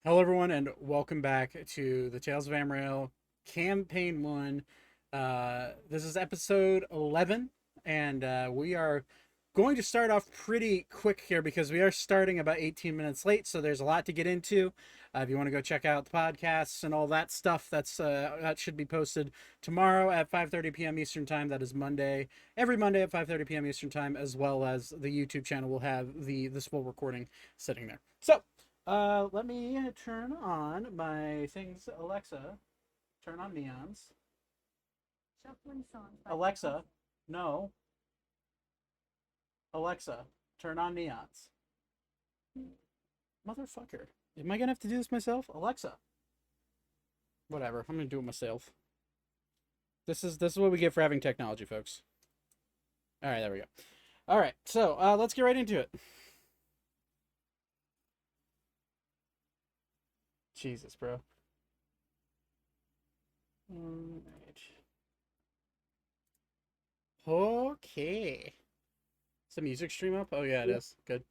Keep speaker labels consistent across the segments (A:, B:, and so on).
A: Hello, everyone, and welcome back to the Tales of Ammriel Campaign 1. This is episode 11, and we are going to start off pretty quick here because we are starting about 18 minutes late, so there's a lot to get into. If you want to go check out the podcasts and all that stuff, that should be posted tomorrow at 5:30 p.m. Eastern Time. That is Monday, every Monday at 5:30 p.m. Eastern Time, as well as the YouTube channel will have this full recording sitting there. So, let me turn on my things. Alexa, turn on neons.
B: Shuffling songs by
A: Alexa, no. Alexa, turn on neons. Motherfucker. Am I gonna have to do this myself? Alexa. Whatever. I'm gonna do it myself. This is what we get for having technology, folks. All right, there we go. All right, so let's get right into it. Jesus, bro. All right. Okay. Is the music stream up? Oh yeah, it is. Good.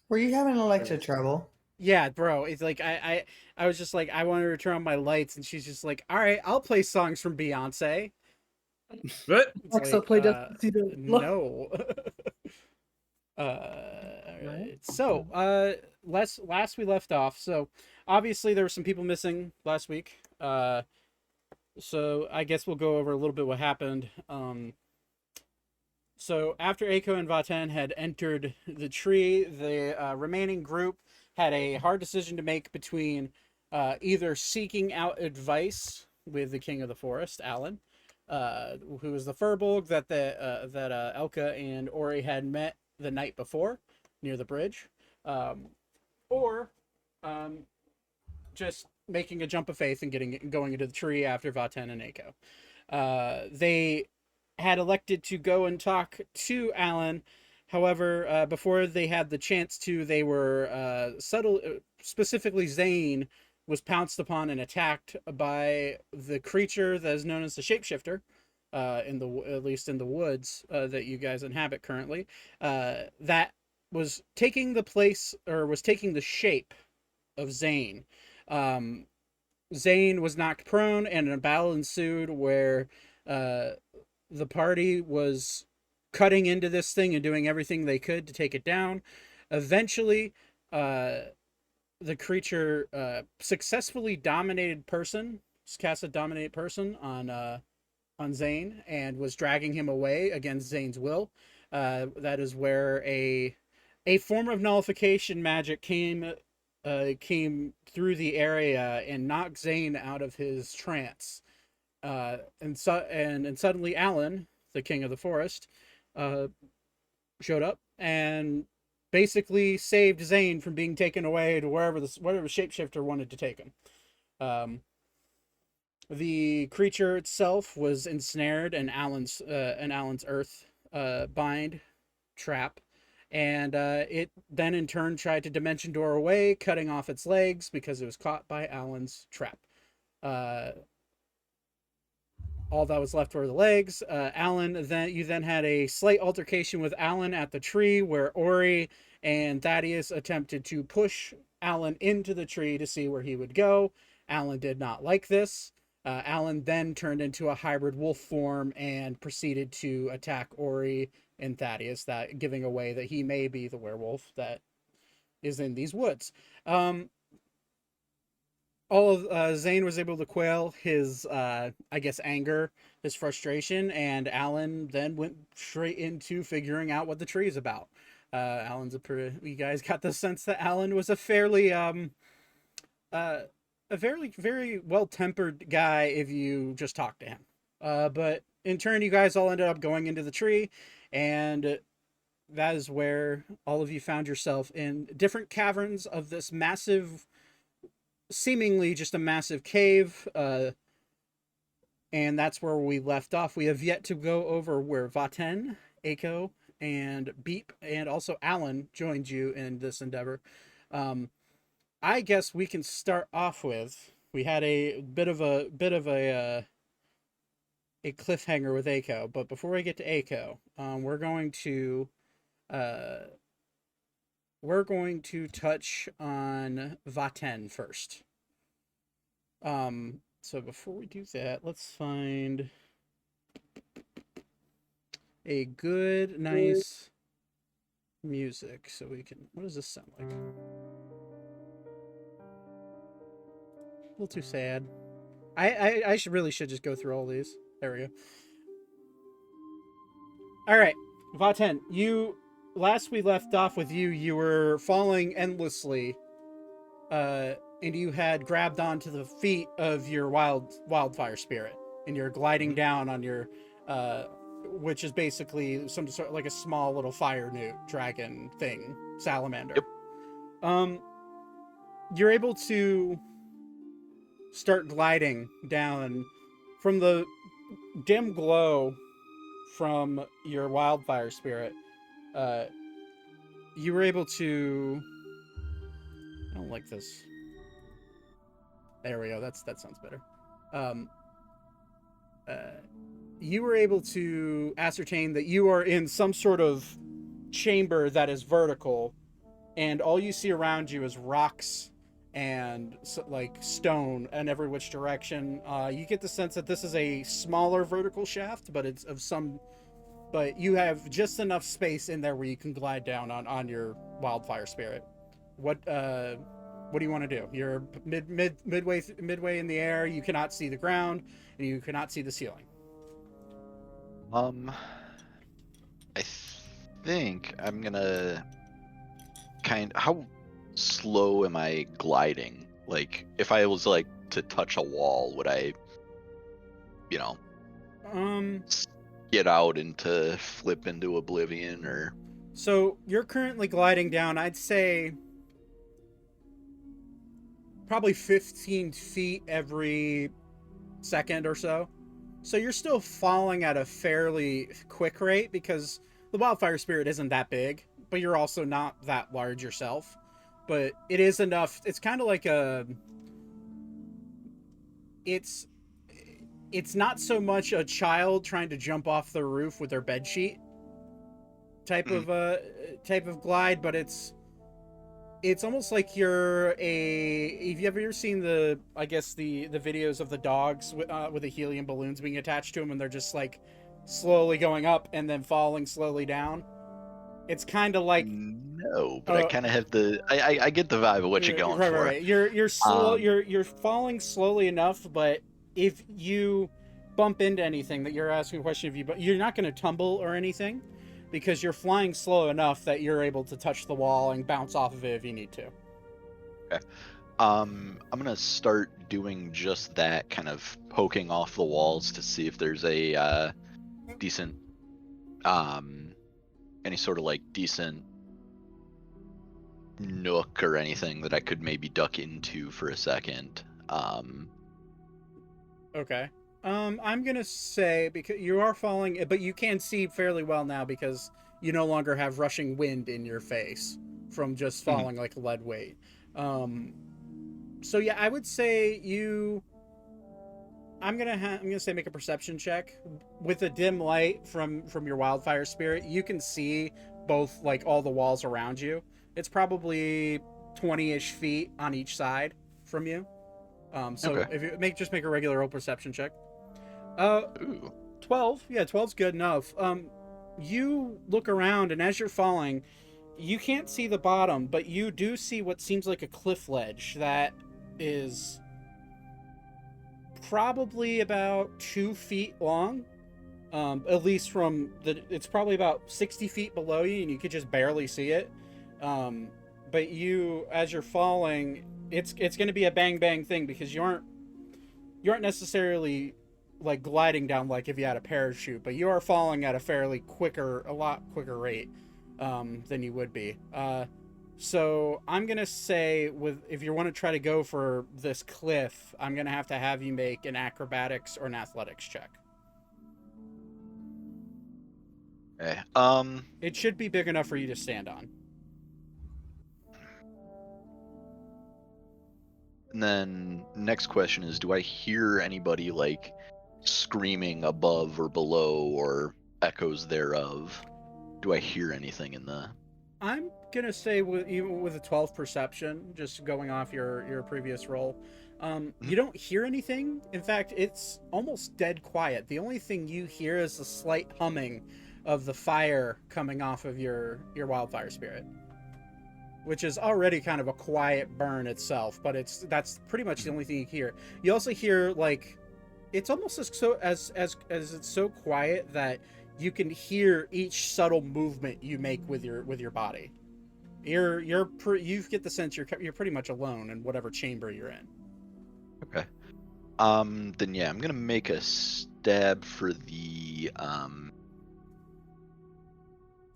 C: Were you having
A: There it
C: Alexa
A: is.
C: trouble?
A: Yeah, bro. It's like I was just like I wanted her to turn on my lights, and she's just like, "All right, I'll play songs from Beyonce."
D: What?
A: It's
B: Alexa,
A: like,
B: play Despacito.
A: no. All right. So, last we left off. So, obviously there were some people missing last week. So I guess we'll go over a little bit what happened. So after Aiko and Vaten had entered the tree, the remaining group had a hard decision to make between either seeking out advice with the king of the forest, Alan, who was the Furbolg that Elka and Ori had met the night before near the bridge, or um, just making a jump of faith and going into the tree after Vaten and Aiko. They had elected to go and talk to Alan. However, before they had the chance to, they were specifically Zane was pounced upon and attacked by the creature that is known as the shapeshifter, at least in the woods that you guys inhabit currently. That was taking the place or was taking the shape of Zane. Um, Zane was knocked prone, and a battle ensued where uh, the party was cutting into this thing and doing everything they could to take it down. Eventually, uh, the creature successfully dominated person, cast a dominate person on Zane and was dragging him away against Zane's will. That is where a form of nullification magic came through the area and knocked Zane out of his trance. And suddenly Alan, the king of the forest, uh, showed up and basically saved Zane from being taken away to whatever shapeshifter wanted to take him. Um, the creature itself was ensnared in Alan's earth bind trap, and it then in turn tried to dimension door away, cutting off its legs because it was caught by Alan's trap. Uh, all that was left were the legs. You then had a slight altercation with Alan at the tree, where Ori and Thaddeus attempted to push Alan into the tree to see where he would go. Alan did not like this. Alan then turned into a hybrid wolf form and proceeded to attack Ori and Thaddeus, that giving away that he may be the werewolf that is in these woods. All of Zane was able to quail his, I guess, anger, his frustration, and Alan then went straight into figuring out what the tree is about. You guys got the sense that Alan was uh, a very well tempered guy if you just talk to him. But in turn, you guys all ended up going into the tree, and that is where all of you found yourself in different caverns of this massive, seemingly just a massive cave. And that's where we left off. We have yet to go over where Vaten, Aiko, and Beep, and also Alan joined you in this endeavor. Um, I guess we can start off with we had a a cliffhanger with Aiko, but before we get to Aiko, we're going to uh, we're going to touch on Vaten first. So before we do that, let's find a good, nice music so we can. What does this sound like? A little too sad. I should just go through all these. There we go. All right, Vaten, you last we left off with you, you were falling endlessly, and you had grabbed onto the feet of your wildfire spirit, and you're gliding down on your, which is basically some sort like a small little fire newt dragon thing, salamander.
C: Yep.
A: You're able to start gliding down from the dim glow from your wildfire spirit. You were able to. I don't like this. There we go. That sounds better. You were able to ascertain that you are in some sort of chamber that is vertical, and all you see around you is rocks and like stone in every which direction. You get the sense that this is a smaller vertical shaft, but it's of some. But you have just enough space in there where you can glide down on your wildfire spirit. What do you want to do? You're midway in the air. You cannot see the ground, and you cannot see the ceiling.
C: I think I'm gonna how slow am I gliding? Like, if I was like to touch a wall, would I, get out and to flip into oblivion, or?
A: So you're currently gliding down, I'd say probably 15 feet every second or so. So you're still falling at a fairly quick rate because the wildfire spirit isn't that big, but you're also not that large yourself. But it is enough. It's kind of like it's not so much a child trying to jump off the roof with their bedsheet type of glide, but it's almost like you're a. Have you ever seen the videos of the dogs with the helium balloons being attached to them, and they're just like slowly going up and then falling slowly down? It's kind of like
C: no, but I kind of have the. I get the vibe of what you're going for.
A: Right. You're slow. You're falling slowly enough, but if you bump into anything that you're asking a question of you, but you're not going to tumble or anything because you're flying slow enough that you're able to touch the wall and bounce off of it if you need to.
C: Okay. I'm gonna start doing just that, kind of poking off the walls to see if there's a decent, any sort of like decent nook or anything that I could maybe duck into for a second.
A: Okay. I'm gonna say, because you are falling, but you can see fairly well now because you no longer have rushing wind in your face from just falling like a lead weight. So yeah, I would say I'm gonna say make a perception check with a dim light from your wildfire spirit. You can see both like all the walls around you. It's probably 20-ish feet on each side from you. So
C: Okay.
A: if you make a regular roll perception check.
C: Ooh.
A: 12. Yeah, 12's good enough. You look around, and as you're falling, you can't see the bottom, but you do see what seems like a cliff ledge that is probably about 2 feet long. At least it's probably about 60 feet below you, and you could just barely see it. But as you're falling, it's going to be a bang bang thing because you aren't necessarily like gliding down like if you had a parachute, but you are falling at a lot quicker rate than you would be. So I'm gonna say, if you want to try to go for this cliff, I'm gonna have you make an acrobatics or an athletics check.
C: Okay.
A: It should be big enough for you to stand on.
C: And then next question is, do I hear anybody like screaming above or below or echoes thereof? Do I hear anything in the...
A: I'm gonna say even with a 12 perception, just going off your previous roll, you don't hear anything. In fact, it's almost dead quiet. The only thing you hear is the slight humming of the fire coming off of your wildfire spirit, which is already kind of a quiet burn itself. But that's pretty much the only thing you hear. You also hear like it's almost as it's so quiet that you can hear each subtle movement you make with your body. You get the sense you're pretty much alone in whatever chamber you're in.
C: Okay. Then yeah, I'm gonna make a stab for the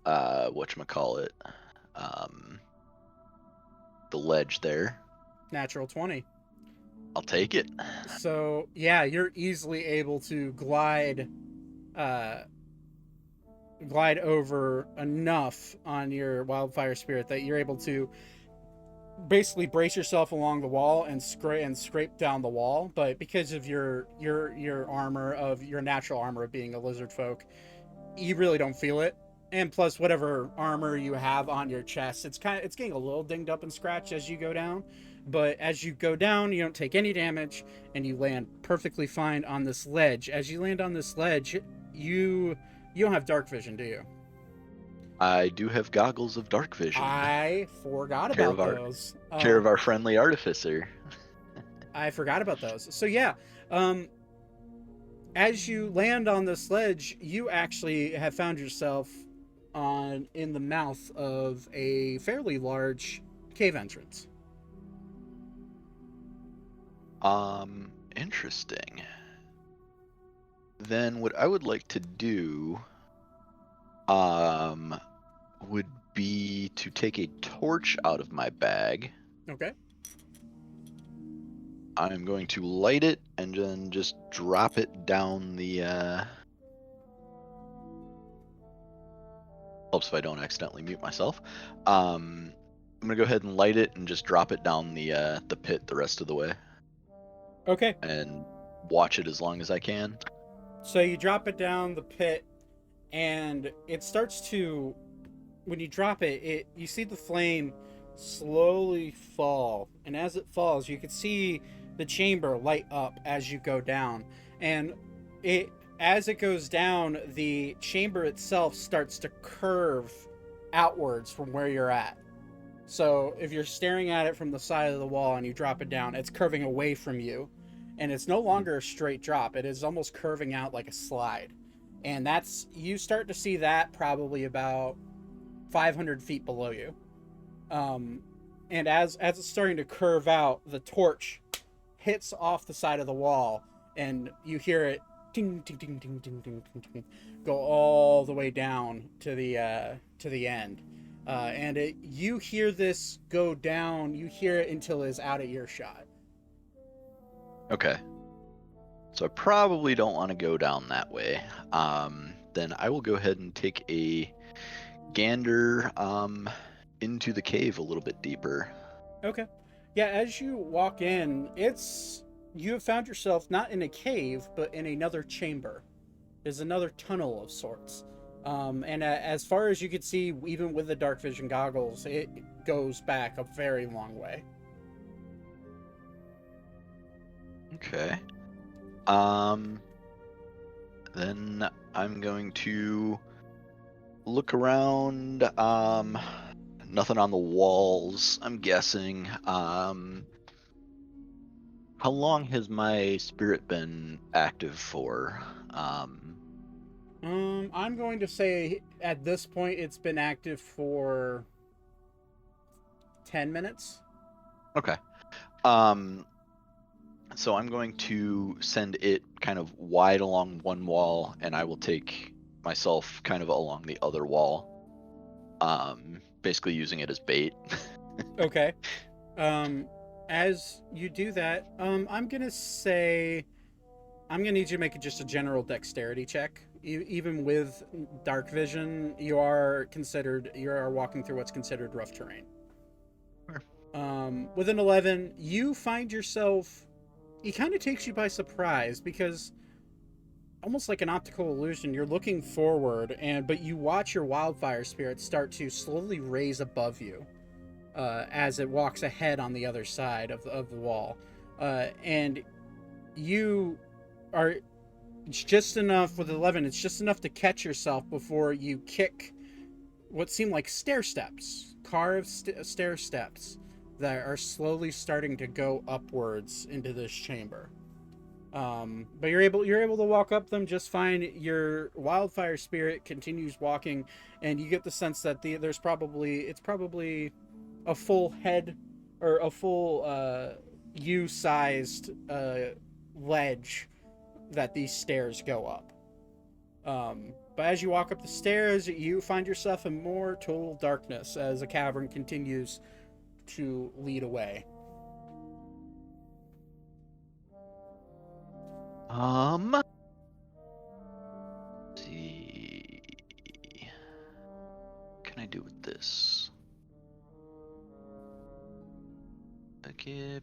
C: whatchamacallit, the ledge there.
A: Natural 20.
C: I'll take it.
A: So yeah, you're easily able to glide over enough on your wildfire spirit that you're able to basically brace yourself along the wall and scrape down the wall. But because of your armor, of your natural armor of being a lizard folk, you really don't feel it. And plus, whatever armor you have on your chest, it's getting a little dinged up and scratched as you go down. But as you go down, you don't take any damage, and you land perfectly fine on this ledge. As you land on this ledge, you don't have dark vision, do you?
C: I do have goggles of dark vision.
A: I forgot about those.
C: Care of our friendly artificer.
A: I forgot about those. So yeah, as you land on this ledge, you actually have found yourself in the mouth of a fairly large cave entrance.
C: Interesting. Then what I would like to do would be to take a torch out of my bag.
A: Okay.
C: I'm going to light it and then just drop it down the helps if I don't accidentally mute myself. I'm gonna go ahead and light it and just drop it down the pit the rest of the way.
A: Okay.
C: And watch it as long as I can.
A: So you drop it down the pit, and it starts to, when you drop it, you see the flame slowly fall, and as it falls, you can see the chamber light up as you go down, and as it goes down, the chamber itself starts to curve outwards from where you're at. So if you're staring at it from the side of the wall and you drop it down, it's curving away from you, and it's no longer a straight drop. It is almost curving out like a slide, and you start to see that probably about 500 feet below you. And as it's starting to curve out, the torch hits off the side of the wall, and you hear it ding, ding, ding, ding, ding, ding, ding, ding, go all the way down to the end. And you hear this go down. You hear it until it's out of earshot.
C: Okay. So I probably don't want to go down that way. Then I will go ahead and take a gander into the cave a little bit deeper.
A: Okay. Yeah, as you walk in, you have found yourself not in a cave, but in another chamber. There's another tunnel of sorts. And as far as you can see, even with the dark vision goggles, it goes back a very long way.
C: Okay. Then I'm going to look around. Nothing on the walls, I'm guessing. How long has my spirit been active for?
A: I'm going to say at this point it's been active for 10 minutes.
C: Okay. So I'm going to send it kind of wide along one wall, and I will take myself kind of along the other wall. Basically using it as bait.
A: Okay. As you do that, I'm gonna need you to make just a general dexterity check. Even with dark vision, you are walking through what's considered rough terrain.
C: Sure.
A: With an 11, you find yourself. It kind of takes you by surprise because almost like an optical illusion. You're looking forward, but you watch your wildfire spirit start to slowly raise above you as it walks ahead on the other side of the wall, and you are. It's just enough with 11. It's just enough to catch yourself before you kick what seem like stair steps, carved stair steps that are slowly starting to go upwards into this chamber. But you're able to walk up them just fine. Your wildfire spirit continues walking, and you get the sense that it's probably a full head or a full U-sized ledge that these stairs go up. But as you walk up the stairs, you find yourself in more total darkness as the cavern continues to lead away.
C: Let's see. What can I do with this? Okay,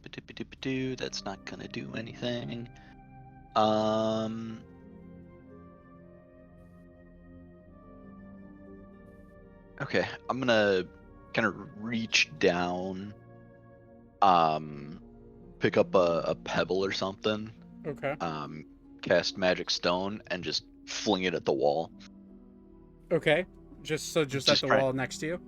C: that's not gonna do anything. Okay, I'm gonna kind of reach down, pick up a pebble or something,
A: Okay.
C: cast magic stone, and just fling it at the wall.
A: Okay. Just at the wall next to you?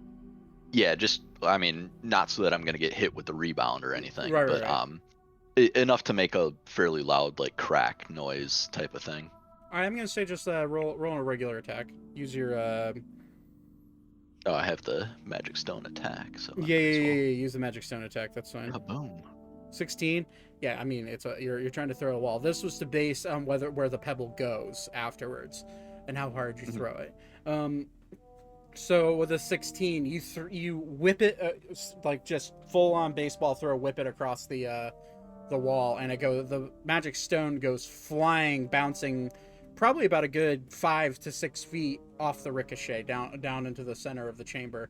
C: Yeah, I mean, not so that I'm gonna get hit with the rebound or anything,
A: Right,
C: but
A: right.
C: enough to make a fairly loud, like, crack noise type of thing.
A: All right, I'm gonna say just roll a regular attack. Use your
C: Oh, I have the magic stone attack, so
A: yeah. Use the magic stone attack. That's fine.
C: Boom.
A: 16. Yeah, I mean you're trying to throw a wall. This was to base on where the pebble goes afterwards, and how hard you throw it. So with a 16, you whip it like just full on baseball throw, whip it across the wall, and the magic stone goes flying, bouncing probably about a good 5 to 6 feet off the ricochet down into the center of the chamber.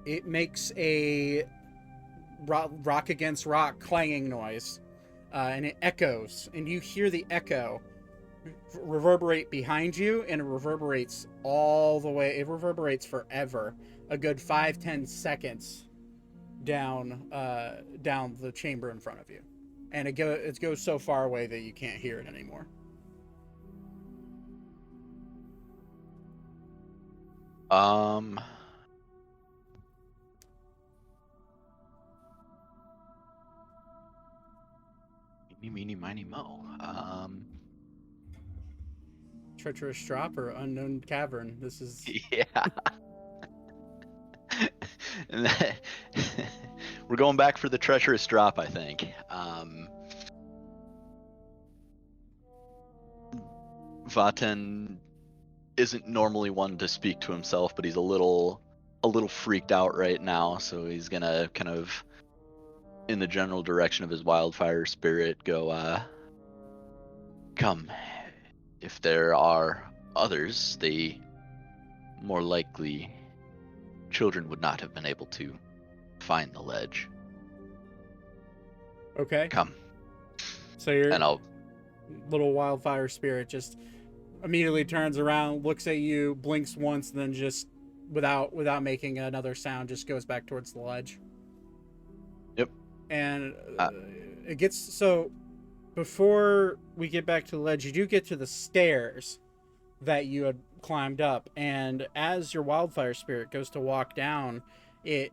A: It makes a rock against rock clanging noise, and it echoes, and you hear the echo reverberate behind you, and it reverberates all the way. It reverberates forever, a good 5-10 seconds down the chamber in front of you, and it goes so far away that you can't hear it anymore.
C: Meeny, miny, mo.
A: Treacherous drop or unknown cavern. This is
C: Yeah. We're going back for the treacherous drop, I think. Vaten isn't normally one to speak to himself, but he's a little freaked out right now, so he's gonna kind of, in the general direction of his wildfire spirit, go, come. If there are others, they more likely children would not have been able to find the ledge.
A: okay.
C: Come.
A: So your
C: And I'll
A: little wildfire spirit just immediately turns around, looks at you, blinks once, and then just without making another sound, just goes back towards the ledge.
C: Yep.
A: And it gets so. Before we get back to the ledge, you do get to the stairs that you had climbed up, and as your wildfire spirit goes to walk down, it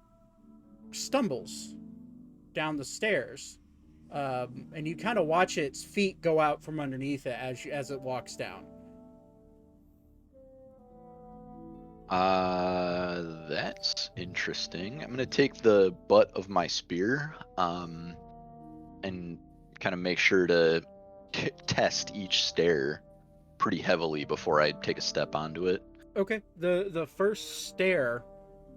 A: stumbles down the stairs, and you kind of watch its feet go out from underneath it as it walks down.
C: That's interesting. I'm gonna take the butt of my spear, and kind of make sure to test each stair pretty heavily before I take a step onto it.
A: Okay. The first stair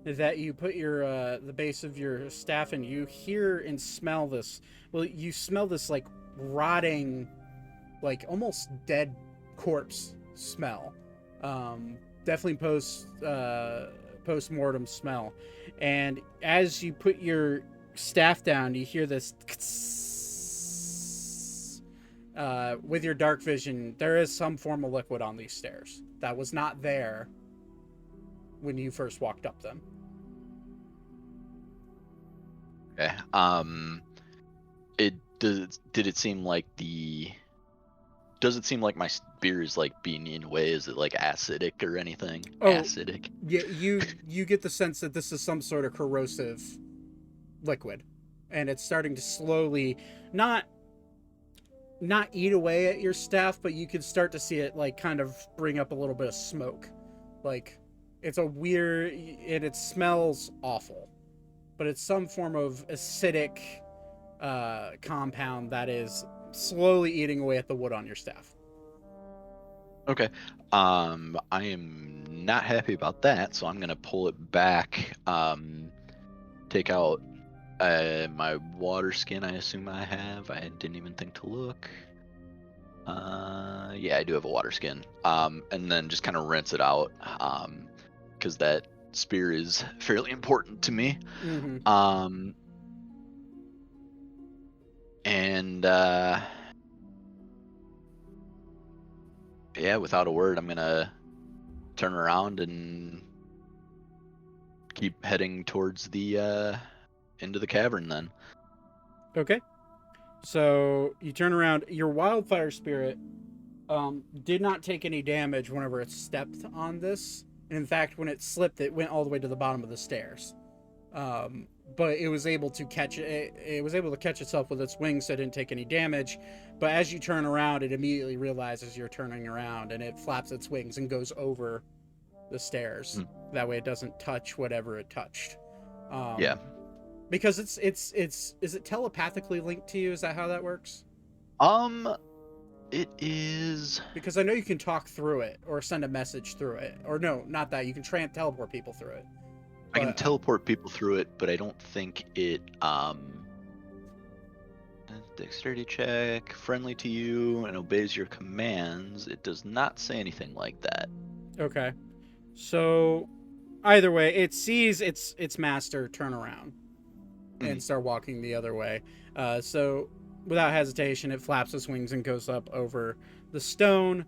A: that you put your the base of your staff in, you hear and smell this. Well, you smell this like rotting, like almost dead corpse smell. Definitely post-mortem smell. And as you put your staff down, you hear this with your dark vision, there is some form of liquid on these stairs that was not there when you first walked up them.
C: Okay. Did it seem like does it seem like my spear is like being in a way? Is it like acidic or anything?
A: Oh,
C: Acidic.
A: Yeah, you get the sense that this is some sort of corrosive liquid, and it's starting to slowly not eat away at your staff, but you can start to see it like kind of bring up a little bit of smoke. Like it's a weird, and it smells awful, but it's some form of acidic compound that is slowly eating away at the wood on your staff.
C: Okay. I am not happy about that, so I'm gonna pull it back. Take out my water skin. I assume I have. I didn't even think to look. Yeah, I do have a water skin. And then just kind of rinse it out. Because that spear is fairly important to me.
A: Mm-hmm.
C: And yeah, without a word, I'm gonna turn around and keep heading towards the into the cavern then.
A: Okay. So you turn around. Your wildfire spirit did not take any damage whenever it stepped on this. And in fact, when it slipped, it went all the way to the bottom of the stairs. But it was able to catch it. It was able to catch itself with its wings, so it didn't take any damage. But as you turn around, it immediately realizes you're turning around, and it flaps its wings and goes over the stairs. That way, it doesn't touch whatever it touched.
C: Yeah.
A: Because it's is it telepathically linked to you? Is that how that works?
C: It is.
A: Because I know you can talk through it or send a message through it. Or no, not that. You can teleport people through it.
C: I can teleport people through it, but I don't think it dexterity check, friendly to you and obeys your commands. It does not say anything like that.
A: Okay. So either way, it sees its master turn around and start walking the other way. So without hesitation, it flaps its wings and goes up over the stone,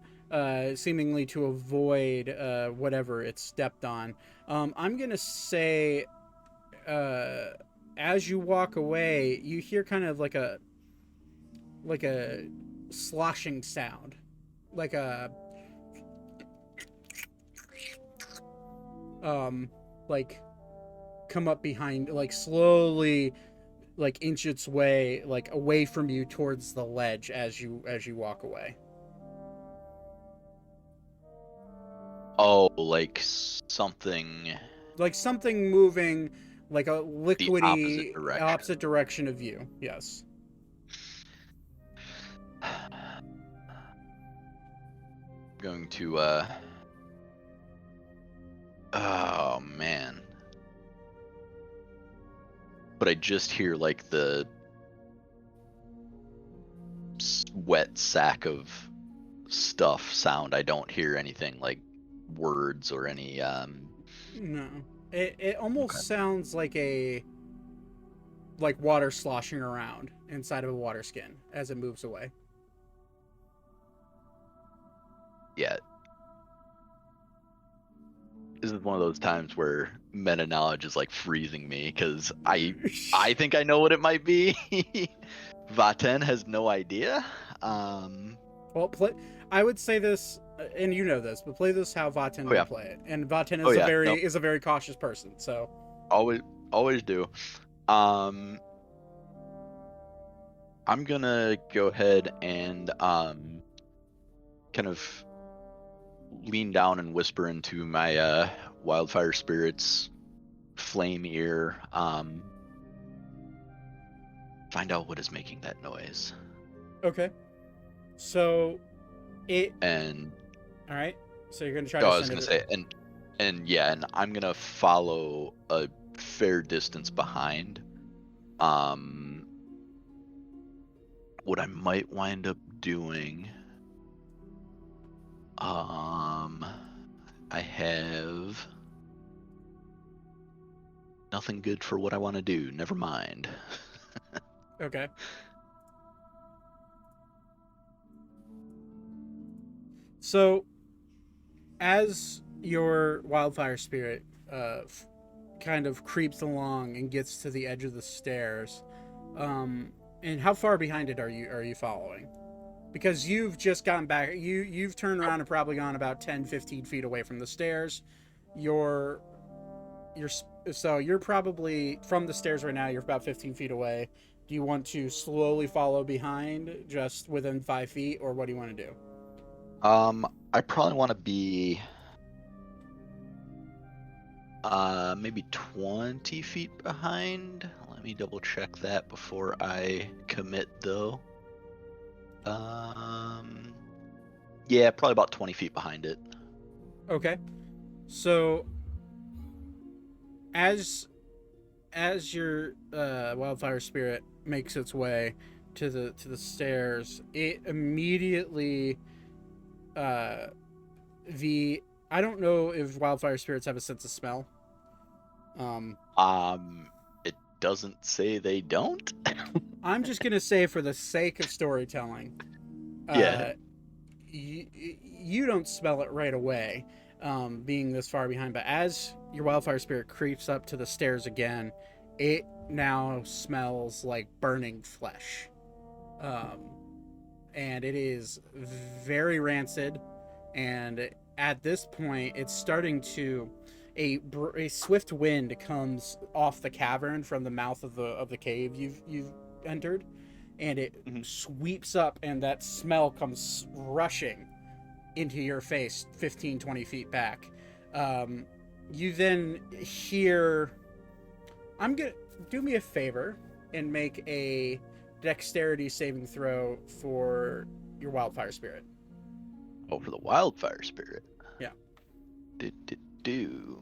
A: seemingly to avoid whatever it stepped on. I'm going to say, as you walk away, you hear kind of like a sloshing sound. Like a... like come up behind, like slowly like inch its way like away from you towards the ledge as you walk away.
C: Oh, like something
A: moving, like a
C: the
A: liquidy
C: opposite
A: direction of you. Yes.
C: Going to oh man. But I just hear like the wet sack of stuff sound. I don't hear anything like words or any
A: No. It almost sounds like water sloshing around inside of a water skin as it moves away.
C: Yeah. This is one of those times where meta knowledge is like freezing me because I think I know what it might be. Vaten has no idea.
A: Well, I would say this, and you know this, but play this how Vaten would play it. And Vaten is is a very cautious person, so
C: always do. I'm gonna go ahead and kind of lean down and whisper into my wildfire spirit's flame ear. Find out what is making that noise.
A: Okay. So all right. So you're gonna try to
C: I was gonna say, and I'm gonna follow a fair distance behind. What I might wind up doing, I have nothing good for what I want to do. Never mind.
A: Okay. So, as your wildfire spirit kind of creeps along and gets to the edge of the stairs, and how far behind it are you following? Because you've just gotten back, you've turned around and probably gone about 10-15 feet away from the stairs. You're you're so you're probably from the stairs right now. You're about 15 feet away. Do you want to slowly follow behind, just within 5 feet, or what do you want to do?
C: I probably want to be maybe 20 feet behind. Let me double check that before I commit though. Yeah, probably about 20 feet behind it.
A: Okay. So as your wildfire spirit makes its way to the stairs, it immediately the I don't know if wildfire spirits have a sense of smell.
C: It doesn't say they don't.
A: I'm just gonna say, for the sake of storytelling,
C: Yeah.
A: You don't smell it right away, being this far behind. But as your wildfire spirit creeps up to the stairs again, it now smells like burning flesh, and it is very rancid. And at this point, it's starting to a swift wind comes off the cavern from the mouth of the cave you've entered, and it sweeps up, and that smell comes rushing into your face 15-20 feet back. You then hear, I'm gonna do me a favor and make a dexterity saving throw for your wildfire spirit.
C: Oh, for the wildfire spirit.
A: Yeah.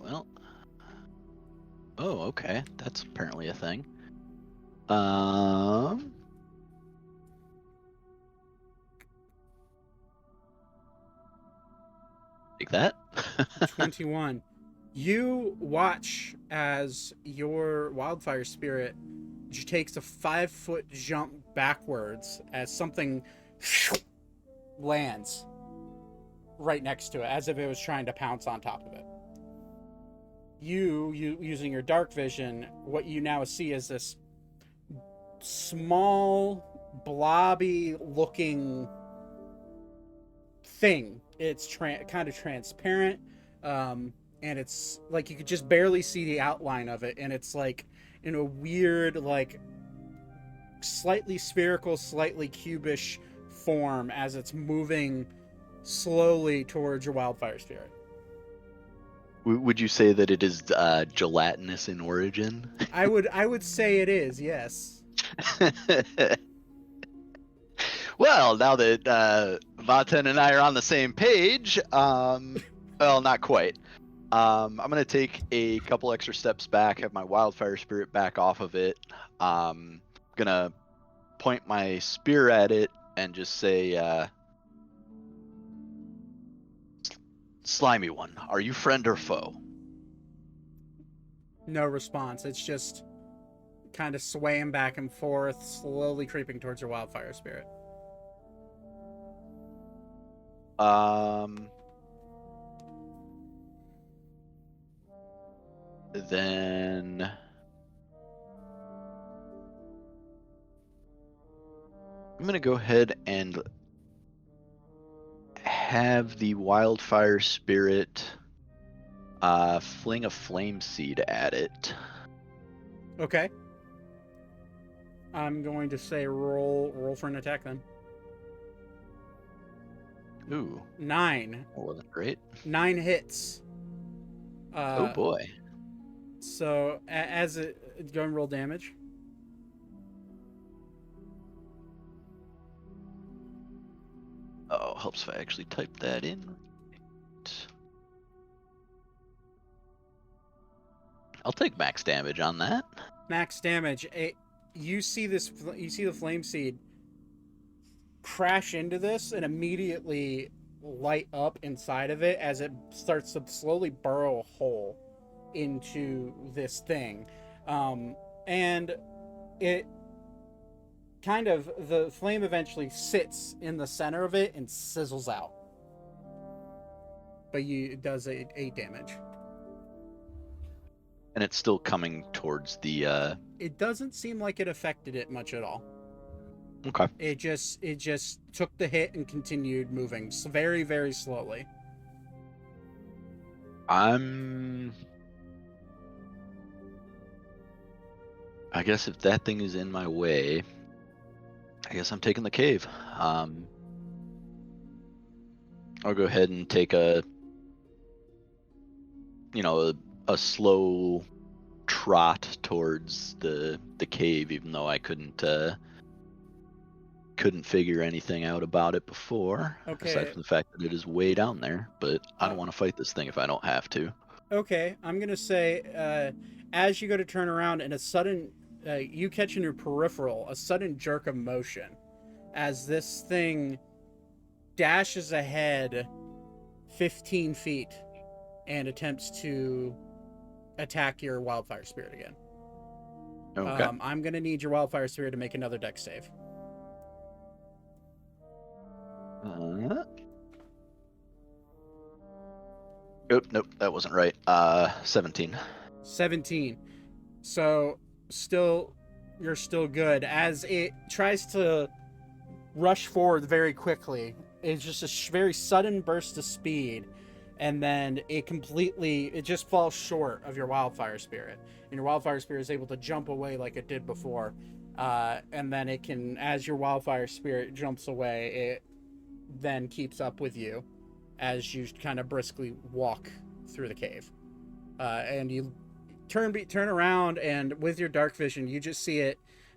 C: Well. Oh, okay. That's apparently a thing. Like that.
A: 21. You watch as your wildfire spirit takes a 5-foot jump backwards as something lands right next to it, as if it was trying to pounce on top of it. You using your dark vision, what you now see is this small, blobby looking thing. It's kind of transparent, and it's like you could just barely see the outline of it, and it's like in a weird, like slightly spherical, slightly cubish form as it's moving slowly towards your wildfire spirit.
C: Would you say that it is gelatinous in origin?
A: I would say it is, yes.
C: Well, now that Vaten and I are on the same page, well, not quite. I'm gonna take a couple extra steps back, have my wildfire spirit back off of it. Gonna point my spear at it and just say, "Slimy one, are you friend or foe?"
A: No response. It's just kind of swaying back and forth, slowly creeping towards your wildfire spirit.
C: Then I'm gonna go ahead and have the wildfire spirit fling a flame seed at it.
A: Okay. I'm going to say roll for an attack then.
C: Ooh.
A: 9.
C: That wasn't great.
A: 9 hits.
C: Oh boy.
A: So as it go and roll damage.
C: Oh, helps if I actually type that in. I'll take max damage on that.
A: Max damage. You see the flame seed crash into this and immediately light up inside of it as it starts to slowly burrow a hole into this thing, and it kind of, the flame eventually sits in the center of it and sizzles out, but it does 8 damage.
C: And it's still coming towards the.
A: It doesn't seem like it affected it much at all.
C: Okay.
A: It just took the hit and continued moving very, very slowly.
C: I guess if that thing is in my way, I guess I'm taking the cave. I'll go ahead and take a slow trot towards the cave, even though I couldn't figure anything out about it before.
A: Okay.
C: Aside from the fact that it is way down there, but I don't want to fight this thing if I don't have to.
A: Okay, I'm gonna say, as you go to turn around, and a sudden, you catch in your peripheral a sudden jerk of motion, as this thing dashes ahead 15 feet and attempts to attack your wildfire spirit again.
C: Okay.
A: I'm gonna need your wildfire spirit to make another dex save.
C: Nope, that wasn't right. 17.
A: 17. So you're still good. As it tries to rush forward very quickly, it's just a very sudden burst of speed, and then it just falls short of your wildfire spirit, and your wildfire spirit is able to jump away like it did before, and then it can, as your wildfire spirit jumps away, it then keeps up with you as you kind of briskly walk through the cave, and you turn around, and with your dark vision you just see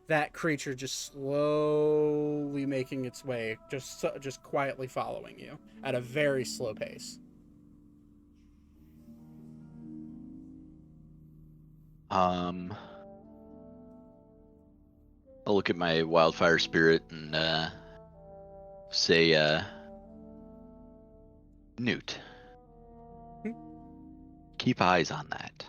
A: that creature just slowly making its way, just quietly following you at a very slow pace.
C: I'll look at my wildfire spirit and say, Newt, keep eyes on that.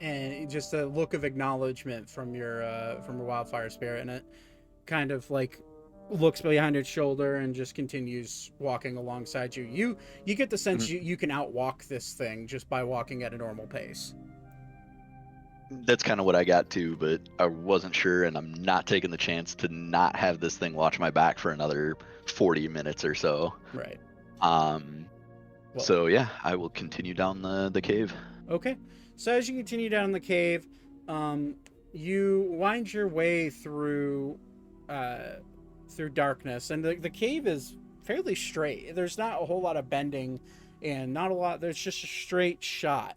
A: And just a look of acknowledgement from your wildfire spirit, and it kind of like looks behind its shoulder and just continues walking alongside you. You get the sense you can outwalk this thing just by walking at a normal pace.
C: That's kind of what I got to, but I wasn't sure, and I'm not taking the chance to not have this thing watch my back for another 40 minutes or so.
A: Right.
C: So yeah, I will continue down the cave.
A: Okay. So as you continue down the cave, you wind your way through darkness, and the cave is fairly straight. There's not a whole lot of bending, and not a lot. There's just a straight shot.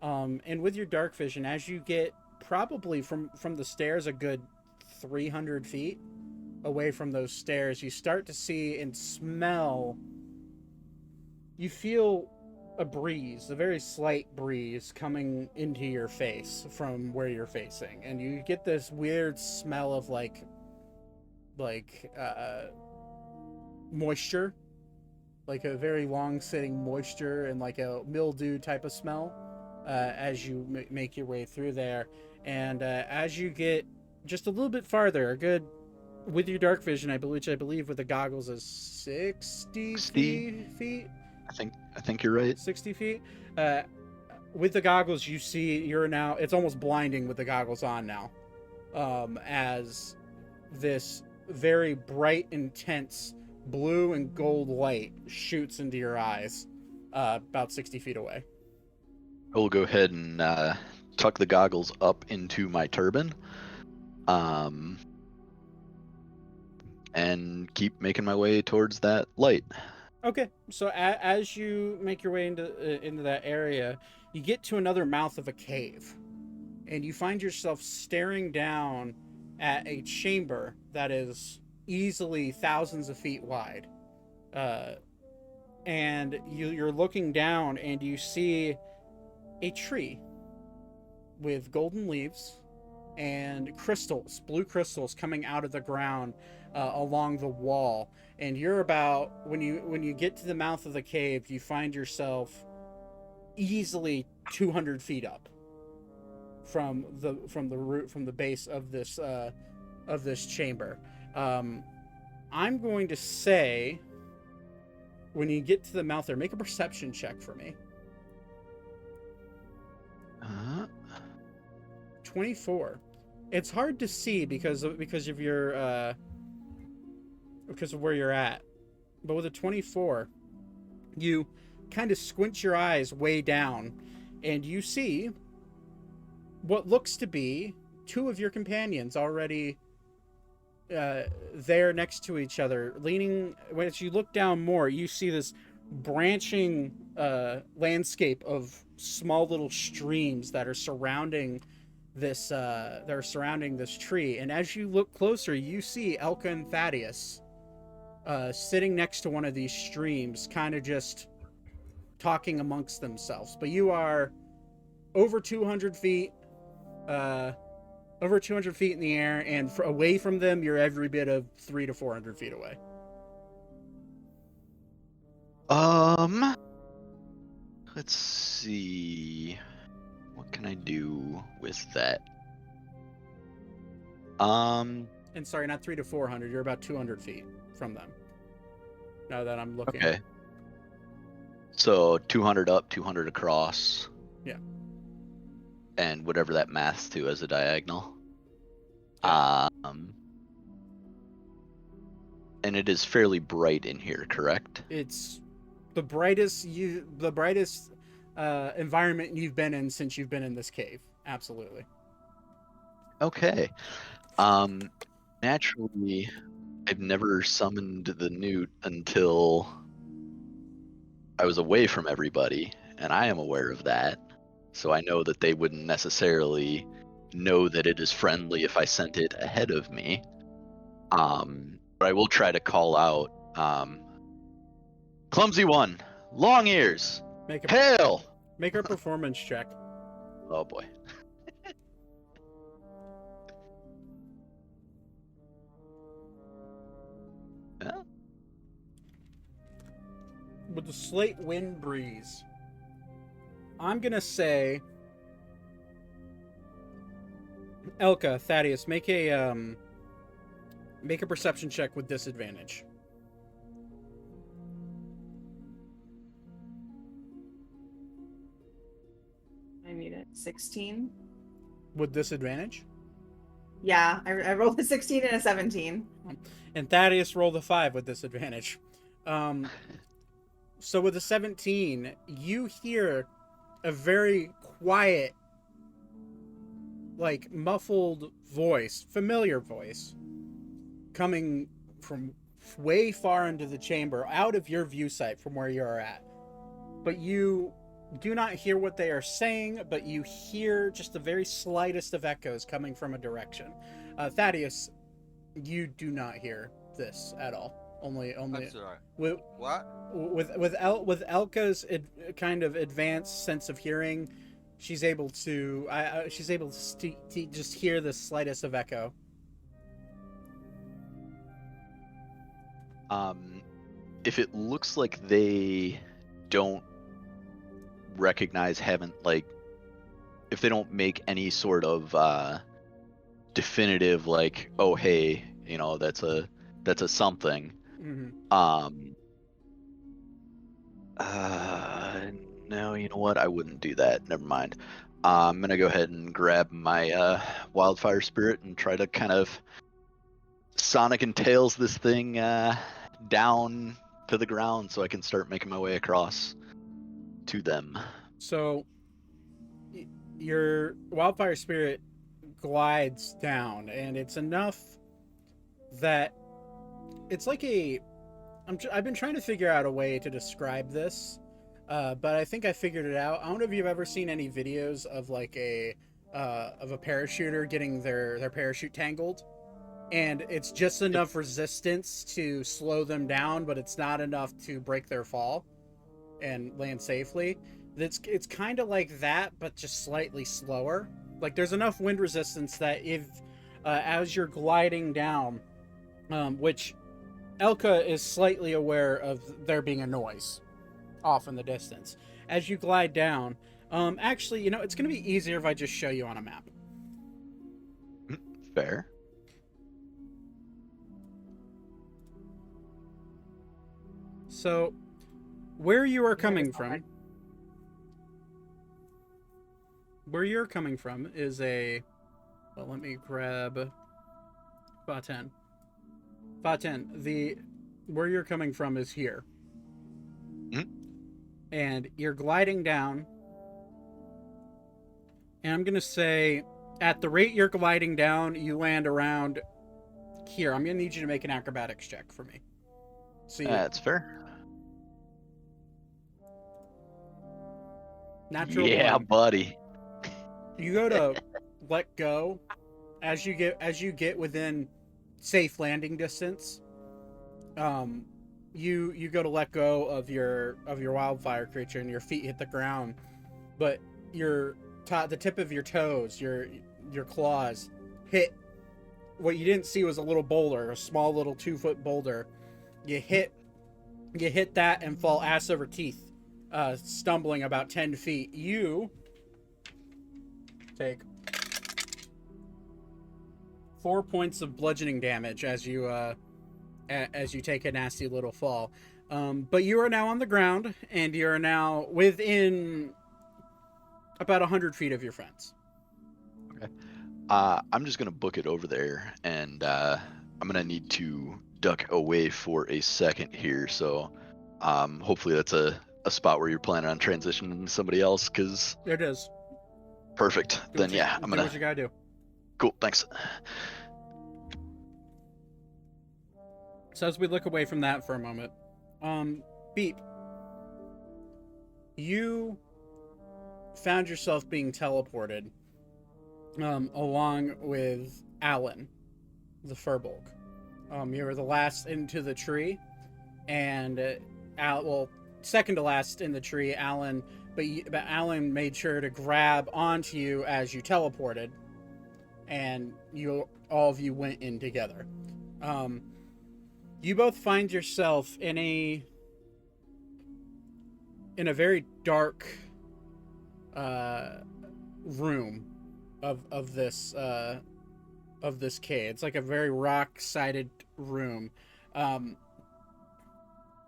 A: And with your dark vision, as you get probably from the stairs a good 300 feet away from those stairs, you start to see and smell. You feel a breeze, a very slight breeze coming into your face from where you're facing, and you get this weird smell of like moisture, like a very long sitting moisture and like a mildew type of smell, as you make your way through there. And as you get just a little bit farther, with your dark vision, I believe with the goggles is 60 feet.
C: I think you're right.
A: 60 feet. With the goggles, you see it's almost blinding with the goggles on now, as this very bright, intense blue and gold light shoots into your eyes about 60 feet away.
C: I will go ahead and tuck the goggles up into my turban, and keep making my way towards that light.
A: Okay, so as you make your way into that area, you get to another mouth of a cave, and you find yourself staring down at a chamber that is easily thousands of feet wide. And you're looking down, and you see a tree with golden leaves and crystals, blue crystals coming out of the ground along the wall. And you're about, when you get to the mouth of the cave, you find yourself easily 200 feet up from the base of this chamber. I'm going to say when you get to the mouth there, make a perception check for me. 24. It's hard to see because of your because of where you're at. But with a 24, you kind of squint your eyes way down, and you see what looks to be two of your companions already there next to each other, leaning. As you look down more, you see this branching landscape of small little streams that are surrounding this tree. And as you look closer, you see Elka and Thaddeus sitting next to one of these streams, kind of just talking amongst themselves. But you are over 200 feet over 200 feet in the air, and away from them, you're every bit of 300 to 400 feet away.
C: Let's see. What can I do with that?
A: And sorry, not 300 to 400. You're about 200 feet from them. Now that I'm looking.
C: Okay. So 200 up, 200 across.
A: Yeah.
C: And whatever that maths to as a diagonal.
A: Yeah.
C: And it is fairly bright in here, correct?
A: It's the brightest environment you've been in since you've been in this cave. Absolutely.
C: Okay. Naturally, I've never summoned the newt until I was away from everybody, and I am aware of that. So I know that they wouldn't necessarily know that it is friendly if I sent it ahead of me. But I will try to call out, clumsy one, long ears, pale.
A: Make a performance check.
C: Oh boy. Yeah.
A: With the slight wind breeze, I'm gonna say, Elka, Thaddeus, make a perception check with disadvantage.
D: I need it. 16.
A: With disadvantage?
D: Yeah, I rolled a 16 and a 17.
A: And Thaddeus rolled a 5 with disadvantage. So with a 17, you hear a very quiet, like muffled voice, familiar voice, coming from way far into the chamber, out of your view sight from where you are at. But you do not hear what they are saying, but you hear just the very slightest of echoes coming from a direction. Thaddeus, you do not hear this at all. Only.
E: That's all right.
A: With,
E: What?
A: with Elka's kind of advanced sense of hearing, she's able to just hear the slightest of echo.
C: If it looks like they don't recognize, if they don't make any sort of definitive, like, oh hey, that's a something.
A: Mm-hmm.
C: No, you know what? I wouldn't do that. Never mind. I'm gonna go ahead and grab my wildfire spirit and try to kind of Sonic and Tails this thing down to the ground so I can start making my way across to them.
A: So your wildfire spirit glides down, and it's enough that it's like I've been trying to figure out a way to describe this, but I think I figured it out. I don't know if you've ever seen any videos of like a parachuter getting their parachute tangled, and it's just enough resistance to slow them down, but it's not enough to break their fall and land safely. It's kind of like that, but just slightly slower. Like there's enough wind resistance that if as you're gliding down, which Elka is slightly aware of there being a noise off in the distance. As you glide down, actually, it's going to be easier if I just show you on a map.
C: Fair.
A: So, Where you are
D: Yeah,
A: coming
D: it's hard.
A: from, where you're coming from is a. Well, let me grab Vaten. Vaten, the where you're coming from is here,
C: Mhm.
A: and you're gliding down. And I'm gonna say, at the rate you're gliding down, you land around here. I'm gonna need you to make an acrobatics check for me. See,
C: That's fair.
A: natural
C: Yeah,
A: one.
C: buddy.
A: You go to let go as you get within safe landing distance. You go to let go of your wildfire creature, and your feet hit the ground, but the tip of your toes, your claws, hit what you didn't see was a little boulder, a small little 2-foot boulder. You hit that and fall ass over teeth, stumbling about 10 feet. You take 4 points of bludgeoning damage as you take a nasty little fall. But you are now on the ground, and you are now within about 100 feet of your friends.
C: Okay. I'm just gonna book it over there, and I'm gonna need to duck away for a second here. So, hopefully that's a spot where you're planning on transitioning to somebody else. Cause
A: It is.
C: perfect. Then yeah, I'm
A: do
C: gonna.
A: what you gotta do.
C: Cool. Thanks.
A: So as we look away from that for a moment, Beep, you found yourself being teleported along with Alan, the Furbolg. You were the last into the tree, and second to last in the tree, Alan. But Alan made sure to grab onto you as you teleported, and all of you went in together. You both find yourself in a very dark room of this cave. It's like a very rock-sided room.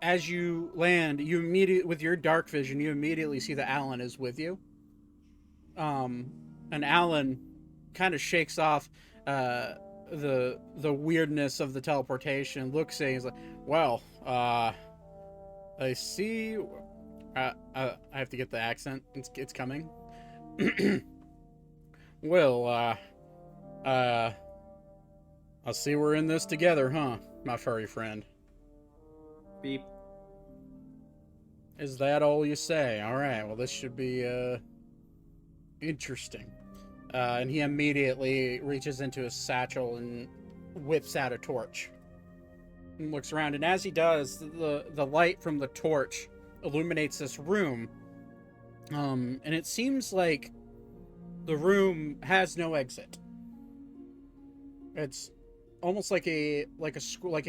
A: As you land, you immediately, with your dark vision, you immediately see that Alan is with you. And Alan kind of shakes off the weirdness of the teleportation, looks at you, he's like, well, I see. I have to get the accent. It's coming. Well, I see we're in this together, huh, my furry friend?
E: Beep.
A: Is that all you say? All right. Well, this should be interesting. And he immediately reaches into his satchel and whips out a torch and looks around. And as he does, the light from the torch illuminates this room. And it seems like the room has no exit. It's almost like a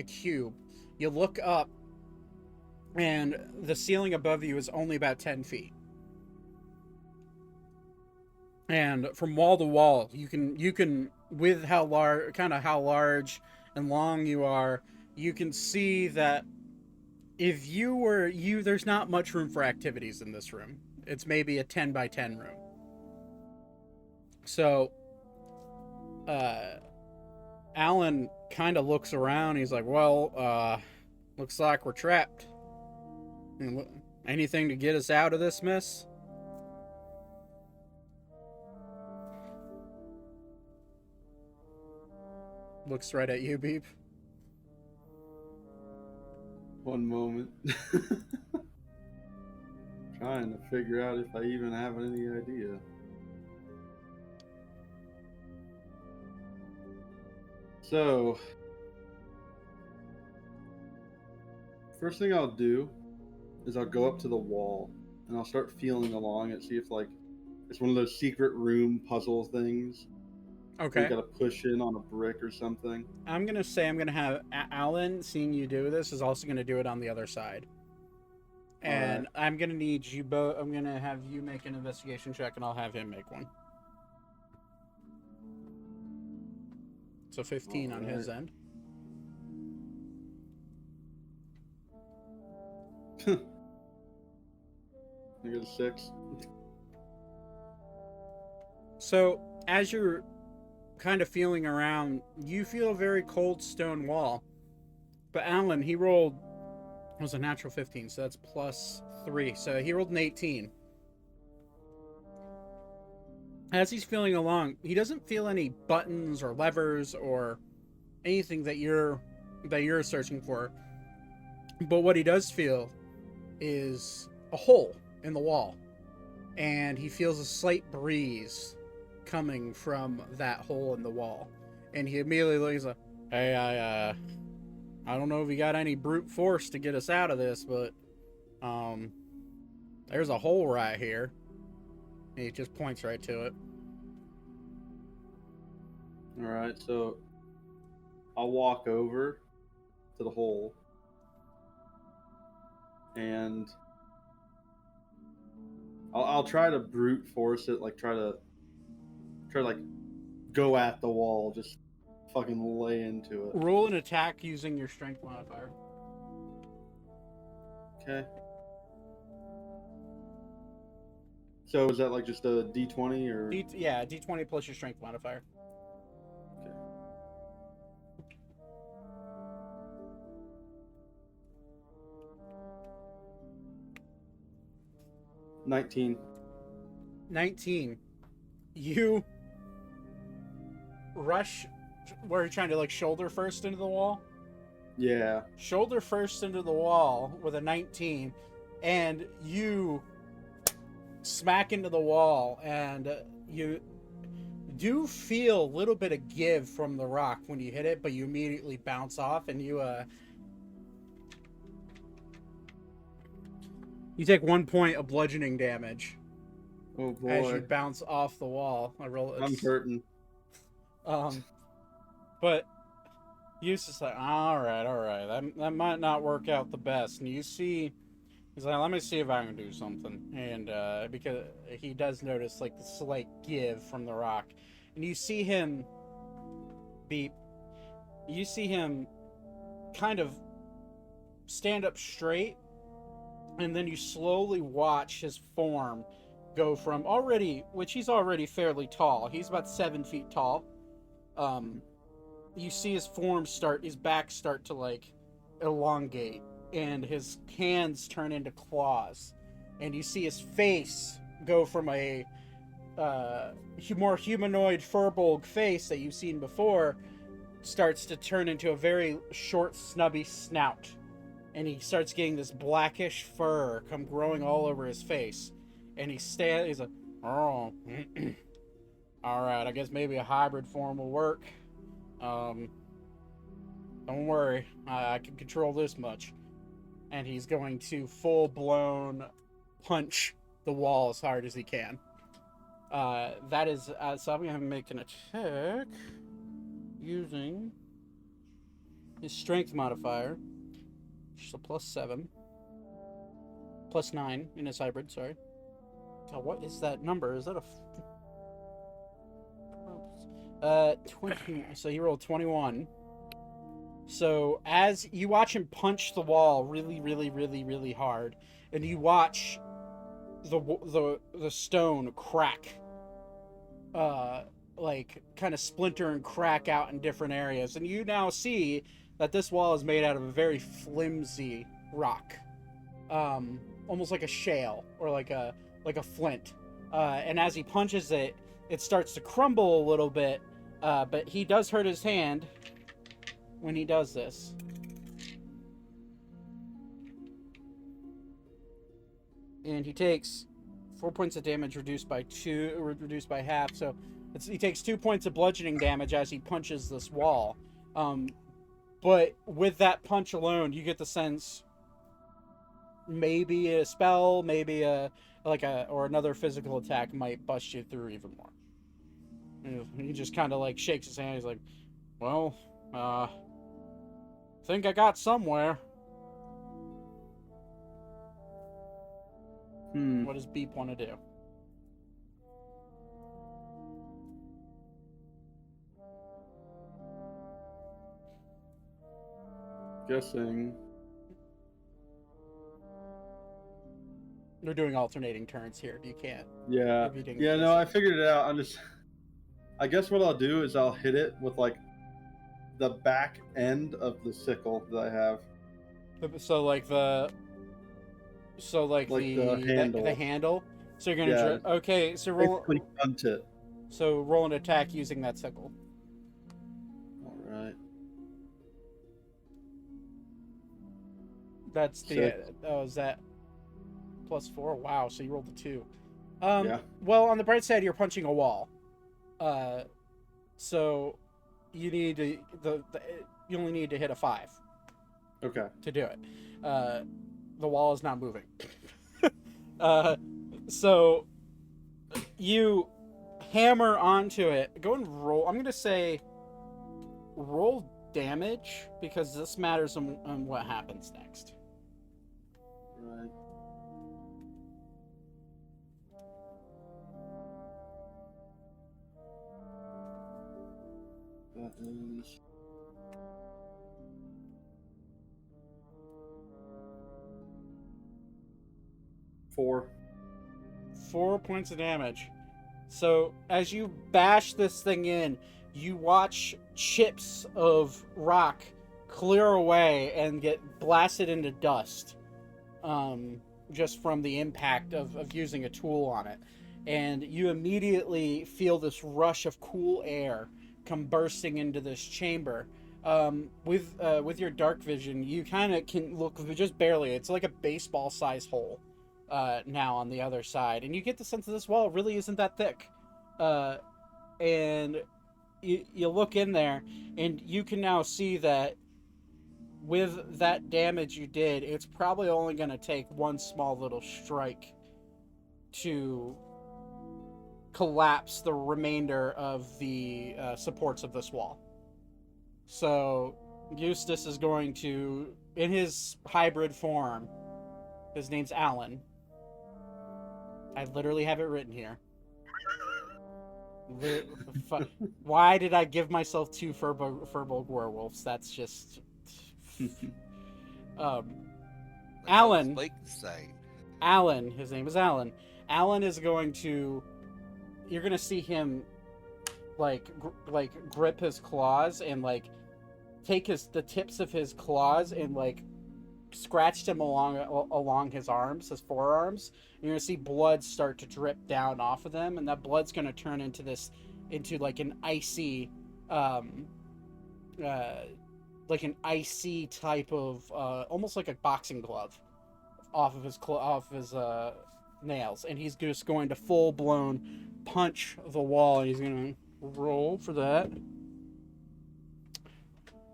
A: cube. You look up, and the ceiling above you is only about 10 feet. And from wall to wall, you can with how large and long you are, you can see that if you were you, there's not much room for activities in this room. It's maybe a 10 by 10 room. So, Alan kind of looks around. He's like, well, looks like we're trapped. Anything to get us out of this mess? Looks right at you, Beep.
E: One moment. Trying to figure out if I even have any idea. So, first thing I'll do is I'll go up to the wall and I'll start feeling along it, see if like it's one of those secret room puzzle things.
A: Okay.
E: You gotta push in on a brick or something.
A: I'm gonna have Alan, seeing you do this, is also gonna do it on the other side. And
E: Alright.
A: I'm gonna need you both. I'm gonna have you make an investigation check, and I'll have him make one. So 15 on his end.
E: I get a 6.
A: So, as you're kind of feeling around, you feel a very cold stone wall. But Alan, he rolled, it was a natural 15, so that's +3. So he rolled an 18. As he's feeling along, he doesn't feel any buttons or levers or anything that you're searching for. But what he does feel is a hole in the wall. And he feels a slight breeze coming from that hole in the wall. And he immediately looks like, hey, I don't know if you got any brute force to get us out of this, but there's a hole right here. And he just points right to it.
E: Alright, so I'll walk over to the hole and I'll try to brute force it, like try to like go at the wall, just fucking lay into it.
A: Roll an attack using your strength modifier.
E: Okay. So is that like just a D20 or?
A: Yeah, D20 plus your strength modifier.
E: Okay. $19.
A: 19. You rush where you're trying to like shoulder first into the wall.
E: Yeah.
A: Shoulder first into the wall with a 19, and you smack into the wall, and you do feel a little bit of give from the rock when you hit it, but you immediately bounce off, and you take 1 point of bludgeoning damage
E: Oh
A: as you
E: boy.
A: bounce off the wall.
E: I'm hurting.
A: But Eustace like, all right, that might not work out the best. And you see, he's like, let me see if I can do something. And because he does notice like the slight give from the rock, and you see him kind of stand up straight, and then you slowly watch his form go from which he's already fairly tall. He's about 7 feet tall. You see his back start to like elongate, and his hands turn into claws, and you see his face go from a more humanoid furbolg face that you've seen before, starts to turn into a very short, snubby snout, and he starts getting this blackish fur come growing all over his face, and he's like, oh, all right, I guess maybe a hybrid form will work. Don't worry, I can control this much. And he's going to full-blown punch the wall as hard as he can. That is, so I'm going to make an attack using his strength modifier, which is a +7, +9 in his hybrid, sorry. God, what is that number? Is that a 20, so he rolled 21. So as you watch him punch the wall really, really, really, really hard, and you watch the stone crack, like kind of splinter and crack out in different areas, and you now see that this wall is made out of a very flimsy rock, almost like a shale or like a flint. And as he punches it, it starts to crumble a little bit, but he does hurt his hand when he does this. And he takes 4 points of damage reduced by half. So he takes 2 points of bludgeoning damage as he punches this wall. But with that punch alone, you get the sense maybe a spell, maybe or another physical attack might bust you through even more. He just kind of like shakes his hand. He's like, well, think I got somewhere. What does Beep want to do?
E: Guessing
A: We're doing alternating turns here. You can't.
E: Yeah.
A: If you didn't
E: Yeah,
A: guess
E: no,
A: it.
E: I figured it out. I guess what I'll do is I'll hit it with like the back end of the sickle that I have.
A: So like the
E: handle.
A: the handle. So you're gonna
E: Yeah.
A: okay. So roll
E: Basically punt it.
A: roll an attack using that sickle.
E: All right.
A: That's the
E: Six.
A: is that +4? Wow. So you rolled a 2.
E: Yeah.
A: Well, on the bright side, you're punching a wall. So you need to you only need to hit a 5
E: Okay.
A: to do it. The wall is not moving. So you hammer onto it. Go and roll. I'm gonna say roll damage because this matters on what happens next.
E: Right. That is 4.
A: 4 points of damage. So as you bash this thing in, you watch chips of rock clear away and get blasted into dust, just from the impact of using a tool on it. And you immediately feel this rush of cool air come bursting into this chamber. With your dark vision, you kind of can look just barely. It's like a baseball-sized hole now on the other side, and you get the sense that this wall really isn't that thick. And you look in there, and you can now see that with that damage you did, it's probably only going to take one small little strike to collapse the remainder of the supports of this wall. So Eustace is going to, in his hybrid form, his name's Alan. I literally have it written here. Why did I give myself 2 Furbolg werewolves? That's just... Alan. Alan, his name is Alan. Alan is going to... You're going to see him grip his claws and take the tips of his claws and scratch them along his arms, his forearms. You're gonna see blood start to drip down off of them, and that blood's gonna turn into an icy, an icy type of almost like a boxing glove off of his nails, and he's just going to full blown punch the wall, and he's gonna roll for that.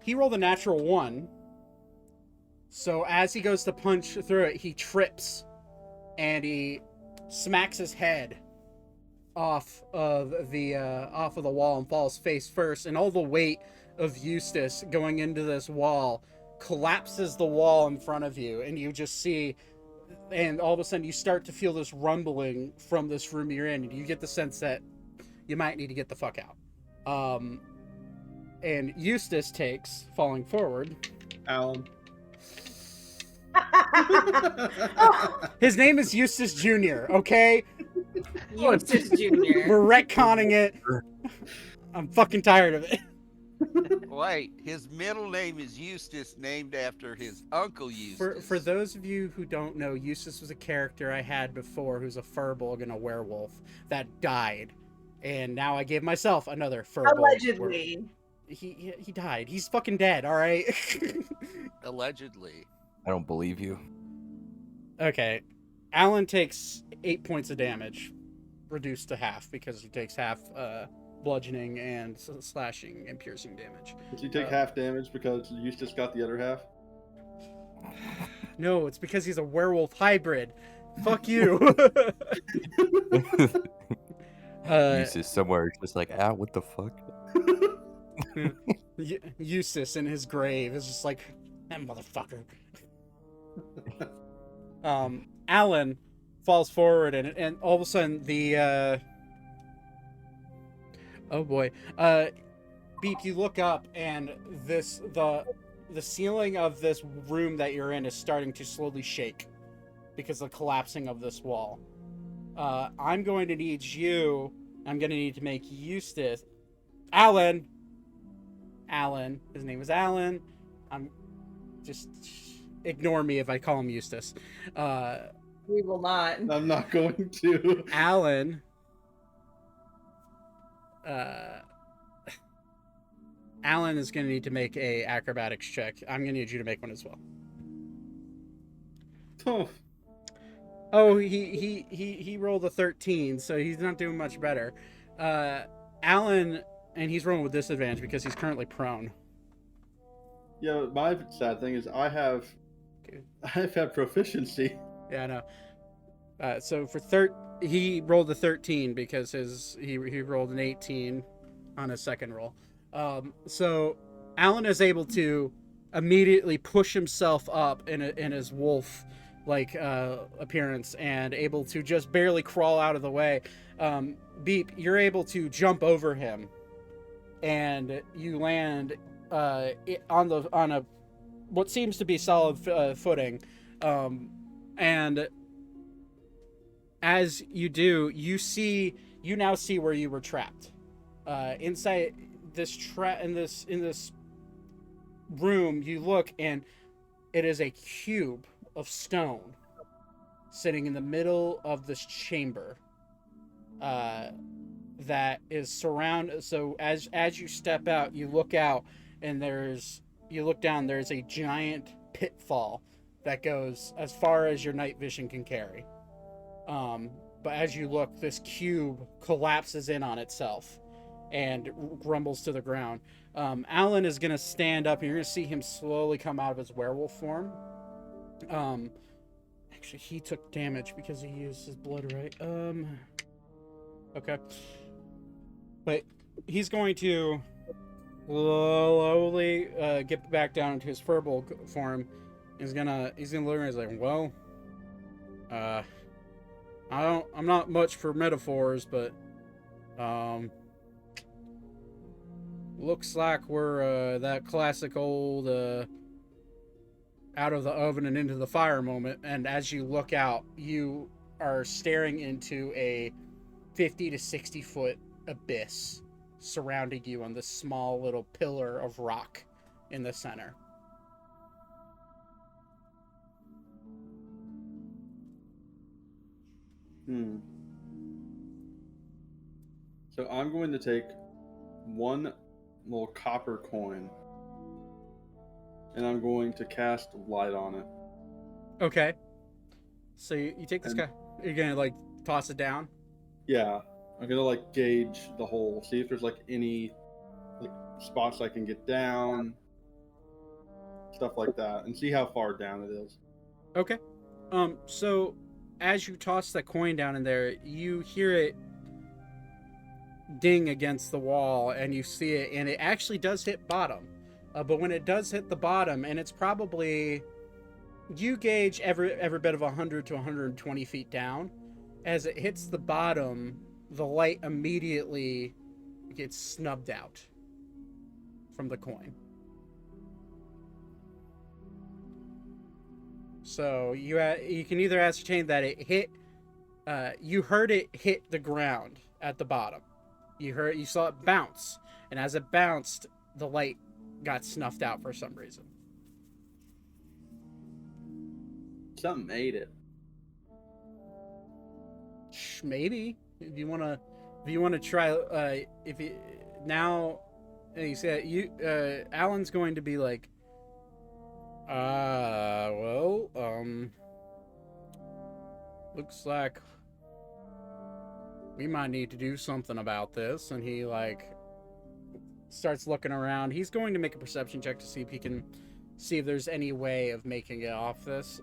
A: He rolled a natural 1. So as he goes to punch through it, he trips and he smacks his head off of the wall and falls face first, and all the weight of Eustace going into this wall collapses the wall in front of you, and you just see, and all of a sudden you start to feel this rumbling from this room you're in, and you get the sense that you might need to get the fuck out. And Eustace takes, falling forward,
E: Alan.
A: His name is Eustace Jr., okay?
D: Eustace Jr.
A: We're retconning it. I'm fucking tired of it.
F: Wait, his middle name is Eustace, named after his uncle Eustace.
A: For those of you who don't know, Eustace was a character I had before who's a Furbolg and a werewolf that died. And now I gave myself another Furbolg.
D: Allegedly.
A: He died. He's fucking dead, alright?
F: Allegedly.
G: I don't believe you.
A: Okay. Alan takes 8 points of damage, reduced to half, because he takes half bludgeoning and slashing and piercing damage.
E: Does he take half damage because Eustace got the other half?
A: No, it's because he's a werewolf hybrid. Fuck you.
G: Eustace somewhere just what the fuck?
A: Eustace in his grave is just like, that motherfucker. Alan falls forward and all of a sudden the oh boy, Beep, you look up and the ceiling of this room that you're in is starting to slowly shake, because of the collapsing of this wall. I'm going to need to make Eustace. Alan. His name is Alan. I'm just ignore me if I call him Eustace.
D: We will not.
E: I'm not going to.
A: Alan. Alan is going to need to make a acrobatics check. I'm going to need you to make one as well.
E: Oh,
A: Oh, he rolled a 13, so he's not doing much better. Alan, and he's rolling with disadvantage because he's currently prone.
E: yeah. My sad thing is I've had proficiency.
A: Yeah, I know. So for he rolled a 13 because he rolled an 18 on his second roll. So Alan is able to immediately push himself up in his wolf appearance and able to just barely crawl out of the way. Beep, you're able to jump over him, and you land on a what seems to be solid footing. And as you do, you now see where you were trapped. Inside this in this room, you look, and it is a cube of stone sitting in the middle of this chamber. That is surrounded. So as you step out, you look out, and you look down. There's a giant pitfall that goes as far as your night vision can carry. But as you look, this cube collapses in on itself and rumbles to the ground. Alan is going to stand up, and you're going to see him slowly come out of his werewolf form. Actually, he took damage because he used his blood, right? Okay. But he's going to slowly get back down into his furball form. He's gonna look and he's like, well, I'm not much for metaphors, but looks like we're that classic old out of the oven and into the fire moment. And as you look out, you are staring into a 50 to 60 foot abyss surrounding you on this small little pillar of rock in the center.
E: So I'm going to take one little copper coin, and I'm going to cast light on it.
A: Okay. So you take this guy. You're gonna toss it down.
E: Yeah, I'm gonna gauge the hole, see if there's any spots I can get down, stuff like that, and see how far down it is.
A: Okay. So as you toss that coin down in there, you hear it ding against the wall, and you see it, and it actually does hit bottom. But when it does hit the bottom, and it's probably, you gauge every bit of 100 to 120 feet down, as it hits the bottom, the light immediately gets snubbed out from the coin. So you can either ascertain that it hit, you heard it hit the ground at the bottom. You saw it bounce, and as it bounced, the light got snuffed out for some reason.
E: Something ate it.
A: Maybe if you want to try, if you now, and you said Alan's going to be like, well, looks like we might need to do something about this. And he starts looking around. He's going to make a perception check to see if he can see if there's any way of making it off this.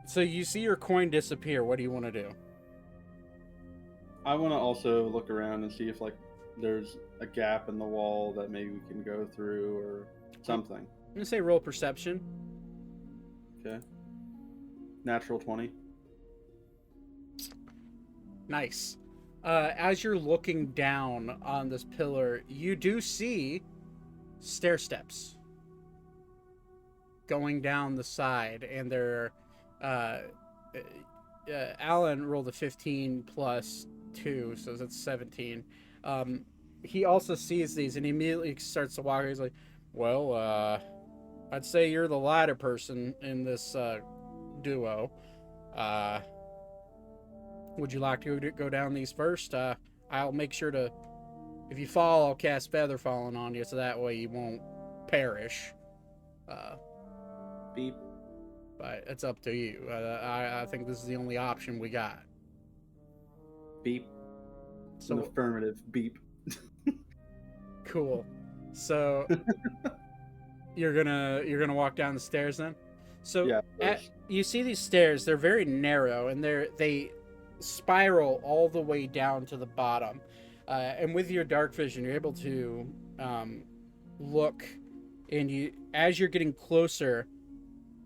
A: So you see your coin disappear. What do you want to do?
E: I want to also look around and see if there's a gap in the wall that maybe we can go through or something.
A: I'm gonna say roll perception.
E: Okay. Natural 20.
A: Nice. As you're looking down on this pillar, you do see stair steps going down the side, and they're Uh, Alan rolled a 15 plus 2, so that's 17. He also sees these and he immediately starts to walk. He's like, well, I'd say you're the lighter person in this duo. Would you like to go down these first? I'll make sure to, if you fall, I'll cast Feather Falling on you, so that way you won't perish.
E: Beep.
A: But it's up to you. I think this is the only option we got.
E: Beep.
A: So
E: An affirmative. Beep.
A: cool. So you're gonna walk down the stairs then. So
E: Yeah.
A: you see these stairs. They're very narrow and they spiral all the way down to the bottom. And with your dark vision, you're able to look, and as you're getting closer,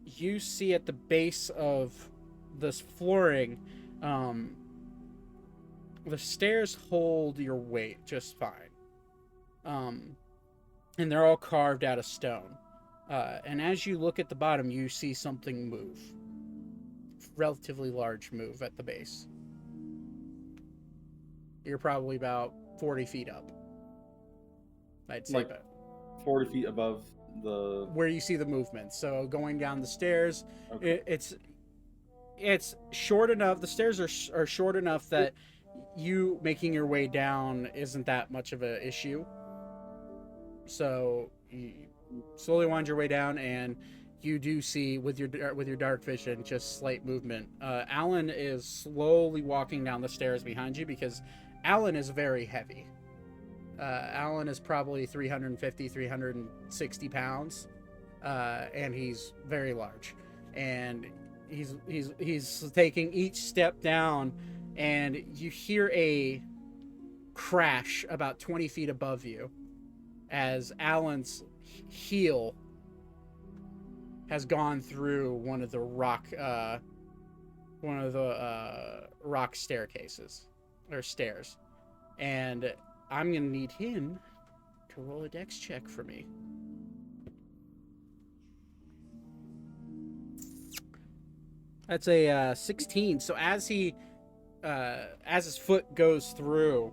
A: you see at the base of this flooring, the stairs hold your weight just fine. And they're all carved out of stone. And as you look at the bottom, you see something move. Relatively large move at the base. You're probably about 40 feet up. I'd say
E: Like
A: about
E: 40 feet above the.
A: where you see the movement. So going down the stairs,
E: Okay.
A: it's short enough. The stairs are short enough that you making your way down isn't that much of an issue. So you slowly wind your way down, and you do see with your dark vision just slight movement. Alan is slowly walking down the stairs behind you because Alan is very heavy. Alan is probably 350, 360 pounds, and he's very large. And he's taking each step down, and you hear a crash about 20 feet above you as Alan's heel has gone through one of the rock staircases or stairs, and I'm gonna need him to roll a dex check for me. That's a 16. So as his foot goes through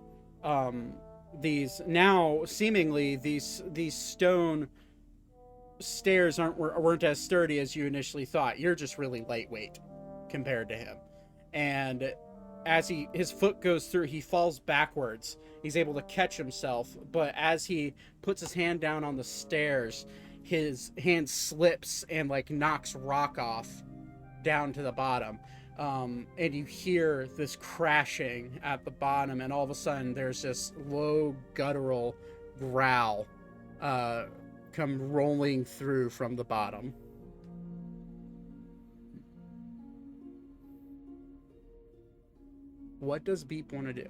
A: these, now seemingly these stone stairs weren't as sturdy as you initially thought. You're just really lightweight compared to him. And as his foot goes through, he falls backwards. He's able to catch himself, but as he puts his hand down on the stairs, his hand slips and like knocks rock off down to the bottom. And you hear this crashing at the bottom, and all of a sudden there's this low guttural growl come rolling through from the bottom. What does Beep want to do?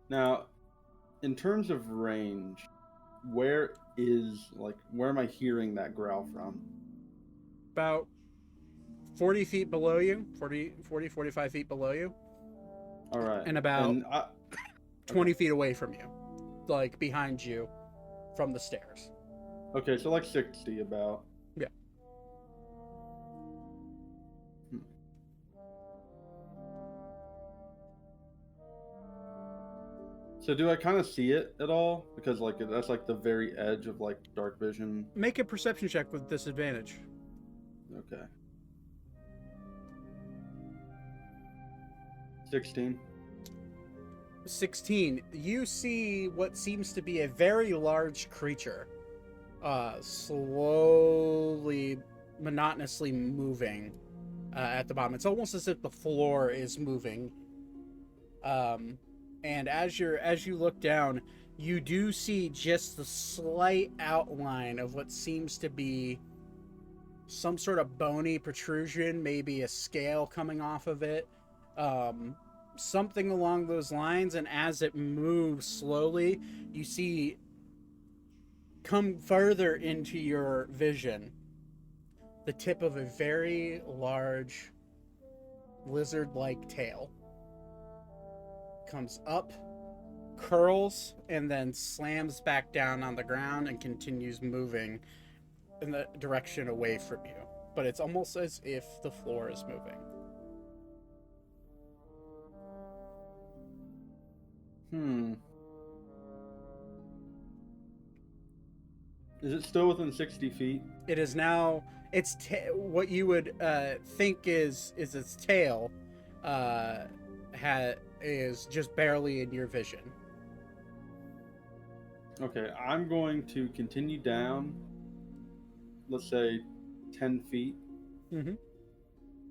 E: Now, in terms of range, where am I hearing that growl from?
A: About 40 feet below you, 45 feet below you.
E: All right.
A: And about 20
E: okay.
A: feet away from you, like behind you from the stairs.
E: Okay, so like 60 about.
A: Yeah.
E: So do I kind of see it at all? Because like that's like the very edge of like dark vision.
A: Make a perception check with disadvantage.
E: Okay. 16.
A: 16. You see what seems to be a very large creature slowly, monotonously moving at the bottom. It's almost as if the floor is moving. And as you look down, you do see just the slight outline of what seems to be some sort of bony protrusion, maybe a scale coming off of it. Something along those lines. And as it moves slowly, you see come further into your vision the tip of a very large lizard-like tail. Comes up curls and then slams back down on the ground and continues moving in the direction away from you. But it's almost as if the floor is moving.
E: Is it still within 60 feet?
A: It is now. Its what you would think is its tail, is just barely in your vision.
E: Okay, I'm going to continue down. Let's say 10 feet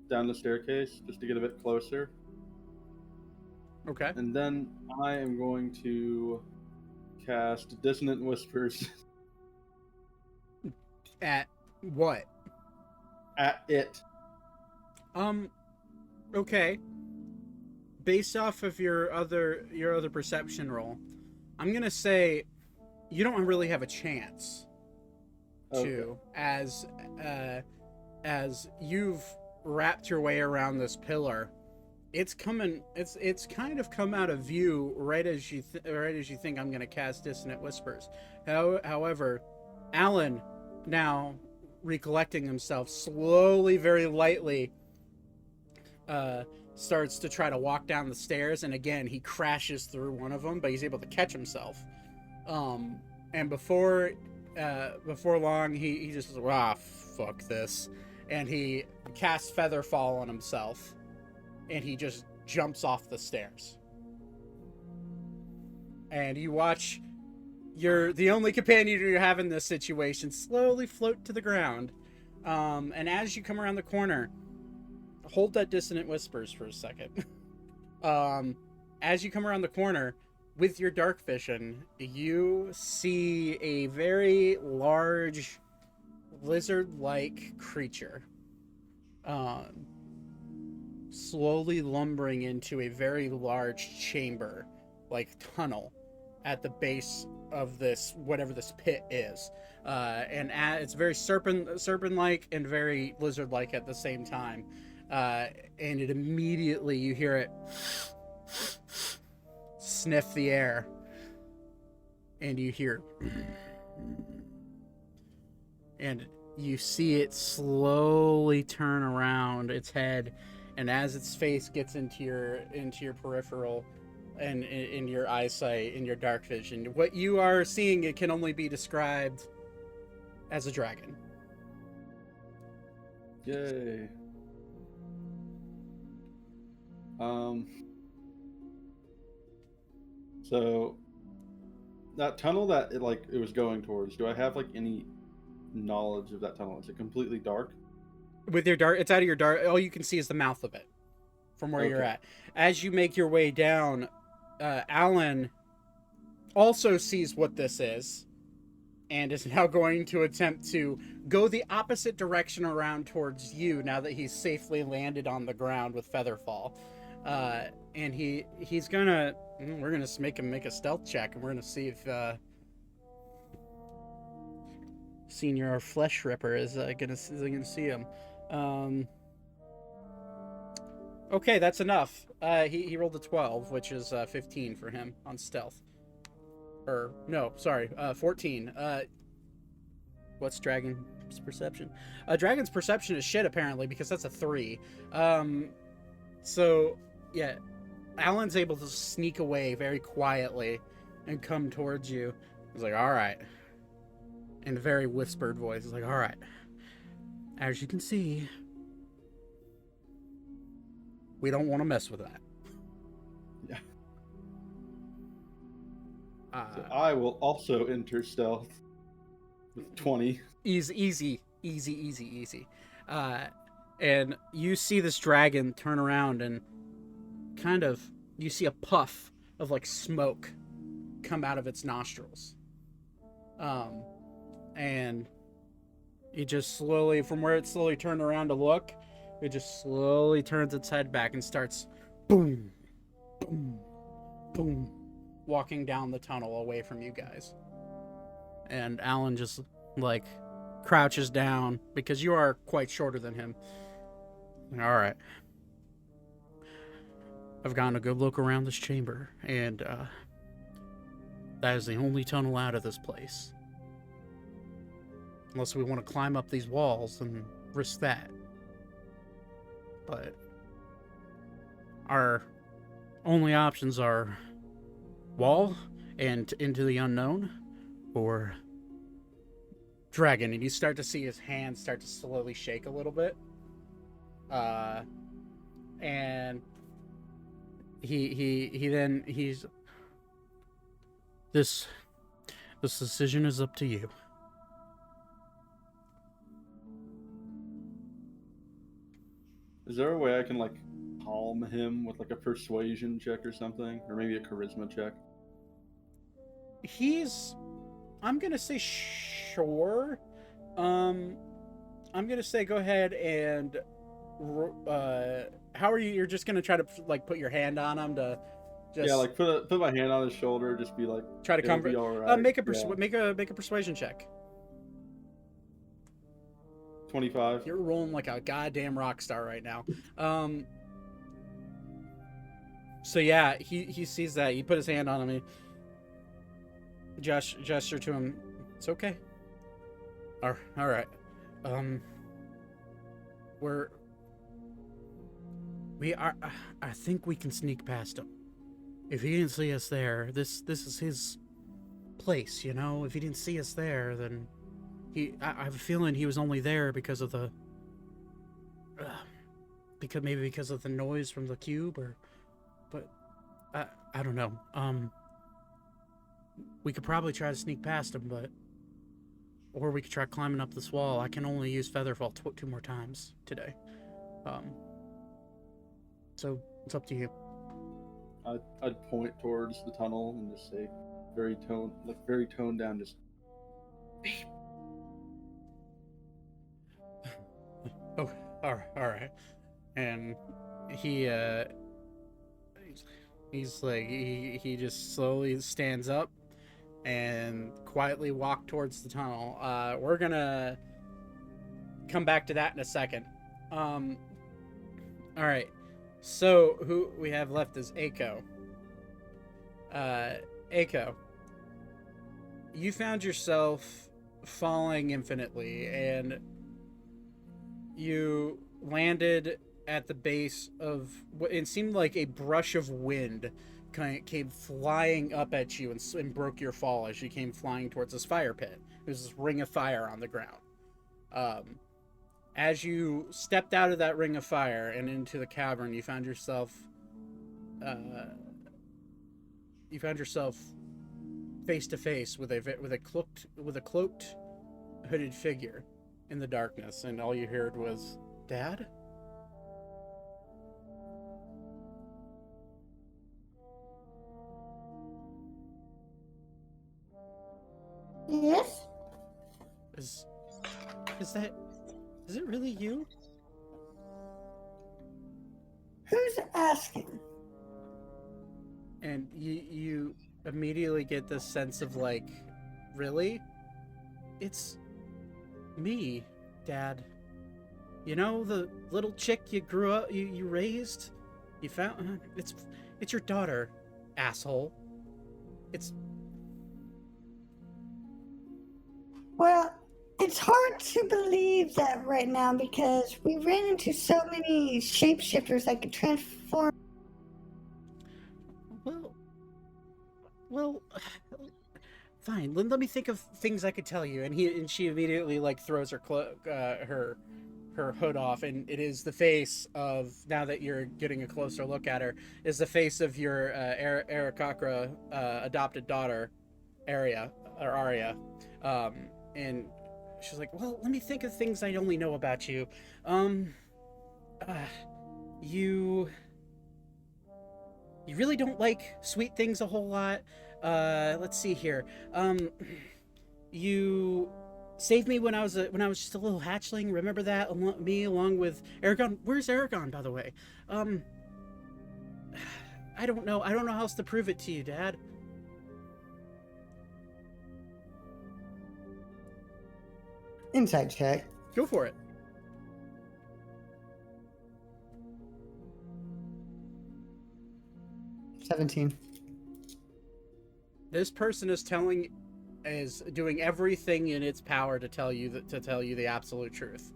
E: down the staircase, just to get a bit closer.
A: Okay.
E: And then I am going to cast Dissonant Whispers
A: At what?
E: at it.
A: Okay. Based off of your other perception roll, I'm gonna say you don't really have a chance to, as you've wrapped your way around this pillar. It's coming. It's kind of come out of view right as you think I'm gonna cast Dissonant Whispers. However, Alan, now recollecting himself, slowly, very lightly, starts to try to walk down the stairs, and again he crashes through one of them, but he's able to catch himself. And before long, he just fuck this, and he casts Featherfall on himself, and he just jumps off the stairs. And you watch the only companion you have in this situation slowly float to the ground. And as you come around the corner, hold that Dissonant Whispers for a second. As you come around the corner with your dark vision, you see a very large lizard-like creature slowly lumbering into a very large chamber, like tunnel, at the base of this, whatever this pit is. And it's very serpent-like and very lizard-like at the same time. And it immediately, you hear it sniff the air, and you hear, and you see it slowly turn around its head, and as its face gets into your peripheral and in your eyesight, in your dark vision, what you are seeing, it can only be described as a dragon.
E: Yay. So that tunnel that it was going towards, do I have any knowledge of that tunnel? Is it completely dark?
A: With your dark, it's out of your dark. All you can see is the mouth of it from where you're at. As you make your way down, Alan also sees what this is and is now going to attempt to go the opposite direction around towards you now that he's safely landed on the ground with Featherfall. And he's gonna, we're gonna make him make a stealth check, and we're gonna see if Senior Flesh Ripper is gonna see him. Okay, that's enough. He rolled a 12, which is 15 for him on stealth. Or no, sorry, 14. What's Dragon's perception? Dragon's perception is shit apparently, because that's a 3. So yeah, Alan's able to sneak away very quietly and come towards you. He's like, all right. In a very whispered voice, he's like, all right. As you can see, we don't want to mess with that.
E: Yeah. So I will also enter stealth with 20.
A: Easy. And you see this dragon turn around, and kind of, you see a puff of smoke come out of its nostrils. And it just slowly, from where it slowly turned around to look, it just slowly turns its head back and starts boom, boom, boom, walking down the tunnel away from you guys. And Alan just crouches down, because you are quite shorter than him. All right. I've gotten a good look around this chamber, and That is the only tunnel out of this place. Unless we want to climb up these walls and risk that. But our only options are wall and into the unknown, or dragon. And you start to see his hands start to slowly shake a little bit. And he's this decision is up to you.
E: Is there a way I can like calm him with like a persuasion check or something, or maybe a charisma check?
A: I'm gonna say sure. I'm gonna say go ahead and how are you? You're just gonna try to like put your hand on him to just
E: like put my hand on his shoulder, just be like,
A: try to comfort.
E: all right.
A: Make a persuasion check.
E: 25.
A: You're rolling like a goddamn rock star right now. So yeah, he sees that. He put his hand on him. Gesture to him. It's okay. All right. I think we can sneak past him. If he didn't see us there, this is his place, you know? If he didn't see us there, then I have a feeling he was only there because of the because of the noise from the cube, but I don't know. We could probably try to sneak past him, or we could try climbing up this wall. I can only use Featherfall 2 more times today. So it's up to you.
E: I'd point towards the tunnel and just say, very toned down, just.
A: Oh, all right. And he's like he just slowly stands up and quietly walk towards the tunnel. We're gonna come back to that in a second. All right. So who we have left is Aiko. Aiko, you found yourself falling infinitely, and you landed at the base of what it seemed like a brush of wind came flying up at you and broke your fall as you came flying towards this fire pit. There's this ring of fire on the ground. As you stepped out of that ring of fire and into the cavern, you found yourself face to face with a cloaked, hooded figure in the darkness, and all you heard was, "Dad?"
H: Yes?
A: Is it really you?
H: Who's asking?
A: And you immediately get this sense of like, really? It's me, Dad. You know, the little chick you grew up, you raised? You found, it's your daughter, asshole.
H: Well, it's hard to believe that right now because we ran into so many shapeshifters that could transform.
A: Well, fine. Let me think of things I could tell you. And she immediately like throws her her hood off, and it is the face of, now that you're getting a closer look at her, is the face of your Arakakra adopted daughter, Arya. And she's like, well, let me think of things I only know about you. You really don't like sweet things a whole lot. Let's see here. You saved me when I was just a little hatchling. Remember that? Me along with Aragon. Where's Aragon, by the way? I don't know. I don't know how else to prove it to you, Dad.
H: Inside check.
A: Go for it.
H: $17.
A: This person is doing everything in its power to tell you the absolute truth.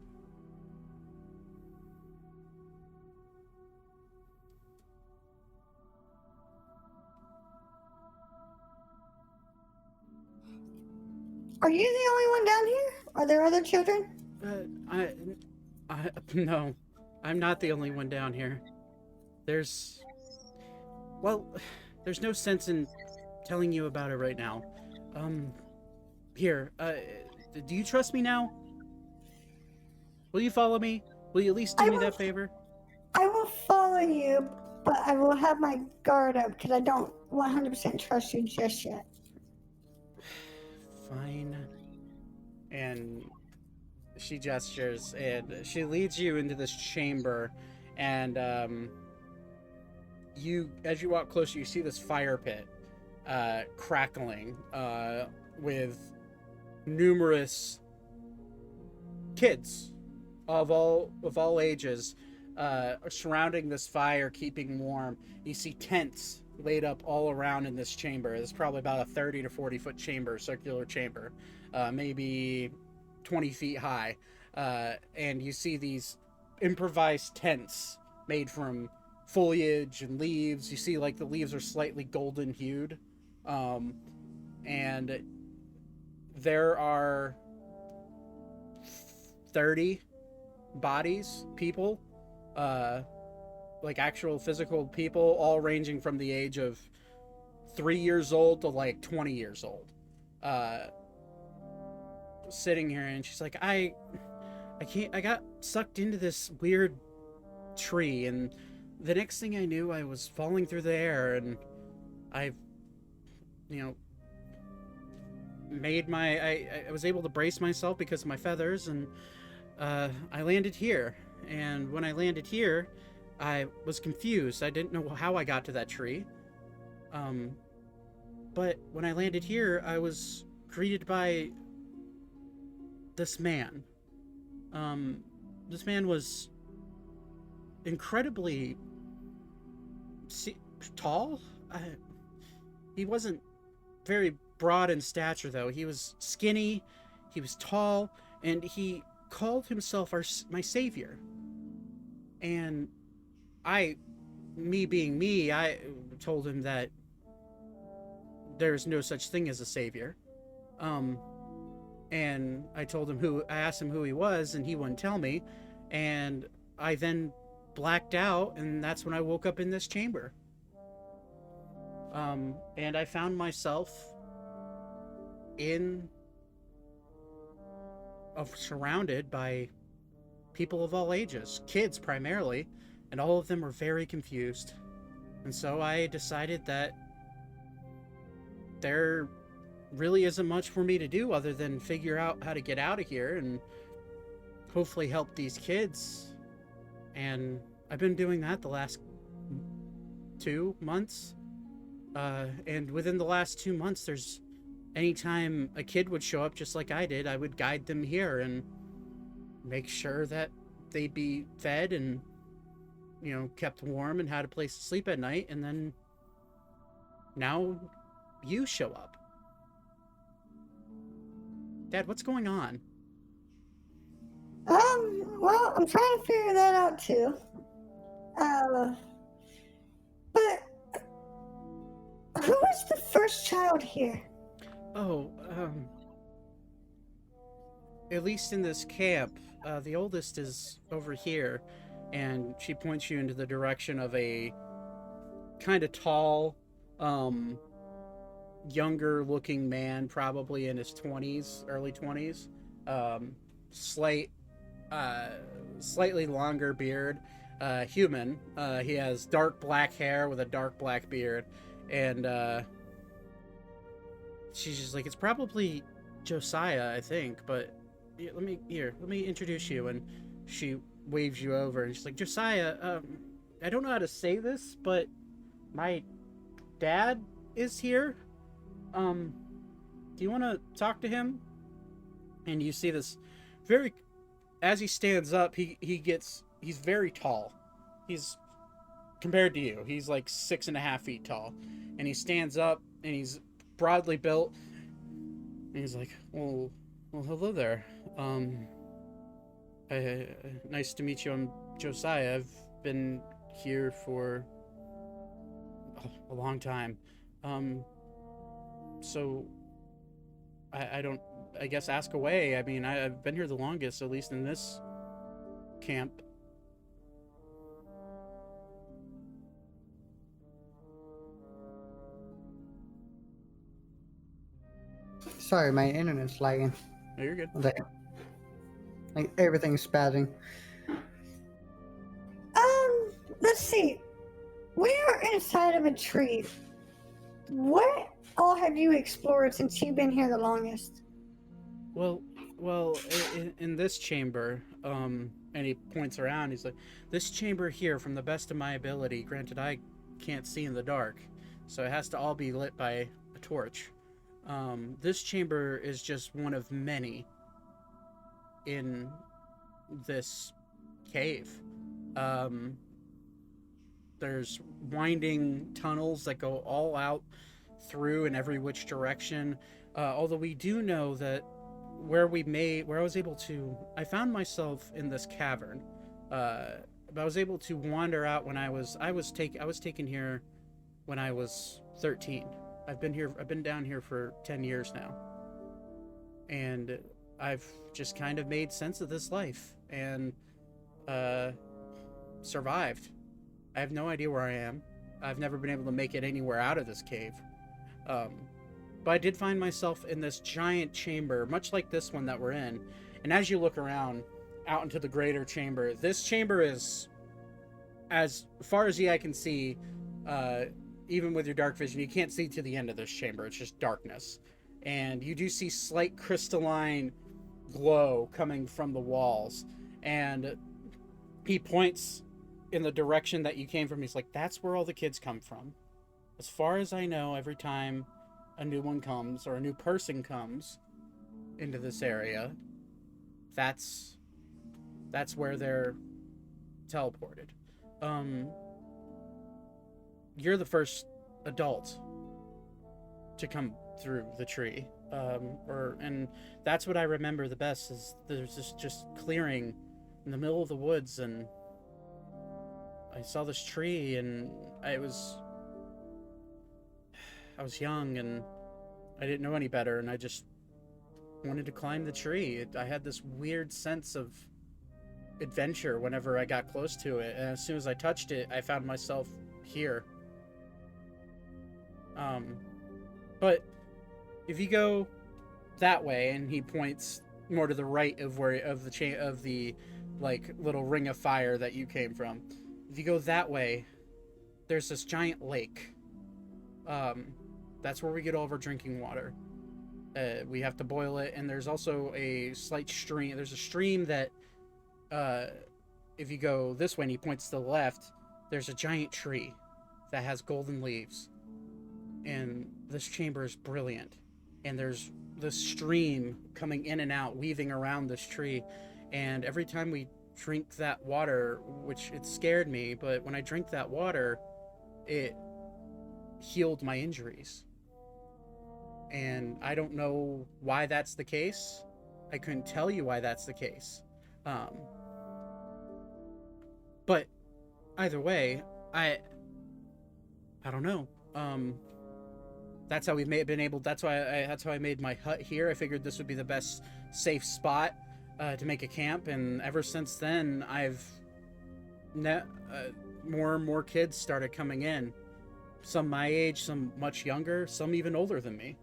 H: Are you the only one down here? Are there other children?
A: No, I'm not the only one down here. There's no sense in telling you about it right now. Here, do you trust me now? Will you follow me? Will you at least do me that favor?
H: I will follow you, but I will have my guard up because I don't 100% trust you just yet.
A: Fine. And she gestures and she leads you into this chamber, and as you walk closer, you see this fire pit crackling with numerous kids of all ages surrounding this fire, keeping warm. You see tents laid up all around in this chamber. It's probably about a 30 to 40 foot chamber, circular chamber, maybe 20 feet high. And you see these improvised tents made from foliage and leaves. You see like the leaves are slightly golden hued. And there are 30 bodies, people, like actual physical people, all ranging from the age of 3 years old to like 20 years old, sitting here. And she's like, I got sucked into this weird tree, and the next thing I knew, I was falling through the air, and I was able to brace myself because of my feathers, and I landed here. And when I landed here, I was confused. I didn't know how I got to that tree. But when I landed here, I was greeted by this man. This man was incredibly tall. He wasn't very broad in stature, though. He was skinny, he was tall, and he called himself my savior. And me being me, I told him that there's no such thing as a savior. And I asked him who he was, and he wouldn't tell me. And I then blacked out, and that's when I woke up in this chamber. And I found myself surrounded by people of all ages, kids primarily, and all of them were very confused. And so I decided that there really isn't much for me to do other than figure out how to get out of here and hopefully help these kids. And I've been doing that the last 2 months. And within the last 2 months, anytime a kid would show up just like I did, I would guide them here and make sure that they'd be fed and, kept warm and had a place to sleep at night. And then now you show up. Dad, what's going on?
H: Well, I'm trying to figure that out too. But who was the first child here?
A: Oh, at least in this camp, the oldest is over here, and she points you into the direction of a kind of tall, younger looking man, probably in his 20s, early 20s, slightly longer beard, human. He has dark black hair with a dark black beard, and she's just like, it's probably Josiah, I think, but let me introduce you. And she waves you over, and she's like, Josiah, I don't know how to say this, but my dad is here. Do you want to talk to him? And you see this as he stands up, he's very tall. He's, compared to you, he's like 6.5 feet tall. And he stands up, and he's broadly built. And he's like, well, hello there. Nice to meet you. I'm Josiah. I've been here for a long time. So I guess ask away. I mean, I've been here the longest, at least in this camp.
I: Sorry, my internet's lagging.
A: No, you're good.
I: Like everything's spazzing.
H: Let's see. We are inside of a tree. What all have you explored since you've been here the longest?
A: Well, in this chamber, and he points around. He's like, this chamber here, from the best of my ability. Granted, I can't see in the dark, so it has to all be lit by a torch. This chamber is just one of many in this cave. There's winding tunnels that go all out through in every which direction. Although we do know that I found myself in this cavern. But I was able to wander out when I was taken here when I was 13. I've been down here for 10 years now. And I've just kind of made sense of this life and survived. I have no idea where I am. I've never been able to make it anywhere out of this cave. But I did find myself in this giant chamber, much like this one that we're in. And as you look around out into the greater chamber, this chamber is, as far as the eye can see, even with your dark vision, you can't see to the end of this chamber. It's just darkness. And you do see slight crystalline glow coming from the walls. And he points in the direction that you came from. He's like, that's where all the kids come from. As far as I know, every time a new one comes or a new person comes into this area, that's where they're teleported. You're the first adult to come through the tree. And that's what I remember the best, is there's this just clearing in the middle of the woods, and I saw this tree, and I was young, and I didn't know any better, and I just wanted to climb the tree. I had this weird sense of adventure whenever I got close to it, and as soon as I touched it, I found myself here. But if you go that way, and he points more to the right of the like little ring of fire that you came from. If you go that way, there's this giant lake. That's where we get all of our drinking water. We have to boil it, and there's also a slight stream. There's a stream that, if you go this way and he points to the left, there's a giant tree that has golden leaves. And this chamber is brilliant. And there's this stream coming in and out, weaving around this tree. And every time we drink that water, which it scared me, but when I drink that water, it healed my injuries. And I don't know why that's the case. I couldn't tell you why that's the case. But either way, I don't know. That's how we've been able. That's how I made my hut here. I figured this would be the best safe spot to make a camp, and ever since then, more and more kids started coming in. Some my age, some much younger, some even older than me.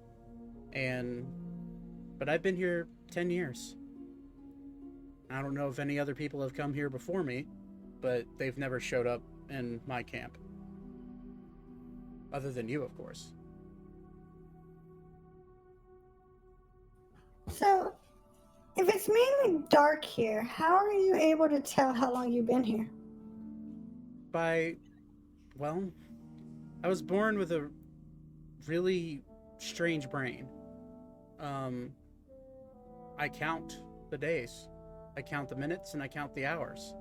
A: But I've been here 10 years. I don't know if any other people have come here before me, but they've never showed up in my camp. Other than you, of course.
H: So, if it's mainly dark here, how are you able to tell how long you've been here?
A: I was born with a really strange brain. I count the days, I count the minutes, and I count the hours.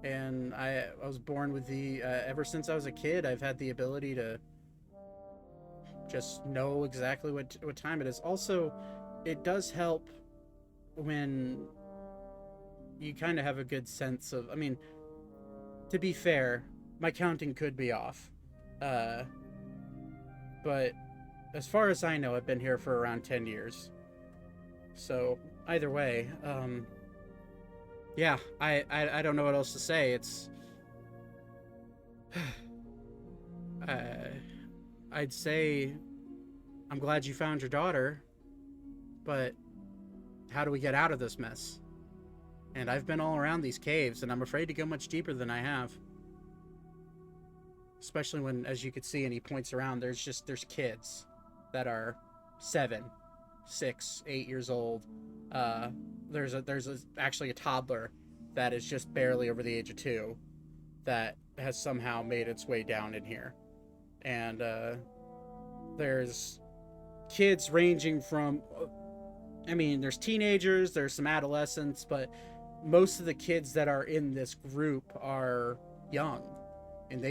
A: And I was born with ever since I was a kid, I've had the ability to just know exactly what time it is. Also, it does help when you kind of have a good sense of, I mean, to be fair, my counting could be off. But as far as I know, I've been here for around 10 years. So either way, yeah, I don't know what else to say. It's I'd say I'm glad you found your daughter, but how do we get out of this mess? And I've been all around these caves, and I'm afraid to go much deeper than I have. Especially when, as you could see, and he points around, there's kids that are 7, 6, 8 years old. There's actually a toddler that is just barely over the age of 2 that has somehow made its way down in here. And there's kids ranging from, I mean, there's teenagers, there's some adolescents, but most of the kids that are in this group are young, and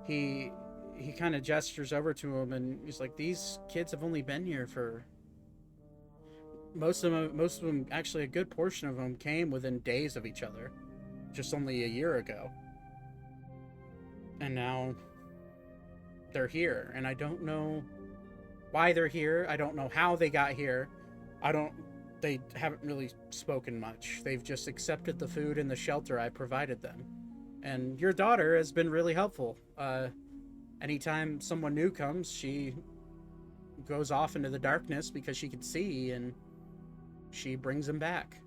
A: he kind of gestures over to him, and he's like, these kids have only been here for, most of them, actually a good portion of them came within days of each other, just only a year ago, and now they're here, and I don't know why they're here. I don't know how they got here. They haven't really spoken much. They've just accepted the food and the shelter I provided them. And your daughter has been really helpful. Anytime someone new comes, she goes off into the darkness because she can see, and she brings them back.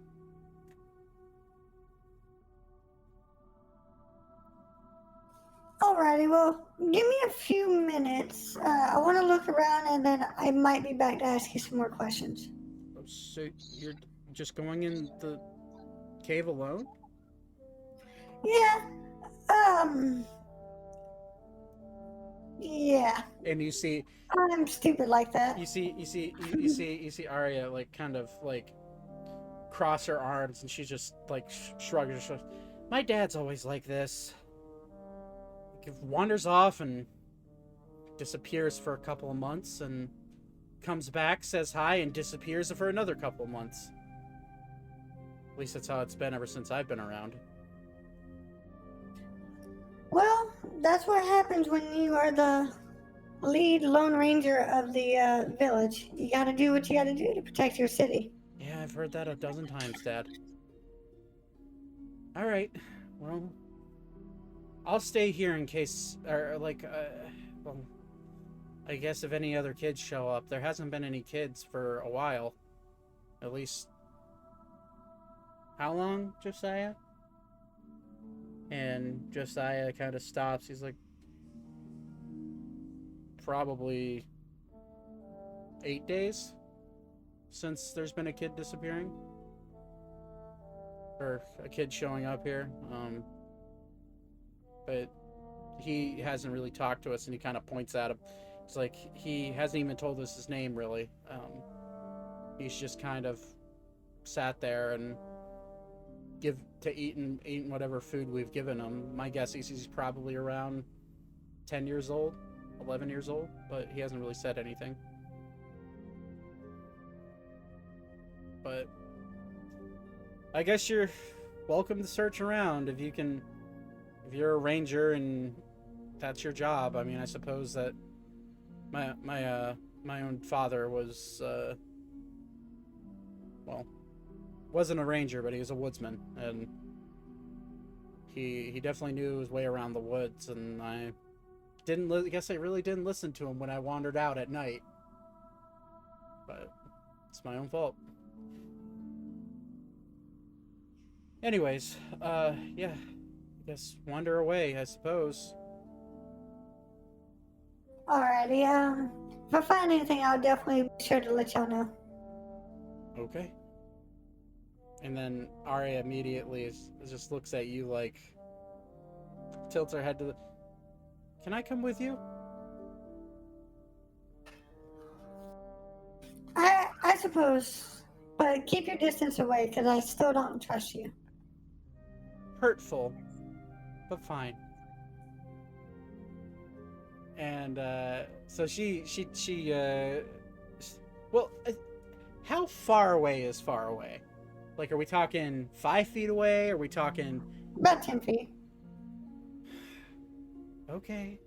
H: Alrighty, well, give me a few minutes. I want to look around, and then I might be back to ask you some more questions.
A: So you're just going in the cave alone?
H: Yeah. Yeah.
A: And you see,
H: I'm stupid like that.
A: you see Arya like kind of like cross her arms, and she just like shrugs her shoulders. My dad's always like this. He wanders off and disappears for a couple of months, and comes back, says hi, and disappears for another couple of months. At least that's how it's been ever since I've been around.
H: Well, that's what happens when you are the lead Lone Ranger of the village. You gotta do what you gotta do to protect your city.
A: Yeah, I've heard that a dozen times, Dad. Alright, well, I'll stay here in case, well, I guess if any other kids show up. There hasn't been any kids for a while. At least, how long, Josiah? And Josiah kind of stops. He's like, probably 8 days since there's been a kid disappearing. Or a kid showing up here. But he hasn't really talked to us, and he kind of points at him. It's like, he hasn't even told us his name, really. He's just kind of sat there and eaten whatever food we've given him. My guess is he's probably around 10 years old, 11 years old, but he hasn't really said anything. But I guess you're welcome to search around if you're a ranger and that's your job. I mean, I suppose that my own father was wasn't a ranger, but he was a woodsman, and he definitely knew his way around the woods, and I guess I really didn't listen to him when I wandered out at night, but it's my own fault. Anyways, yeah, I guess wander away, I suppose.
H: Alrighty, if I find anything, I'll definitely be sure to let y'all know.
A: Okay. And then Arya immediately just looks at you like, tilts her head to the, can I come with you?
H: I suppose, but keep your distance away, because I still don't trust you.
A: Hurtful, but fine. And so well, how far away is far away? Like, are we talking 5 feet away? Are we talking
H: About 10 feet.
A: okay?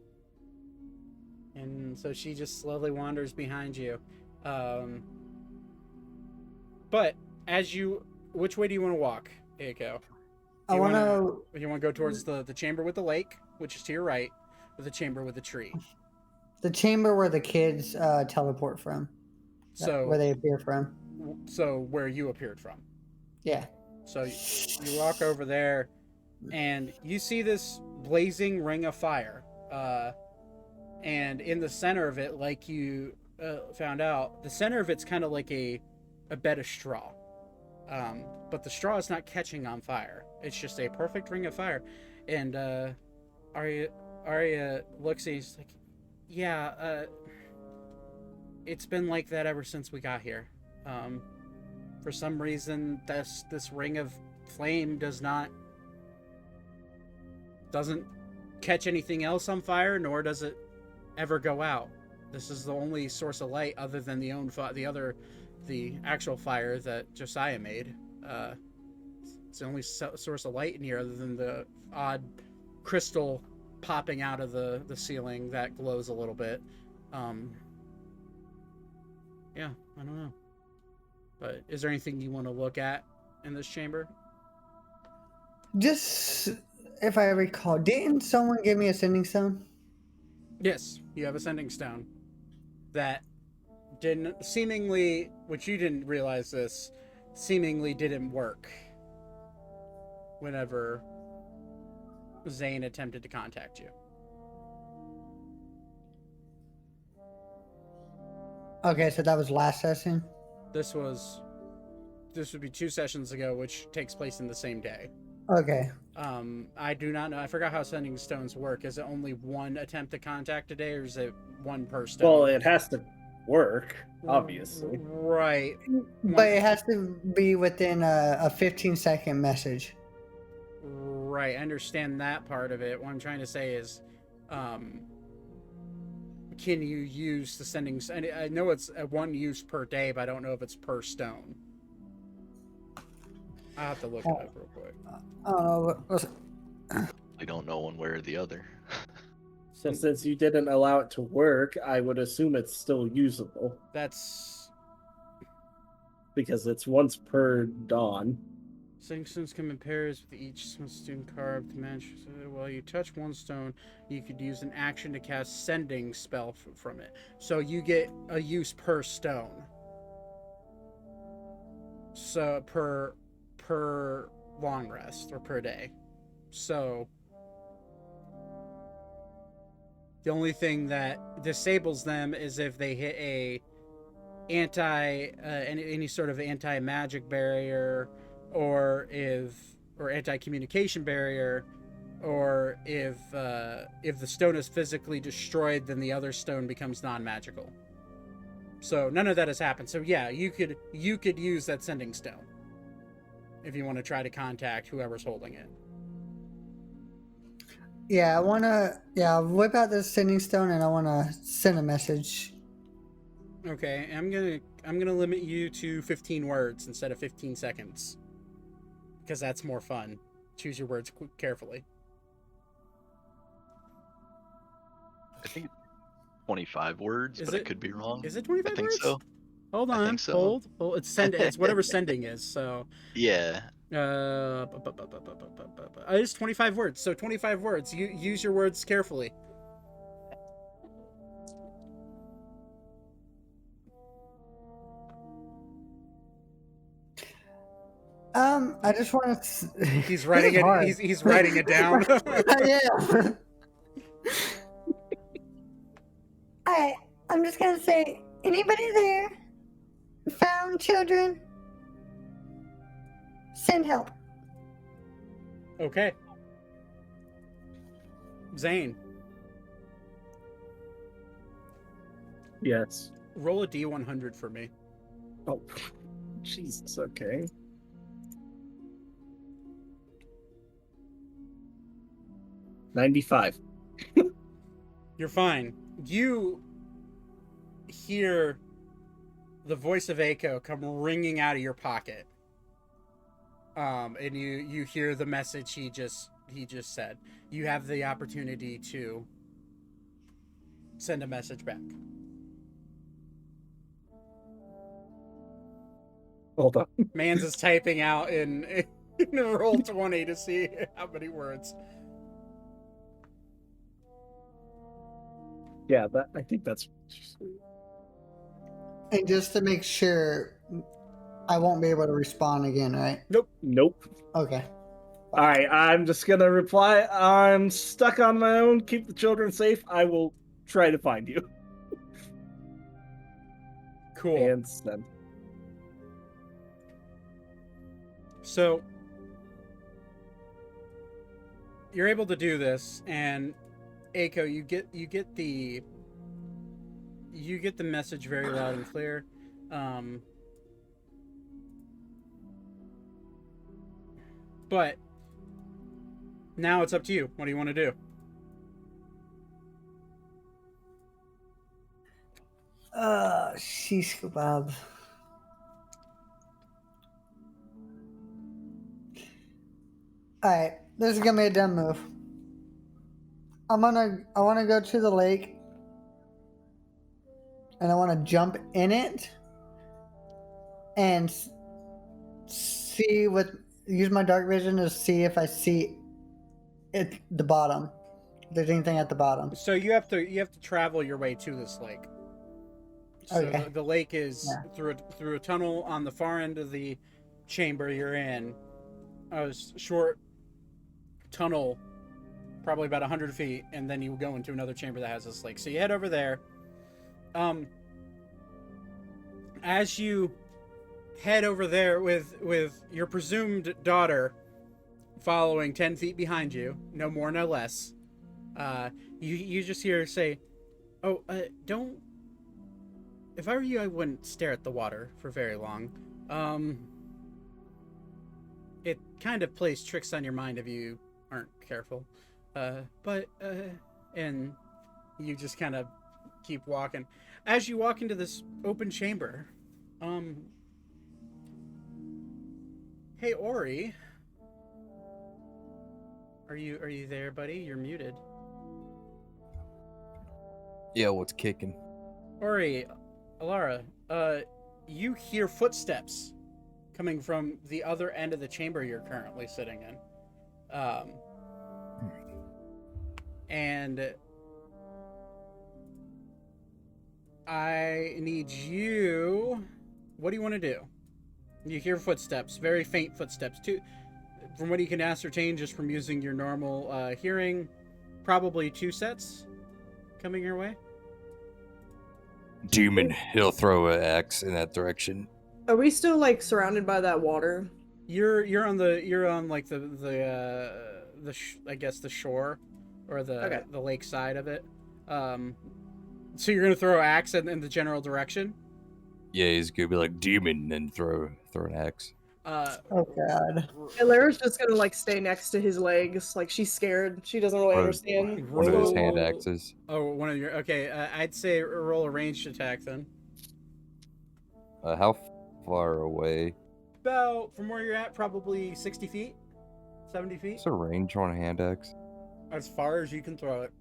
A: And so she just slowly wanders behind you. But as you, which way do you want to walk, Aiko?
I: I want to.
A: You want to go towards the chamber with the lake, which is to your right, or the chamber with the tree?
I: The chamber where the kids teleport from.
A: So
I: Where they appear from.
A: So where you appeared from.
I: Yeah.
A: So you walk over there, and you see this blazing ring of fire. And in the center of it, like you found out, the center of it's kind of like a bed of straw. But the straw is not catching on fire. It's just a perfect ring of fire. And Arya looks at you, he's like, yeah, it's been like that ever since we got here. For some reason, this ring of flame doesn't catch anything else on fire, nor does it ever go out. This is the only source of light other than the actual fire that Josiah made. It's the only source of light in here other than the odd crystal popping out of the ceiling that glows a little bit. Yeah, I don't know. But is there anything you want to look at in this chamber?
I: Just, if I recall, didn't someone give me a sending stone?
A: Yes, you have a sending stone that didn't seemingly, which you didn't realize this, seemingly didn't work whenever Zane attempted to contact you.
I: Okay, so that was last session?
A: This would be 2 sessions ago, which takes place in the same day.
I: Okay.
A: I do not know. I forgot how sending stones work. Is it only one attempt to contact a day, or is it one per stone?
J: Well, it has to work, obviously.
A: Right.
I: But it has to be within a 15-second message.
A: Right. I understand that part of it. What I'm trying to say is, can you use the sending? I know it's one use per day, but I don't know if it's per stone. I'll have to look it up real quick.
C: I don't know one way or the other.
J: So since you didn't allow it to work, I would assume it's still usable.
A: That's
J: because it's once per dawn.
A: sending stones come in pairs with each stone carved to match. So while you touch one stone, you could use an action to cast sending spell from it. So you get a use per stone. So per long rest or per day. So the only thing that disables them is if they hit a any sort of anti-magic barrier, or anti-communication barrier, or if the stone is physically destroyed, then the other stone becomes non-magical. So none of that has happened. So yeah, you could use that sending stone if you want to try to contact whoever's holding it.
I: Yeah, I wanna whip out this sending stone and I wanna send a message.
A: Okay, I'm gonna limit you to 15 words instead of 15 seconds, because that's more fun. Choose your words carefully.
C: I think it's 25 words, but I could be wrong.
A: Is it 25
C: I think
A: words?
C: so.
A: Hold on.
C: I think so.
A: Hold. It's whatever sending is. So.
C: Yeah.
A: It's 25 words. So 25 words. You use your words carefully.
I: I just want to.
A: He's writing it. He's writing it down.
I: Yeah.
H: Alright, I'm just gonna say, anybody there found children? Send help.
A: Okay. Zane.
J: Yes.
A: Roll a D100 for me.
J: Oh, Jesus. Okay. $95.
A: You're fine. You hear the voice of Aiko come ringing out of your pocket. And you hear the message he just said. You have the opportunity to send a message back.
J: Hold on.
A: Mans is typing out in roll 20 to see how many words.
J: Yeah, I think that's.
I: And just to make sure, I won't be able to respond again, right?
J: Nope.
I: Okay.
J: All right, I'm just gonna reply. I'm stuck on my own. Keep the children safe. I will try to find you.
A: Cool.
J: And send.
A: So you're able to do this, and Aiko, you get the message very loud and clear. But now it's up to you. What do you want to do?
I: Sheesh kebab. Alright, this is gonna be a dumb move. I wanna go to the lake and I wanna jump in it and use my dark vision to see if I see the bottom. If there's anything at the bottom.
A: So you have to travel your way to this lake. So
I: Okay.
A: the lake is through a tunnel on the far end of the chamber you're in. A short tunnel, probably about 100 feet, and then you go into another chamber that has this lake. So you head over there. As you head over there with your presumed daughter following 10 feet behind you, no more, no less, you just hear her say, "Oh, don't. If I were you, I wouldn't stare at the water for very long. It kind of plays tricks on your mind if you aren't careful. And you just kind of keep walking. As you walk into this open chamber, hey Ori, are you there, buddy? You're muted.
G: Yeah, what's kicking?
A: Ori, Alara, you hear footsteps coming from the other end of the chamber you're currently sitting in. And I need you... What do you want to do? You hear footsteps, very faint footsteps. From what you can ascertain just from using your normal hearing, probably 2 sets coming your way.
G: Demon, he'll throw an axe in that direction.
K: Are we still like surrounded by that water?
A: You're on like the I guess the shore or the lake side of it. So you're gonna throw axe in the general direction?
G: Yeah, he's gonna be like demon and throw an axe.
I: Oh god.
K: And Lara's just gonna like stay next to his legs, like she's scared. She doesn't really understand.
G: One of those hand axes.
A: Oh, one of your okay. I'd say roll a ranged attack then.
G: How far away?
A: About from where you're at, probably 60 feet, 70 feet.
G: What's the range on a hand axe?
A: As far as you can throw it.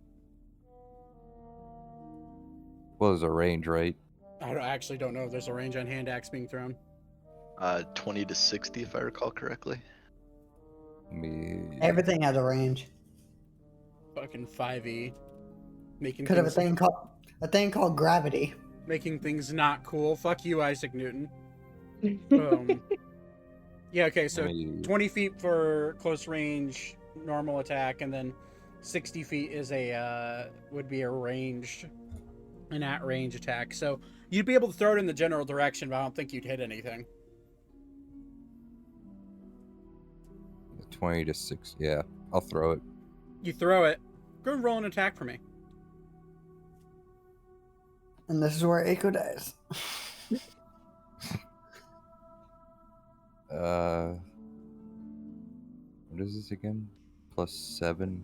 G: Well, there's a range, right?
A: I actually don't know if there's a range on hand axe being thrown.
C: 20 to 60, if I recall correctly.
I: Everything has a range.
A: Fucking 5e. Making
I: Could have a
A: things,
I: thing called gravity.
A: making things not cool. Fuck you, Isaac Newton. Yeah, okay, so 20 feet for close range normal attack, and then 60 feet is would be a ranged, an at range attack. So you'd be able to throw it in the general direction, but I don't think you'd hit anything.
G: 20 to 6. Yeah, I'll throw it.
A: You throw it. Go and roll an attack for me.
I: And this is where Aiko dies.
G: What is this again? +7.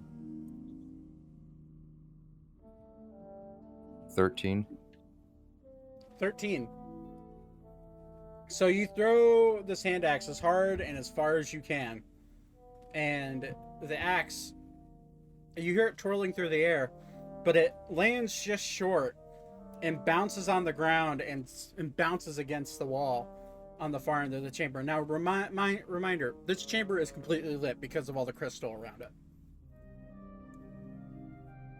G: 13.
A: 13. So you throw this hand axe as hard and as far as you can. And the axe, you hear it twirling through the air, but it lands just short and bounces on the ground and bounces against the wall on the far end of the chamber. Now, reminder, this chamber is completely lit because of all the crystal around it.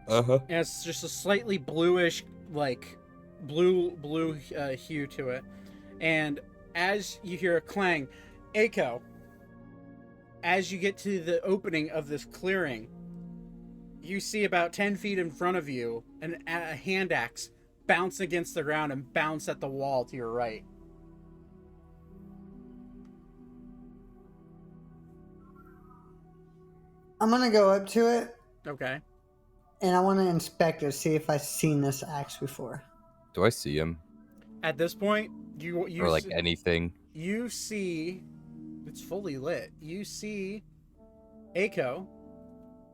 G: Uh-huh.
A: And it's just a slightly bluish, like, blue hue to it. And as you hear a clang, Echo, as you get to the opening of this clearing, you see about 10 feet in front of you a hand axe bounce against the ground and bounce at the wall to your right.
I: I'm gonna go up to it
A: Okay.
I: and I want to inspect it, see if I've seen this axe before.
G: Do I see him?
A: At this point, you
G: Or like
A: see,
G: anything?
A: you see it's fully lit. You see Echo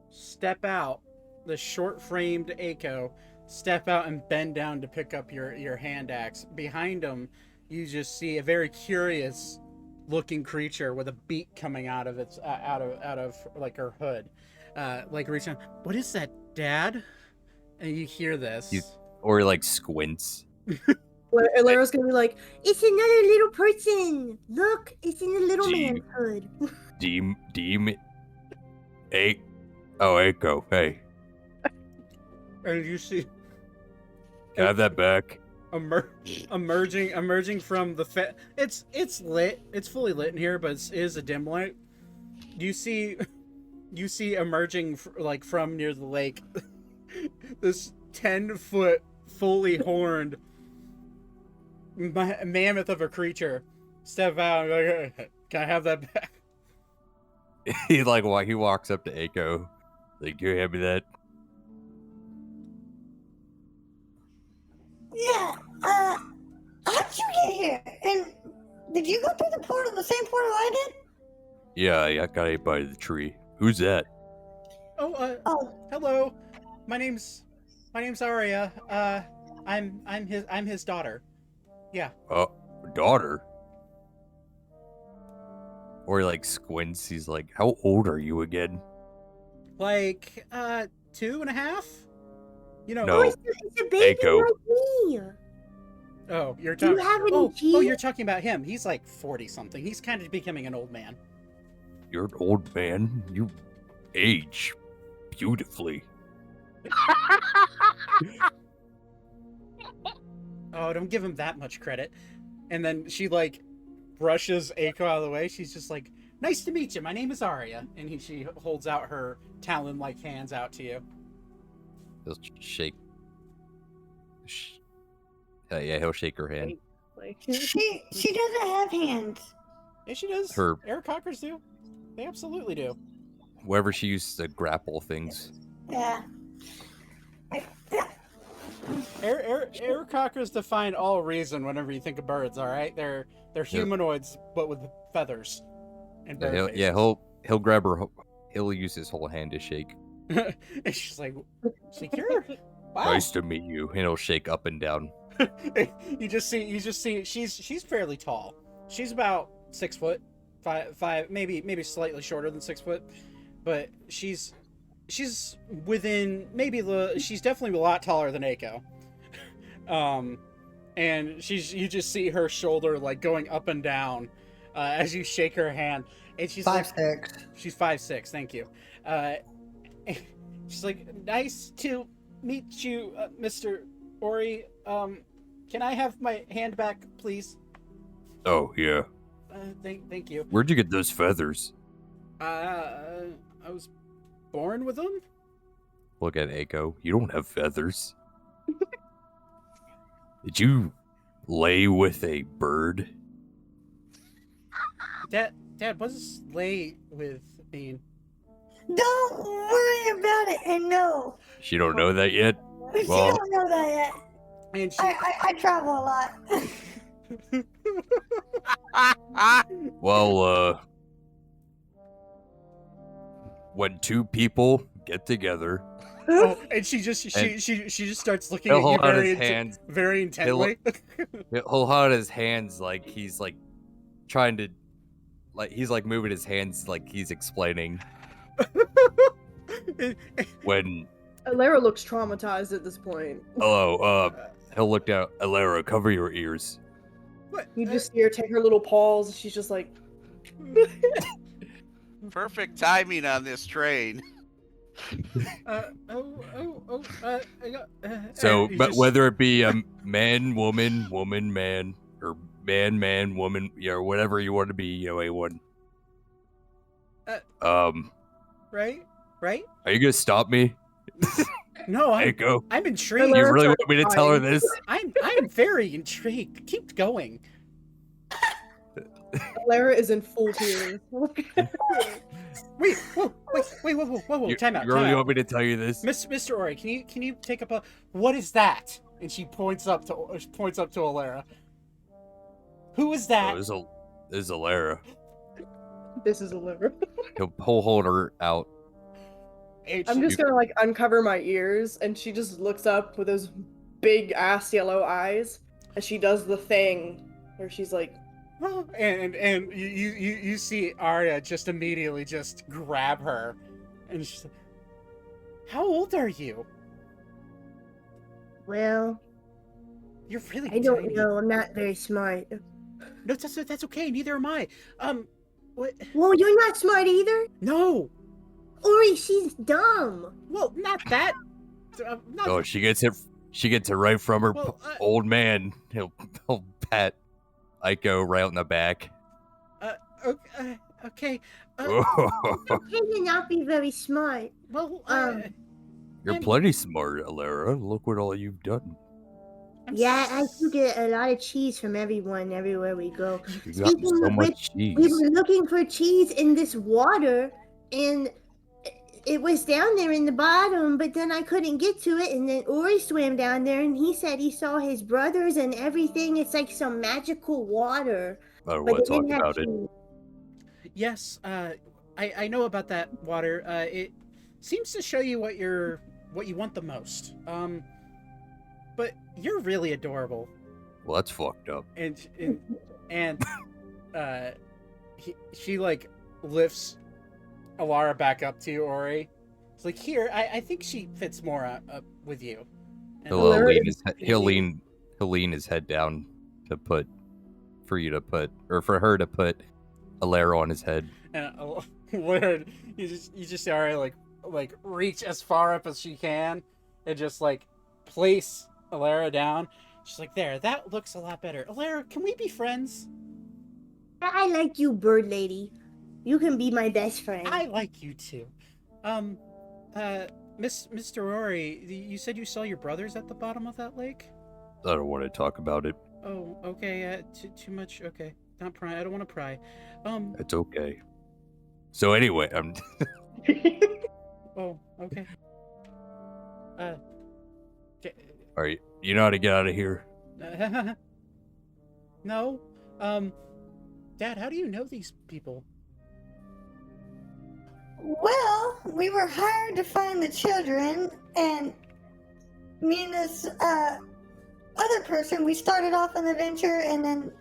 A: step out, the short-framed Echo step out and bend down to pick up your hand axe. Behind him, you just see a very curious looking creature with a beak coming out of its out of like her hood, like reaching. What is that, Dad? And you hear this.
G: Or like squints.
K: Lara's gonna be like,
B: It's another little person. Look, it's in the little
G: Gee.
B: man's hood.
G: Demon. Echo. Hey,
A: And you see
G: can I have that back?
A: emerging from the it's lit. It's fully lit in here, but it is a dim light. You see emerging like from near the lake this 10-foot fully horned mammoth of a creature step out and like, can I have that back?
G: He walks up to Echo. Like, you hand me that?
H: Yeah, how'd you get here? And did you go through the portal, the same portal I did?
G: Yeah, I got hit by the tree. Who's that?
H: Oh,
A: Hello. My name's Arya. I'm his daughter. Yeah.
G: Daughter? Or he like squints. He's like, how old are you again?
A: Like 2.5? You know.
G: No.
B: It's a baby
G: Echo.
B: like me.
A: Oh, you're
B: Do you
A: talking.
B: have any
A: Oh,
B: teeth?
A: you're talking about him. He's like 40 something. He's kind of becoming an old man.
G: You're an old man. You age beautifully.
A: Oh, don't give him that much credit. And then she like brushes Eiko out of the way. She's just like, "Nice to meet you. My name is Arya." And she holds out her talon-like hands out to you.
G: He'll shake. Yeah, he'll shake her hand.
K: like,
H: she doesn't have hands.
A: Yeah, she does.
G: Her-
A: Air cockers do. They absolutely do.
G: Wherever she used to grapple things.
H: Yeah.
A: Air cockers define all reason whenever you think of birds. All right, they're humanoids but with feathers and bird faces.
G: He'll grab her. He'll use his whole hand to shake.
A: And she's like, "Secure? Wow."
G: Nice to meet you. And he'll shake up and down.
A: you just see she's fairly tall. She's about 6 foot, five, maybe slightly shorter than 6 foot, but she's within she's definitely a lot taller than Eiko. And you just see her shoulder like going up and down as you shake her hand, and she's
I: 5'6".
A: She's 5'6". Thank you. She's like, "Nice to meet you, Mr. Ori. Can I have my hand back, please?"
G: Oh, yeah.
A: Thank you.
G: Where'd you get those feathers?
A: I was born with them.
G: Look at Eiko. You don't have feathers. Did you lay with a bird?
A: Dad, what does lay with mean?
H: Don't worry about it. And no,
G: She don't know that yet?
H: she
G: Well-
H: don't know that yet.
A: And she,
H: I travel a lot.
G: Well, when two people get together
A: Oh, and she just starts looking at
G: He'll
A: you
G: hold out his hands.
A: very intently.
G: He'll hold out his hands like he's like trying to, like he's like moving his hands like he's explaining. When
K: Alara looks traumatized at this point.
G: hello, he'll look down. Alara, cover your ears.
A: What?
K: You just see her take her little paws. She's just like,
F: Perfect timing on this train.
G: So,
A: you
G: but
A: just-
G: whether it be a man, woman, woman, man, or man, woman, or whatever you want to be, A1.
A: right?
G: Are you gonna stop me?
A: No,
G: Echo,
A: I'm intrigued.
G: you really want me to tell her
K: fine.
G: this?
A: I'm very intrigued. Keep going.
K: Alara is in full tears.
A: Wait, whoa! Time out.
G: You really want me to tell you this?
A: Mr. Ori, can you take up a what is that? And she points up to Alara. Who is that?
G: Oh, this is Alara.
K: This is Alara.
G: He'll hold her out.
K: I'm just gonna like uncover my ears, and she just looks up with those big ass yellow eyes, and she does the thing where she's like,
A: and you see Arya just immediately just grab her, and she's like, "How old are you?"
B: Well,
A: You're really.
B: I don't
A: tiny.
B: know. I'm not very smart.
A: No, that's okay. Neither am I. What?
B: Well, you're not smart either.
A: No.
B: Ori, she's dumb.
A: Well, not that. Not
G: Oh, she gets it. She gets it right from her
A: Well,
G: old man. He'll pat Aiko right in the back.
A: Okay.
B: It's okay to not be very smart.
A: Well,
G: You're
A: I'm-
G: plenty smart, Alara. Look what all you've done.
B: Yeah, I do get a lot of cheese from everyone everywhere we go.
G: You got
B: Speaking
G: so
B: of
G: much
B: which,
G: cheese.
B: we were looking for cheese in this water, and it was down there in the bottom, but then I couldn't get to it, and then Ori swam down there, and he said he saw his brothers and everything. It's like some magical water.
G: I don't
B: but
G: want
B: it
G: to talk
B: didn't have
G: about it.
B: cheese.
A: Yes. I know about that water. It seems to show you what you want the most. But you're really adorable,
G: Well, that's fucked up.
A: and she like lifts Alara back up to you, Ori. It's like, here, I think she fits more up with you. And
G: He'll
K: Alara
G: lean his he'll lean his head down to put for her to put Alara on his head.
A: And Laird, you just see Aria like reach as far up as she can and just like place Alara down. She's like, there, that looks a lot better. Alara, can we be friends?
B: I like you, bird lady. You can be my best friend.
A: I like you too. Mr. Rory, you said you saw your brothers at the bottom of that lake?
G: I don't want to talk about it.
A: Oh, okay, too much, okay. Not pry, I don't want to pry.
G: It's okay. So anyway, I'm
A: Oh, okay.
G: all right. You know how to get out of here?
A: No. Dad, how do you know these people?
H: Well, we were hired to find the children, and me and this other person, we started off an adventure, and then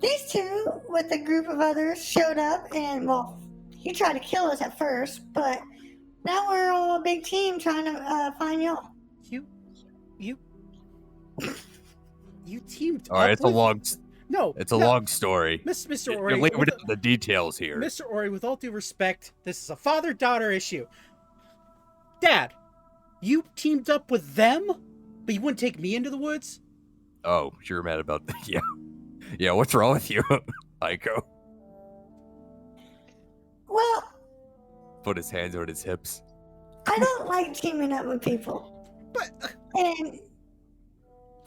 H: these two, with a group of others, showed up, and, well, he tried to kill us at first, but now we're all a big team trying to find y'all.
A: You teamed
G: All right,
A: up
G: it's a
A: with-
G: long
A: No,
G: it's a
A: no.
G: long story.
A: Mr.
G: You're
A: Ori,
G: leaving
A: with,
G: the details here.
A: Mr. Ori, with all due respect, this is a father-daughter issue. Dad, you teamed up with them, but you wouldn't take me into the woods?
G: Oh, you're mad about that? Yeah. Yeah, what's wrong with you, Aiko?
H: Well,
G: Put his hands on his hips.
H: I don't like teaming up with people.
A: But,
H: And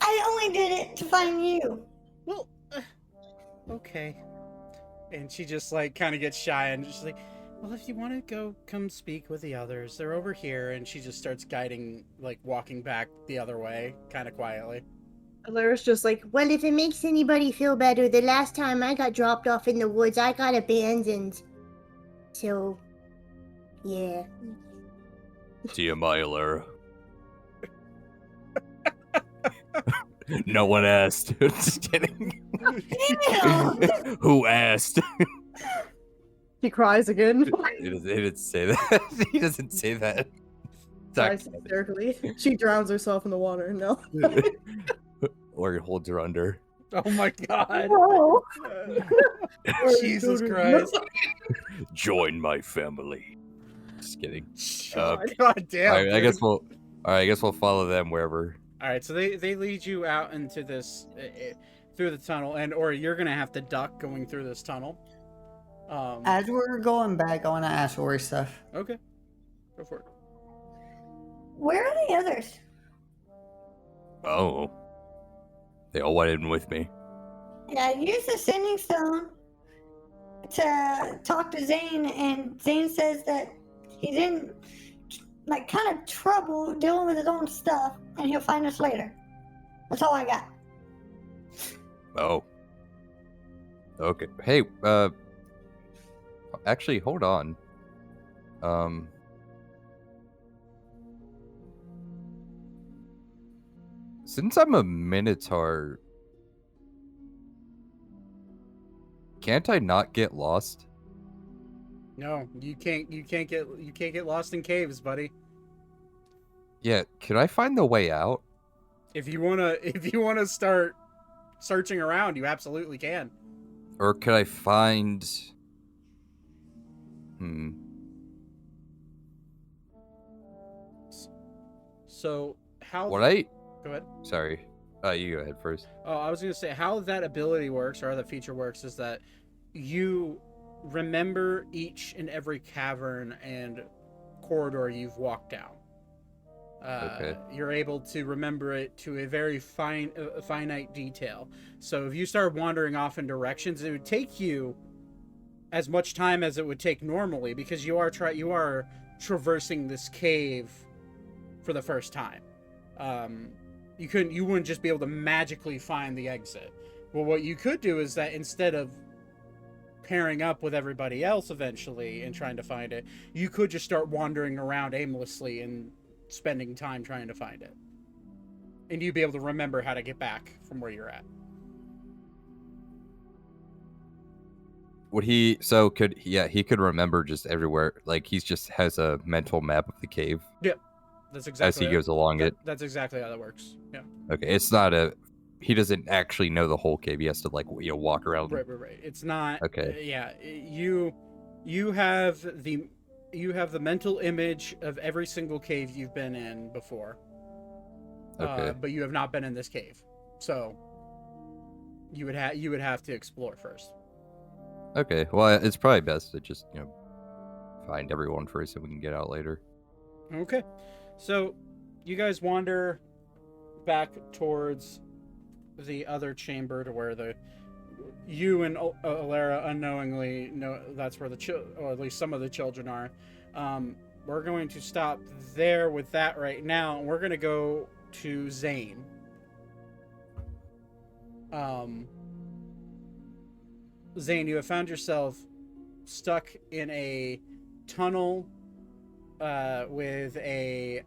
H: I only did it to find you.
A: well, okay. And she just, like, kind of gets shy and just like, well, if you want to go, come speak with the others. They're over here. And she just starts guiding, like, walking back the other way, kind of quietly.
K: Alara's just like,
B: Well, if it makes anybody feel better, the last time I got dropped off in the woods, I got abandoned. So, yeah.
G: TMI, Alara. No one asked. Just kidding.
H: Damn.
G: Who asked?
K: He cries again.
G: He didn't say that. He doesn't say that.
K: Cries hysterically. She drowns herself in the water. No.
G: Or he holds her under.
A: Oh my god.
K: Whoa.
A: Jesus Christ.
G: Join my family. Just kidding.
A: God damn.
G: All right, I
A: dude.
G: guess we'll. All right, I guess we'll follow them wherever.
A: All right, so they lead you out into this through the tunnel, or you're gonna have to duck going through this tunnel.
I: As we're going back, I want to ask Ori stuff.
A: Okay, go for it.
H: Where are the others?
G: Oh, they all went in with me.
H: Yeah, I used the sending stone to talk to Zane, and Zane says that he's in like kind of trouble dealing with his own stuff, and he'll find us later. That's all I got.
G: Oh. Okay. Hey, actually, hold on. Since I'm a Minotaur, can't I not get lost?
A: No, you can't get lost in caves, buddy.
G: Yeah, can I find the way out?
A: If you wanna start searching around, you absolutely can.
G: Or could I find...
A: So how?
G: What I...
A: Go ahead.
G: Sorry. You go ahead first.
A: Oh, I was gonna say how that ability works, or how that feature works, is that you remember each and every cavern and corridor you've walked down.
G: Okay.
A: You're able to remember it to a very finite detail. So if you start wandering off in directions, it would take you as much time as it would take normally, because you are traversing this cave for the first time. You wouldn't just be able to magically find the exit. Well, what you could do is that instead of pairing up with everybody else eventually and trying to find it, you could just start wandering around aimlessly and spending time trying to find it. And you'd be able to remember how to get back from where you're at.
G: Would he... he could remember just everywhere. Like, he just has a mental map of the cave.
A: Yep. That's exactly
G: as he goes along it.
A: That's exactly how that works. Yeah.
G: Okay, it's not a... He doesn't actually know the whole cave. He has to, like, walk around.
A: Right. It's not...
G: Okay.
A: Yeah. You have the mental image of every single cave you've been in before.
G: Okay.
A: But you have not been in this cave. So you would have to explore first.
G: Okay, well, it's probably best to just, find everyone first and we can get out later.
A: Okay. So you guys wander back towards the other chamber to where you and Alara unknowingly know that's where or at least some of the children are. We're going to stop there with that right now, and we're going to go to Zane. Zane, you have found yourself stuck in a tunnel with a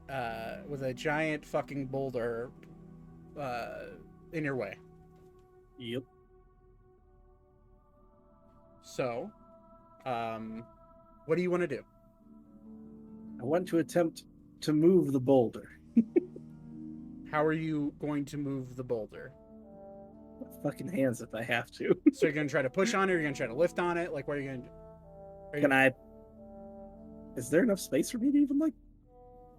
A: giant fucking boulder in your way.
J: Yep.
A: So, what do you want to do?
J: I want to attempt to move the boulder.
A: How are you going to move the boulder?
J: With fucking hands if I have to.
A: So you're going to try to push on it, or you're going to try to lift on it? Like, what are you going to do?
J: Can I... Is there enough space for me to even, like...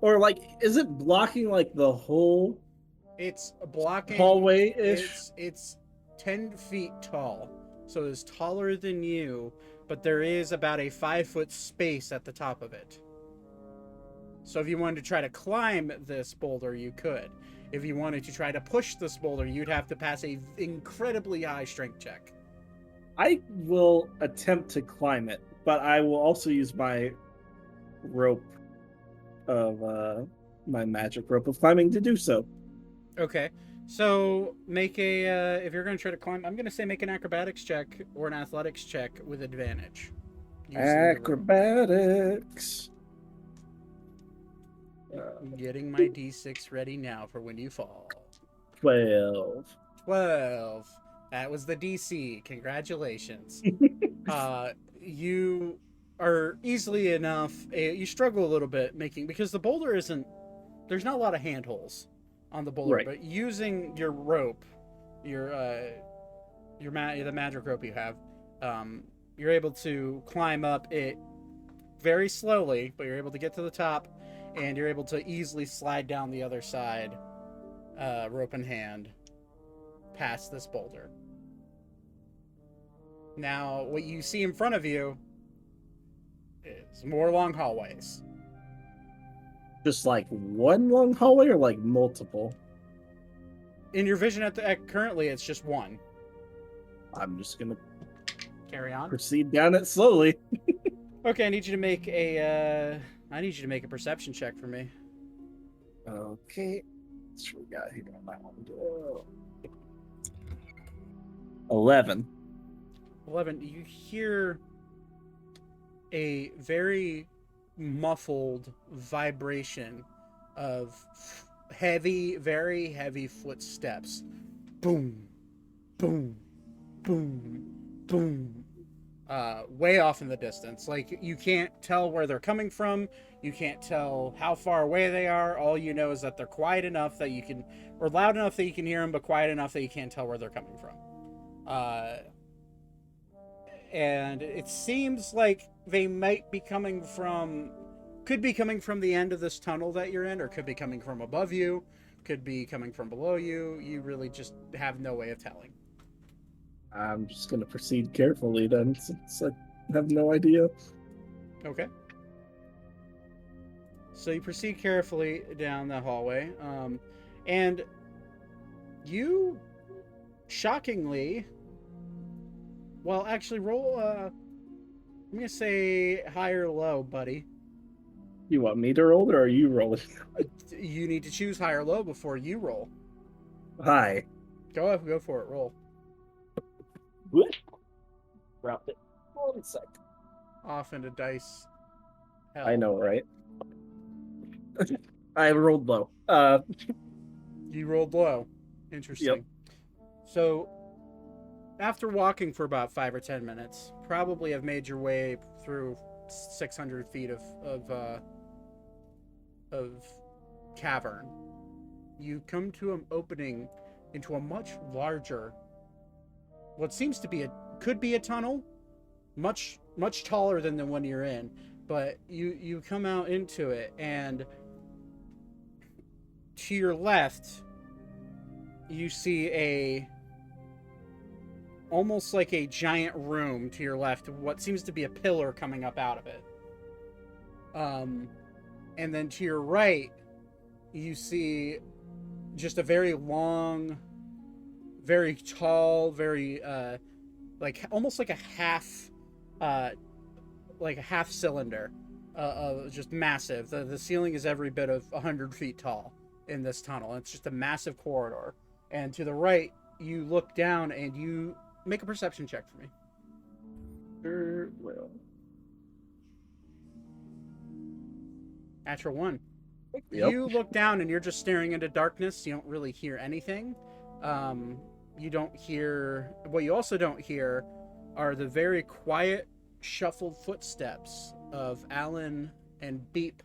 J: Or, like, is it blocking, like, the whole...
A: It's blocking...
J: hallway-ish?
A: It's 10 feet tall. So it's taller than you, but there is about a 5-foot space at the top of it. So if you wanted to try to climb this boulder, you could. If you wanted to try to push this boulder, you'd have to pass a incredibly high strength check.
J: I will attempt to climb it, but I will also use my rope of my magic rope of climbing to do so.
A: Okay, so make a if you're going to try to climb, I'm going to say make an acrobatics check or an athletics check with advantage.
J: Acrobatics.
A: I'm getting my d6 ready now for when you fall.
J: 12.
A: 12. That was the DC. Congratulations. You are easily enough. You struggle a little bit because the boulder isn't. There's not a lot of handholds on the boulder,
J: Right.
A: but using your rope, the magic rope you have, you're able to climb up it very slowly, but you're able to get to the top, and you're able to easily slide down the other side, rope in hand, past this boulder. Now, what you see in front of you is more long hallways.
J: Just like one long hallway or like multiple?
A: In your vision currently, it's just one.
J: I'm just gonna
A: Carry on.
J: proceed down it slowly.
A: Okay, I need you to make a perception check for me.
J: Okay. Let's see what we got here on that one. 11.
A: 11. You hear a very muffled vibration of very heavy footsteps. Boom, boom, boom, boom. Way off in the distance. Like, you can't tell where they're coming from. You can't tell how far away they are. All you know is that they're quiet enough that you can, or loud enough that you can hear them, but quiet enough that you can't tell where they're coming from. And it seems like they might be could be coming from the end of this tunnel that you're in, or could be coming from above you, could be coming from below you. You really just have no way of telling.
J: I'm just gonna proceed carefully then, since I have no idea.
A: Okay. So you proceed carefully down the hallway, and you, shockingly, well, actually, roll. I'm gonna say high or low, buddy.
J: You want me to roll it, or are you rolling?
A: You need to choose high or low before you roll.
J: High.
A: Go for it. Roll.
J: Whoop. Dropped it. 1 sec.
A: Off into dice. Hell.
J: I know, right? I rolled low.
A: You rolled low. Interesting.
J: Yep.
A: So, after walking for about 5 or 10 minutes, probably have made your way through 600 feet of cavern. You come to an opening into a much larger, what seems to be could be a tunnel, much taller than the one you're in. But you come out into it, and to your left, you see almost like a giant room to your left, what seems to be a pillar coming up out of it. And then to your right, you see just a very long, very tall, very almost like a half cylinder, just massive. The ceiling is every bit of 100 feet tall in this tunnel. It's just a massive corridor. And to the right, you look down and you make a perception check for me.
J: Sure will.
A: Natural 1.
J: Yep.
A: You look down and you're just staring into darkness. You don't really hear anything. You don't hear... What you also don't hear are the very quiet, shuffled footsteps of Alan and Beep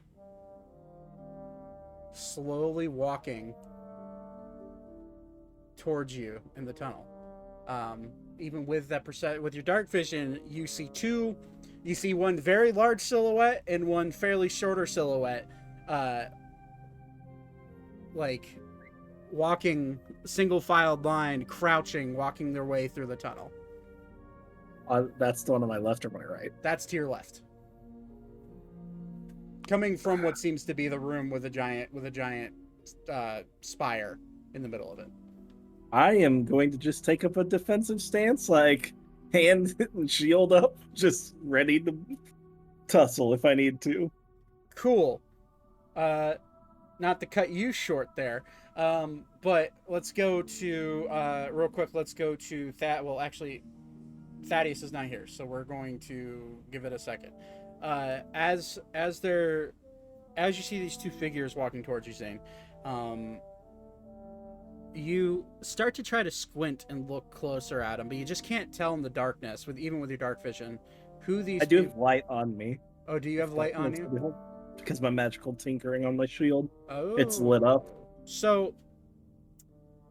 A: slowly walking towards you in the tunnel. Even with that with your dark vision, you see one very large silhouette and one fairly shorter silhouette, like walking single-filed line, crouching, walking their way through the tunnel.
J: That's the one on my left or my right?
A: That's to your left. Coming from what seems to be the room with a giant spire in the middle of it.
J: I am going to just take up a defensive stance, like hand and shield up, just ready to tussle if I need to.
A: Cool. Not to cut you short there, but let's go to real quick. Let's go to Well, actually, Thaddeus is not here, so we're going to give it a second. As you see these two figures walking towards you, Zane, You start to try to squint and look closer at him, but you just can't tell in the darkness, even with your dark vision, who these.
J: I do have light on me.
A: Oh, do you have light on you?
J: Because my magical tinkering on my shield.
A: Oh,
J: it's lit up.
A: So,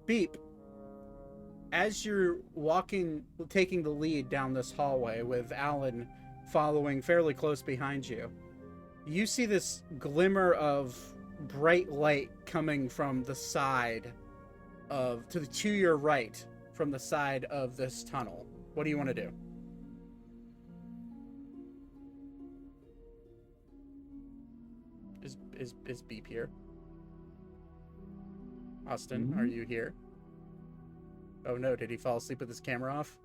A: Beep, as you're taking the lead down this hallway with Alan following fairly close behind you, you see this glimmer of bright light coming from the side to your right from the side of this tunnel. What do you want to do? Is Beep here? Austin, are you here? Oh no, did he fall asleep with his camera off?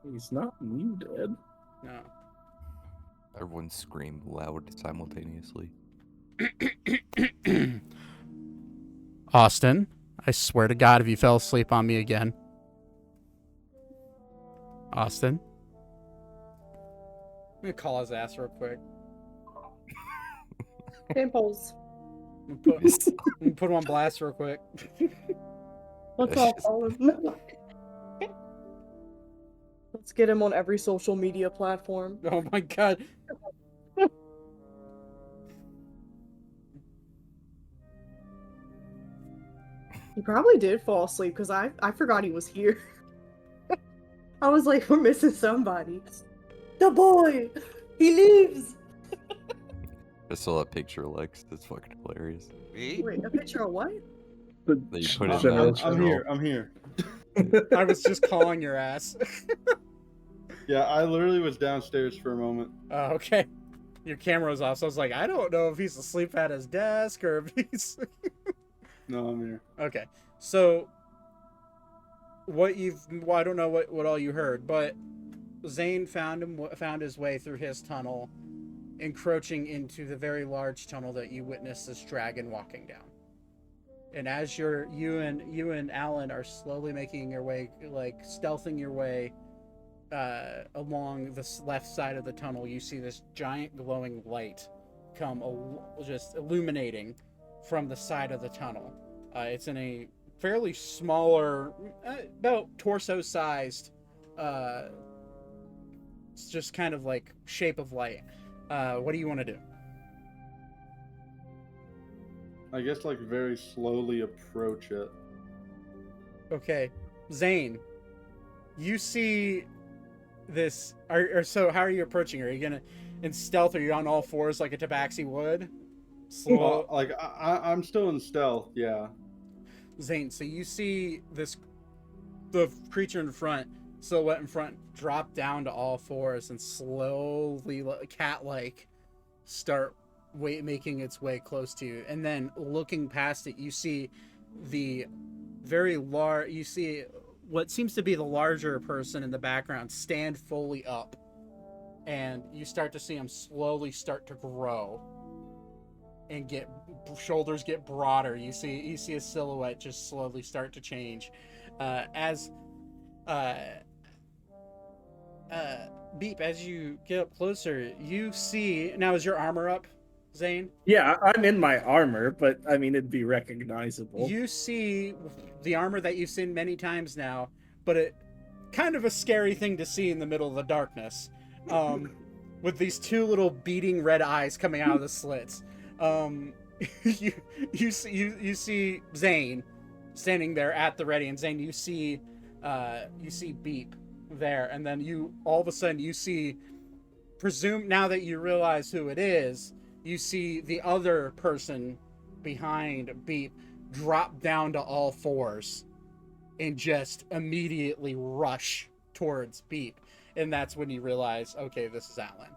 J: He's not muted.
A: No.
G: Everyone screamed loud simultaneously.
A: Austin, I swear to God, if you fell asleep on me again. Austin? I'm gonna call his ass real quick.
K: Pimples.
A: I'm gonna put him on blast real quick.
K: Let's all follow him. Let's get him on every social media platform.
A: Oh my God.
K: He probably did fall asleep because I forgot he was here. I was like, we're missing somebody. The boy! He lives!
G: I saw that picture of Lex. That's fucking hilarious.
F: Me?
K: Wait, a picture of what?
G: That you put in that
E: I'm here. I'm here.
A: I was just calling your ass.
E: Yeah, I literally was downstairs for a moment.
A: Oh, okay. Your camera was off, so I was like, I don't know if he's asleep at his desk or if he's...
E: No, I'm here.
A: Okay, so I don't know what all you heard, but Zane found his way through his tunnel, encroaching into the very large tunnel that you witnessed this dragon walking down. And as you and Alan are slowly making your way, like stealthing your way along the left side of the tunnel, you see this giant glowing light come just illuminating from the side of the tunnel. It's in a fairly smaller, about torso-sized, it's just kind of like shape of light. What do you want to do?
E: I guess like very slowly approach it.
A: Okay, Zane, you see this. So how are you approaching her? Are you gonna in stealth? Are you on all fours like a tabaxi would?
E: Well, like I'm still in stealth, yeah.
A: Zane, so you see the creature in front, silhouette in front, drop down to all fours and slowly, cat-like, start making its way close to you. And then looking past it, you see you see what seems to be the larger person in the background stand fully up. And you start to see him slowly start to grow and shoulders get broader. You see a silhouette just slowly start to change. Beep, as you get up closer, you see, now is your armor up, Zane?
J: Yeah, I'm in my armor, but I mean, it'd be recognizable.
A: You see the armor that you've seen many times now, but kind of a scary thing to see in the middle of the darkness, with these two little beating red eyes coming out of the slits. You see Zane standing there at the ready, and Zane, you see Beep there, and then all of a sudden you see, now that you realize who it is, you see the other person behind Beep drop down to all fours and just immediately rush towards Beep. And that's when you realize, okay, this is Alan.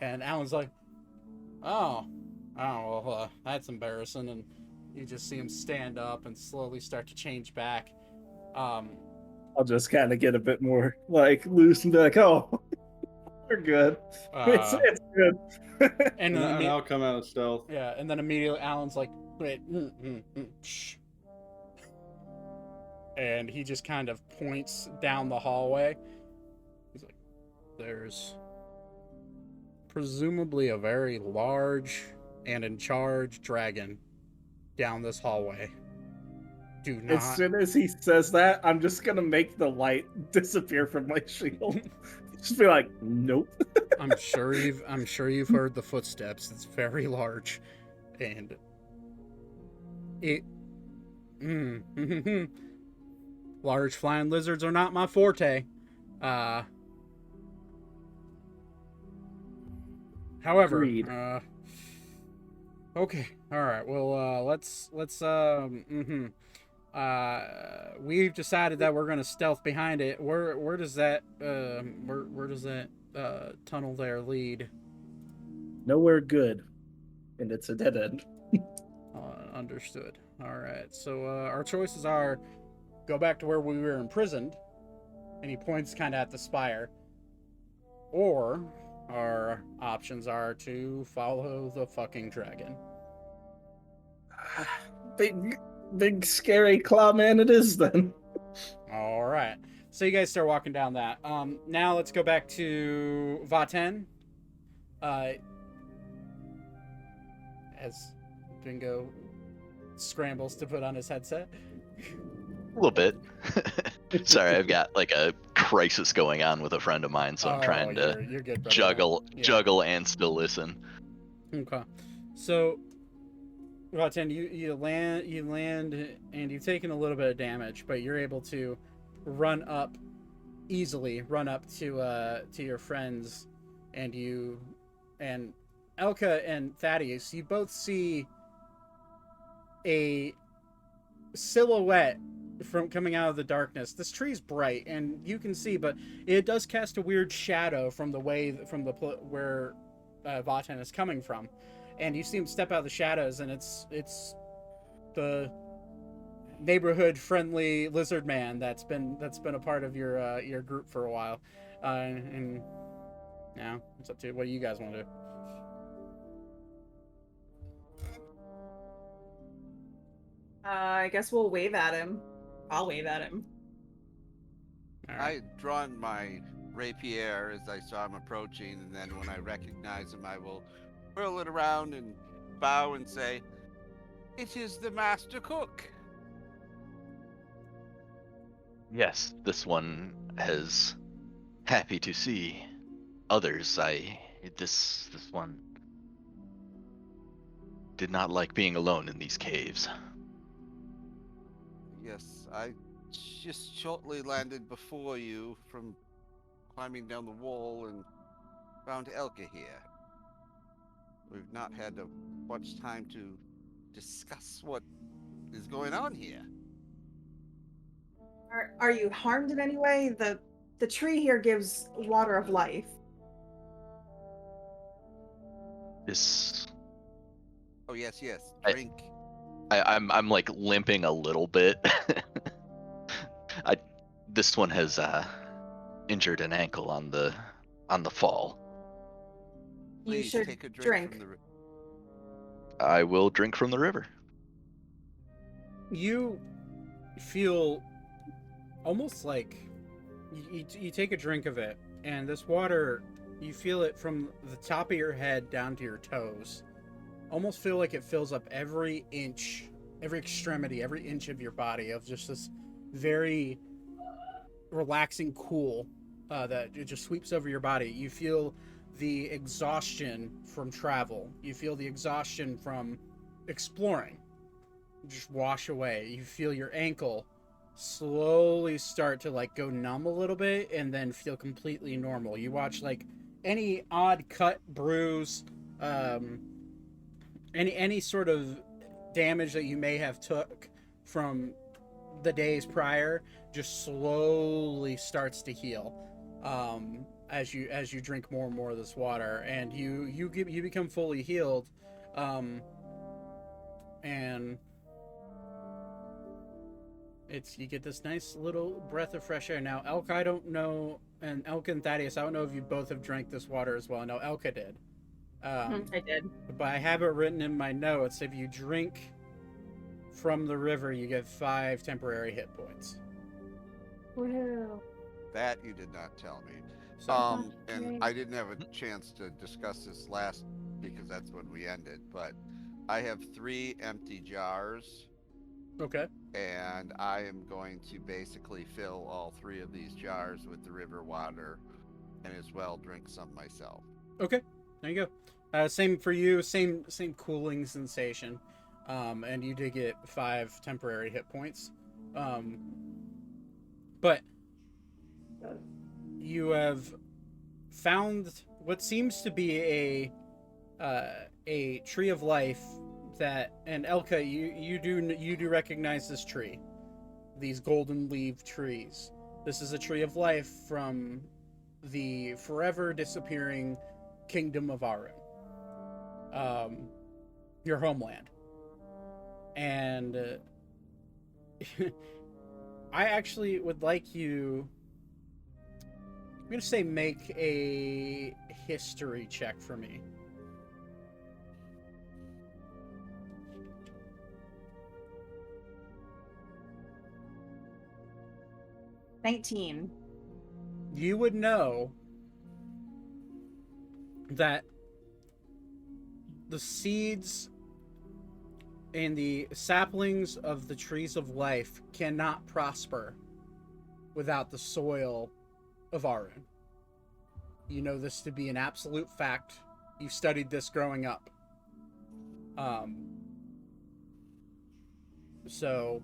A: And Alan's like, oh well, that's embarrassing. And you just see him stand up and slowly start to change back.
J: I'll just kind of get a bit more loose and be like, oh, we're good. It's good.
E: and I'll come out of stealth.
A: Yeah, and then immediately Alan's like, wait, shh. And he just kind of points down the hallway. He's like, there's presumably a very large and in charge dragon down this hallway. Do
J: As
A: not.
J: soon as he says that, I'm just gonna make the light disappear from my shield. Just be like, nope.
A: I'm sure you've heard the footsteps. It's very large, and it. Large flying lizards are not my forte. However,
J: Agreed.
A: okay, all right. Well, let's we've decided that we're gonna stealth behind it. Where does that tunnel there lead?
J: Nowhere good, and it's a dead end.
A: Understood. All right. So our choices are go back to where we were imprisoned, and he points kind of at the spire, or our options are to follow the fucking dragon.
J: Big scary claw man it is then.
A: All right. So you guys start walking down that. Now let's go back to Vaten. As Bingo scrambles to put on his headset.
C: A little bit. Sorry, I've got like a crisis going on with a friend of mine, so I'm trying to
A: you're good, brother.
C: juggle and still listen.
A: Okay. So Vaten, you land and you've taken a little bit of damage, but you're able to run up to your friends, and Elka and Thaddeus, you both see a silhouette from coming out of the darkness. This tree's bright and you can see, but it does cast a weird shadow from where Vaten is coming from, and you see him step out of the shadows, and it's the neighborhood friendly lizard man that's been a part of your group for a while, and now it's up to you. What do you guys want to do?
D: I guess we'll wave at him. I'll wave at him.
F: I had drawn my rapier as I saw him approaching, and then when I recognize him, I will whirl it around and bow and say, "It is the master cook."
C: Yes, this one has happy to see others. This one did not like being alone in these caves.
F: Yes, I just shortly landed before you from climbing down the wall and found Elka here. We've not had much time to discuss what is going on here.
D: Are you harmed in any way? The tree here gives water of life.
C: This.
F: Oh yes, drink.
C: I'm like limping a little bit. This one has injured an ankle on the fall.
D: You
F: Please
D: should
F: take a
D: drink.
F: from the
C: I will drink from the river.
A: You feel almost like you take a drink of it, and this water, you feel it from the top of your head down to your toes. Almost feel like it fills up every inch, every extremity, every inch of your body, of just this very relaxing cool that it just sweeps over your body. You feel the exhaustion from travel. You feel the exhaustion from exploring just wash away. You feel your ankle slowly start to like go numb a little bit and then feel completely normal. You watch like any odd cut, bruise, any sort of damage that you may have took from the days prior just slowly starts to heal as you drink more and more of this water, and you become fully healed, and you get this nice little breath of fresh air. Now, Elka, I don't know, and Elka and Thaddeus, I don't know if you both have drank this water as well. I know Elka did.
D: I did.
A: But I have it written in my notes. If you drink from the river, you get 5 temporary hit points.
D: Wow.
F: That you did not tell me.
A: So,
F: And I didn't have a chance to discuss this last because that's when we ended. But I have 3 empty jars,
A: Okay.
F: and I am going to basically fill all 3 of these jars with the river water, and as well drink some myself.
A: Okay. There you go. Same for you. Same cooling sensation. And you did get 5 temporary hit points. But you have found what seems to be a tree of life that, and Elka, you do recognize this tree, these golden leaf trees. This is a tree of life from the forever disappearing kingdom of Arun, your homeland. And I actually would like you, I'm gonna say, make a history check for me.
D: $19.
A: You would know that the seeds and the saplings of the trees of life cannot prosper without the soil of Arun. You know this to be an absolute fact. You studied this growing up. So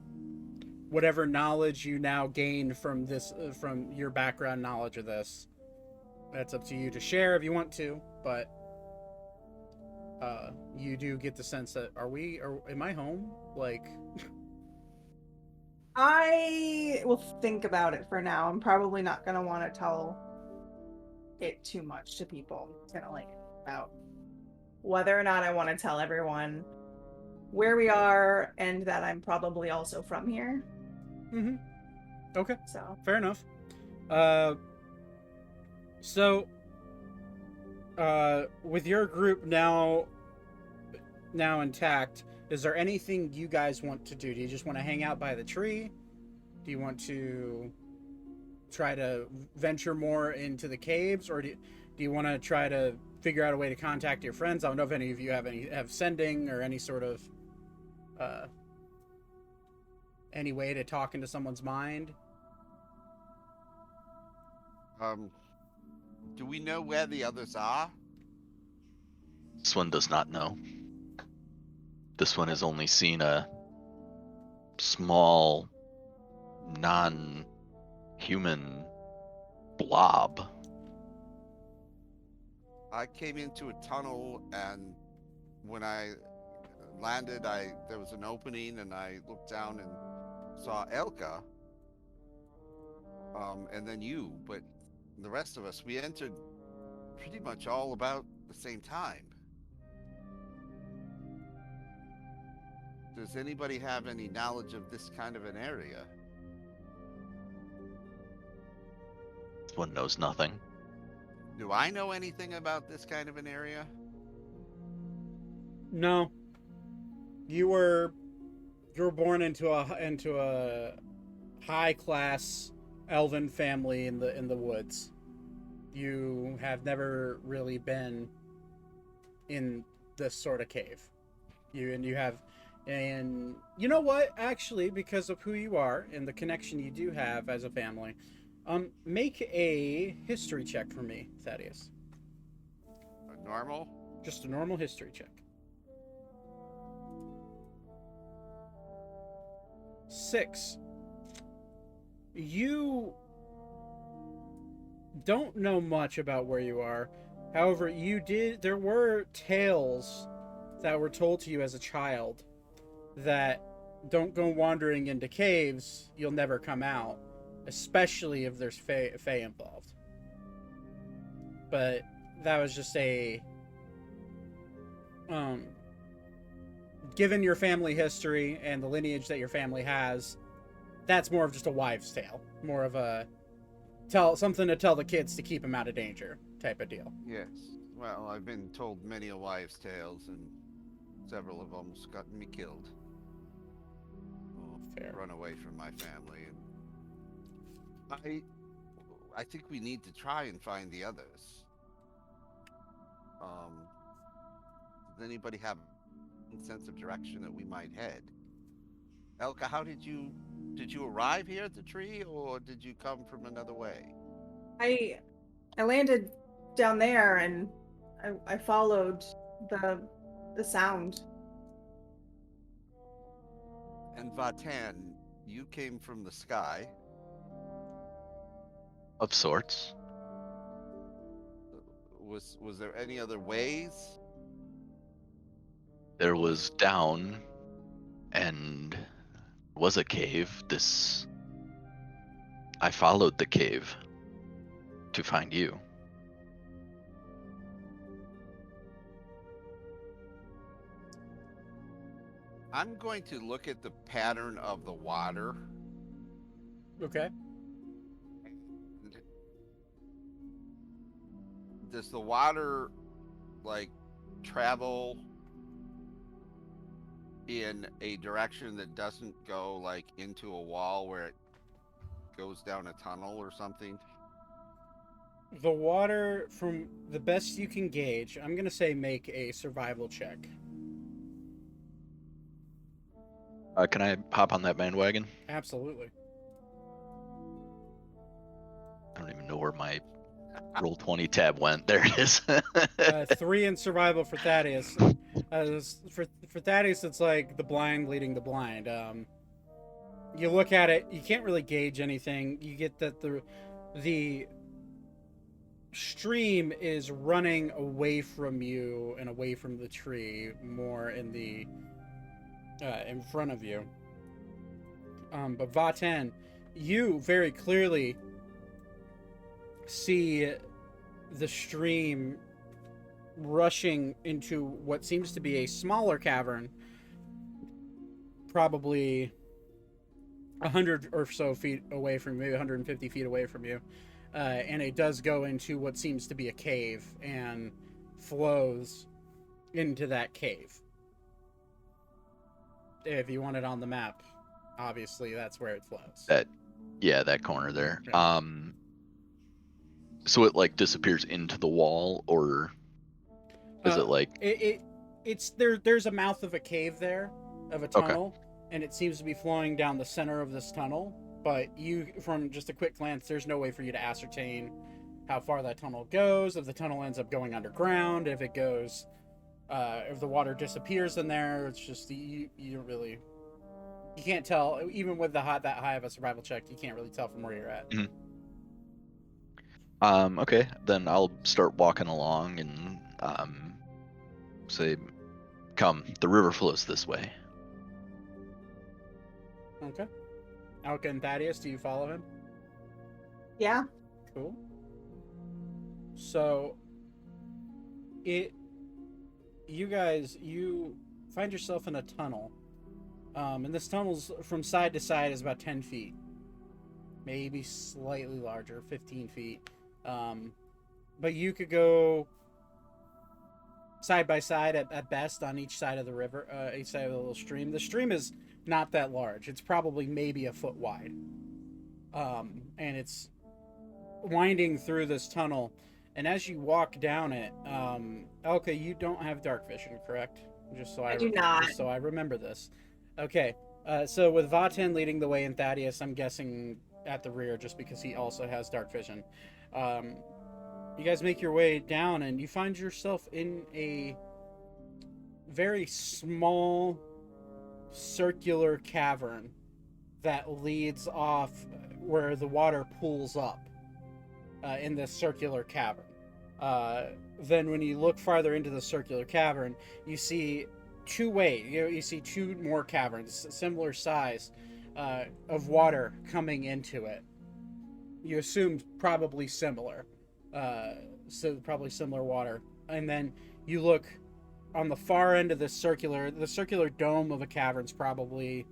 A: whatever knowledge you now gain from this, from your background knowledge of this, that's up to you to share if you want to, but you do get the sense that am I home? Like,
D: I will think about it for now. I'm probably not gonna want to tell it too much to people. It's gonna about whether or not I want to tell everyone where we are and that I'm probably also from here.
A: Mm-hmm. Okay.
D: So
A: fair enough. With your group now intact, is there anything you guys want to do? Do you just want to hang out by the tree? Do you want to try to venture more into the caves, or do you want to try to figure out a way to contact your friends? I don't know if any of you have sending or any sort of any way to talk into someone's mind.
F: Do we know where the others are?
C: This one does not know. This one has only seen a small, non-human blob.
F: I came into a tunnel, and when I landed, there was an opening, and I looked down and saw Elka, and then you, but the rest of us, we entered pretty much all about the same time. Does anybody have any knowledge of this kind of an area?
C: This one knows nothing.
F: Do I know anything about this kind of an area?
A: No. You were born into a high class elven family in the woods. You have never really been in this sort of cave. And you know what? Actually, because of who you are and the connection you do have as a family, make a history check for me, Thaddeus.
F: A normal?
A: Just a normal history check. 6. You don't know much about where you are. However, there were tales that were told to you as a child that don't go wandering into caves, you'll never come out, especially if there's fae involved. But that was just given your family history and the lineage that your family has, that's more of just a wives' tale, more of a something to tell the kids to keep them out of danger type of deal.
F: Yes. Well, I've been told many a wives' tales, and several of them gotten me killed.
A: Fair.
F: Run away from my family, and I think we need to try and find the others. Does anybody have sense of direction that we might head. Elka, how did you arrive here at the tree, or did you come from another way?
D: I landed down there and I followed the sound.
F: And Vatan, you came from the sky.
C: Of sorts.
F: Was there any other ways?
C: There was down and was a cave. I followed the cave to find you.
F: I'm going to look at the pattern of the water.
A: Okay.
F: Does the water like travel in a direction that doesn't go like into a wall where it goes down a tunnel or something?
A: The water, from the best you can gauge, I'm going to say make a survival check.
C: Can I hop on that bandwagon?
A: Absolutely.
C: I don't even know where my roll 20 tab went. There it is.
A: 3 in survival for Thaddeus. For Thaddeus, it's like the blind leading the blind. You look at it, you can't really gauge anything. You get that the stream is running away from you and away from the tree, more in front of you. But Vatan, you very clearly see the stream rushing into what seems to be a smaller cavern, probably 100 or so feet away from you, maybe 150 feet away from you. And it does go into what seems to be a cave and flows into that cave. If you want it on the map, obviously that's where it flows.
C: That corner there.
A: Yeah.
C: So it like disappears into the wall, or is it like
A: it's there? There's a mouth of a cave there, of a tunnel, and it seems to be flowing down the center of this tunnel. But you, from just a quick glance, there's no way for you to ascertain how far that tunnel goes. If the tunnel ends up going underground, if it goes, if the water disappears in there, it's just you don't really, you can't tell. Even with that high of a survival check, you can't really tell from where you're at.
C: Mm-hmm. Okay, then I'll start walking along and say, "Come, the river flows this way."
A: Okay. Alka and Thaddeus, do you follow him?
D: Yeah.
A: Cool. So, you find yourself in a tunnel. And this tunnel's from side to side is about 10 feet. Maybe slightly larger, 15 feet. But you could go side by side at best on each side of the river, each side of the little stream. The stream is not that large. It's probably maybe a foot wide. And it's winding through this tunnel. And as you walk down it, Elka, you don't have dark vision, correct?
D: I do not.
A: Just so I remember this. Okay. So with Vatan leading the way and Thaddeus, I'm guessing at the rear, just because he also has dark vision. You guys make your way down, and you find yourself in a very small circular cavern that leads off where the water pools up in this circular cavern. Then when you look farther into the circular cavern, you see you see two more caverns, similar size, of water coming into it. You assumed probably similar. So probably similar water. And then you look on the far end of the circular dome of a cavern's probably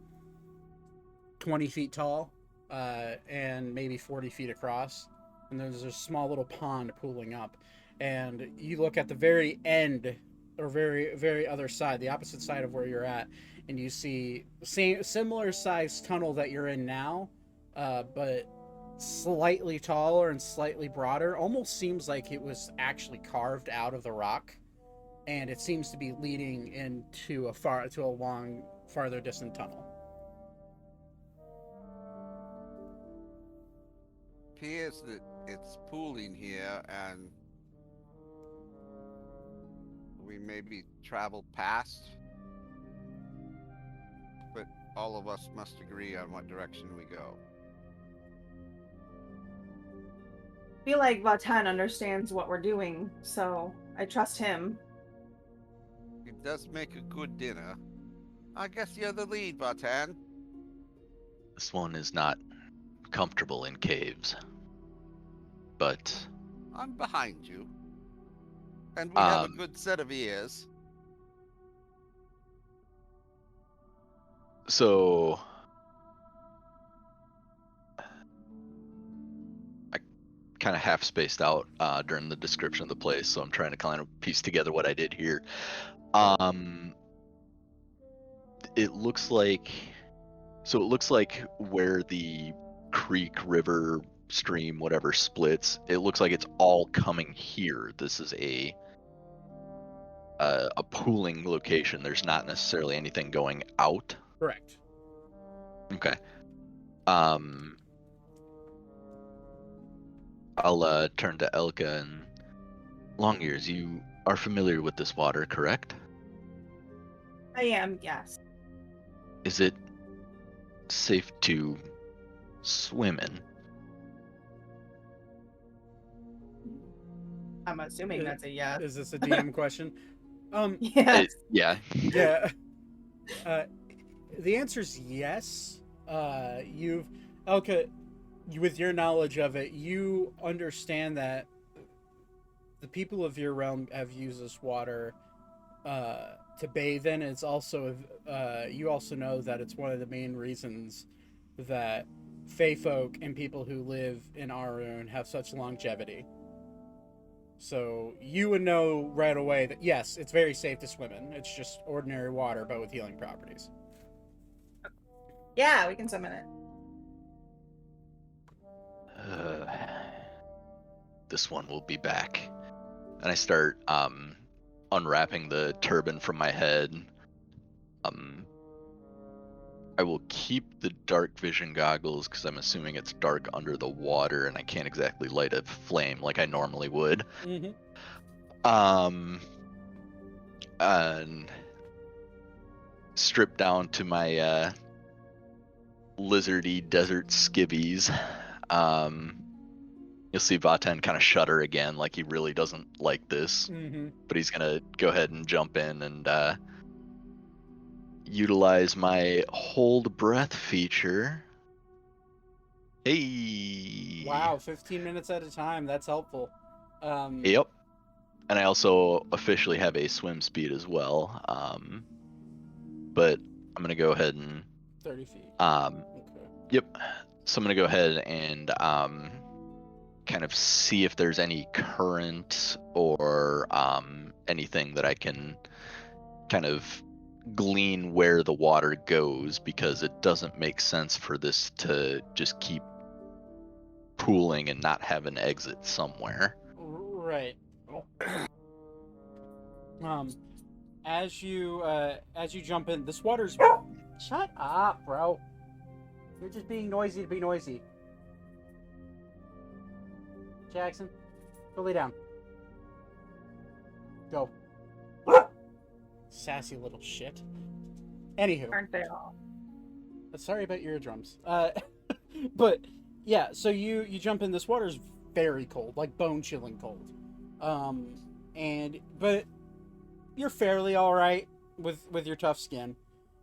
A: 20 feet tall, and maybe 40 feet across. And there's a small little pond pooling up. And you look at the very end, or very, very other side, the opposite side of where you're at, and you see similar sized tunnel that you're in now, but slightly taller and slightly broader. Almost seems like it was actually carved out of the rock. and it seems to be leading into a long, farther distant tunnel.
F: Appears that it's pooling here, and we maybe travel past, but all of us must agree on what direction we go.
D: I feel like Vatan understands what we're doing, so I trust him.
F: It does make a good dinner. I guess you're the lead, Vatan.
C: This one is not comfortable in caves, but
F: I'm behind you. And we have a good set of ears.
C: so I kind of half spaced out during the description of the place, so I'm trying to kind of piece together what I did here. It looks like where the creek, river, stream, whatever splits, it looks like it's all coming here. This is a pooling location. There's not necessarily anything going out.
A: Correct.
C: Okay. I'll turn to Elka and Longears. You are familiar with this water, correct?
D: I am, yes.
C: Is it safe to swim in?
D: I'm assuming that's a yes.
A: Is this a DM question?
D: Yes.
C: Yeah.
A: Yeah. The answer is yes. Elka, with your knowledge of it, you understand that the people of your realm have used this water to bathe in. It's also, you also know that it's one of the main reasons that Fey folk and people who live in Arun have such longevity. So you would know right away that yes, it's very safe to swim in. It's just ordinary water, but with healing properties.
D: Yeah, we can swim in it.
C: This one will be back. And I start unwrapping the turban from my head. I will keep the dark vision goggles because I'm assuming it's dark under the water and I can't exactly light a flame like I normally would.
A: Mm-hmm.
C: And strip down to my lizardy desert skivvies. You'll see Vatan kind of shudder again, like he really doesn't like this.
A: Mm-hmm.
C: But he's gonna go ahead and jump in and utilize my hold breath feature. Hey!
A: Wow, 15 minutes at a time. That's helpful.
C: Yep. And I also officially have a swim speed as well. But I'm gonna go ahead and
A: 30 feet.
C: Okay.
A: Okay.
C: Yep. So I'm gonna go ahead and kind of see if there's any current or anything that I can kind of glean where the water goes, because it doesn't make sense for this to just keep pooling and not have an exit somewhere.
A: Right. As you jump in, this water's. Shut up, bro. You're just being noisy to be noisy. Jackson, go lay down. Go. Sassy little shit. Anywho.
D: Aren't they all?
A: Sorry about your eardrums. But yeah, so you jump in. This water's very cold, like bone-chilling cold. But you're fairly all right with your tough skin,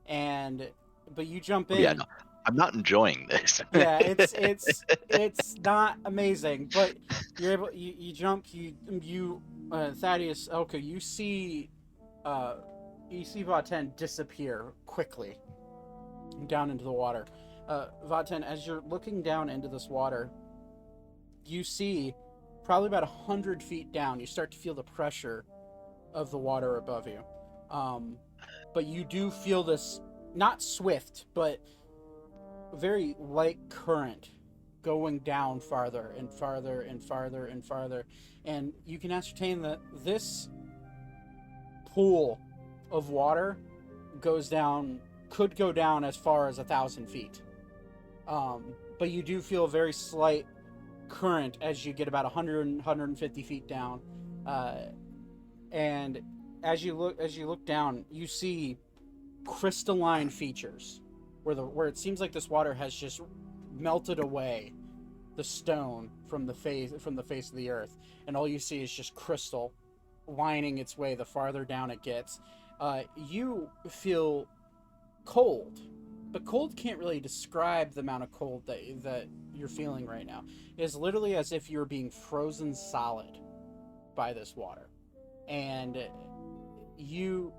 A: but you jump in.
C: Yeah, no, I'm not enjoying this.
A: Yeah, it's not amazing, but you're able. You jump. Thaddeus, Elka, you see Vaten disappear quickly down into the water. Vaten, as you're looking down into this water, you see probably about 100 feet down, you start to feel the pressure of the water above you. But you do feel this, not swift, but very light current going down farther and farther and farther and farther. And you can ascertain that this pool of water could go down as far as 1,000 feet. But you do feel a very slight current as you get about 150 feet down. And as you look down, you see crystalline features where it seems like this water has just melted away the stone from the face of the earth, and all you see is just crystal lining its way the farther down it gets. You feel cold, but cold can't really describe the amount of cold that you're feeling right now. It is literally as if you're being frozen solid by this water. And you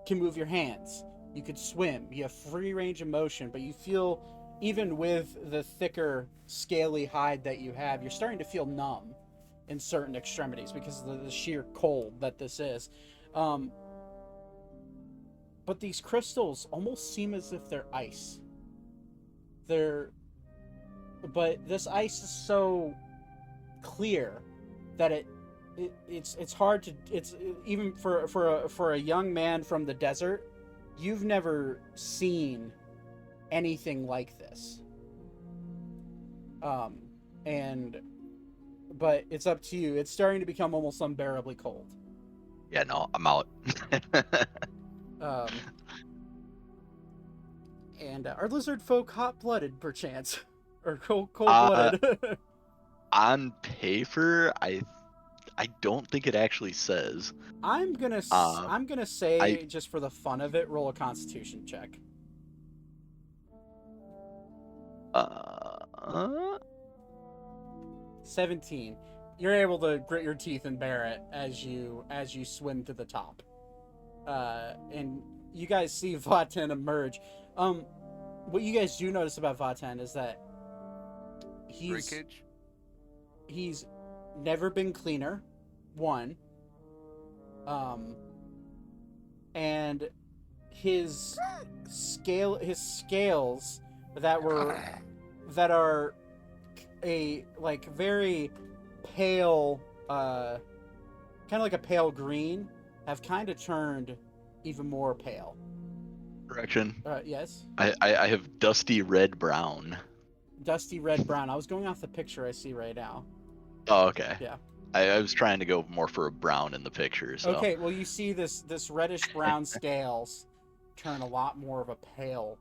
A: can move your hands. You could swim. You have free range of motion, but you feel, even with the thicker, scaly hide that you have, you're starting to feel numb in certain extremities because of the sheer cold that this is. But these crystals almost seem as if they're ice. But this ice is so clear that it's hard to, even for a young man from the desert, you've never seen anything like this. But it's up to you. It's starting to become almost unbearably cold.
C: Yeah, no, I'm out.
A: And are lizard folk hot-blooded, perchance, or cold-blooded?
C: On paper, I don't think it actually says.
A: I'm gonna say, just for the fun of it, roll a Constitution check. 17. You're able to grit your teeth and bear it as you swim to the top. And you guys see Vaten emerge. What you guys do notice about Vaten is that he's never been cleaner, one. And his scales that are a very pale, kind of like a pale green, have kind of turned even more pale.
C: Correction.
A: Yes.
C: I have dusty red brown.
A: Dusty red brown. I was going off the picture I see right now.
C: Oh, okay.
A: Yeah.
C: I was trying to go more for a brown in the picture. So.
A: Okay. Well, you see this reddish brown scales turn a lot more of a pale,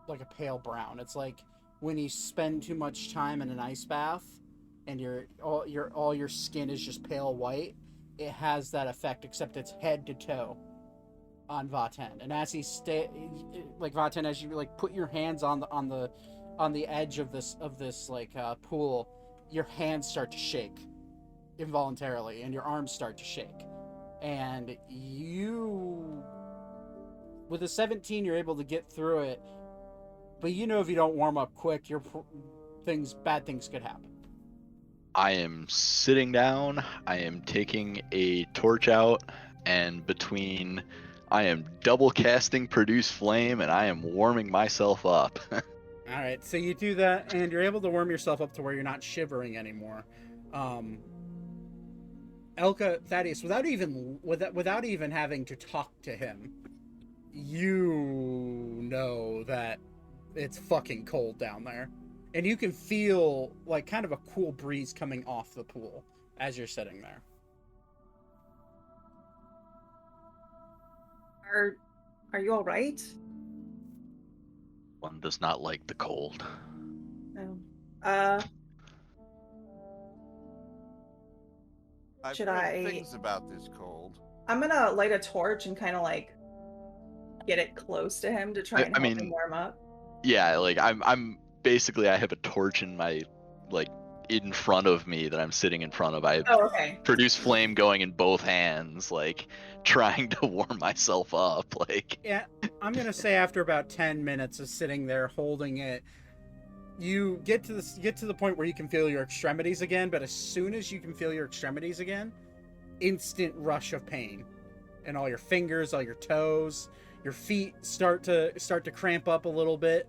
A: like a pale brown. It's like when you spend too much time in an ice bath, and all your skin is just pale white. It has that effect, except it's head to toe on Vaten. And as Vaten, as you put your hands on the edge of this pool, your hands start to shake involuntarily, and your arms start to shake. And you, with a 17, you're able to get through it. But if you don't warm up quick, bad things could happen.
C: I am sitting down, I am taking a torch out, and I am double casting Produce Flame, and I am warming myself up.
A: Alright, so you do that, and you're able to warm yourself up to where you're not shivering anymore. Elka, Thaddeus, without even having to talk to him, you know that it's fucking cold down there. And you can feel kind of a cool breeze coming off the pool as you're sitting there.
D: Are you all right?
C: One does not like the cold.
D: No.
F: I've
D: Should
F: heard
D: I-
F: things about this cold.
D: I'm gonna light a torch and kind of get it close to him to try and help him warm up.
C: Yeah, I'm basically, I have a torch in my in front of me that I'm sitting in front of. I Produce Flame going in both hands, trying to warm myself up.
A: Yeah, I'm gonna say after about 10 minutes of sitting there holding it, you get to the point where you can feel your extremities again. But as soon as you can feel your extremities again, instant rush of pain, and all your fingers, all your toes, your feet start to cramp up a little bit.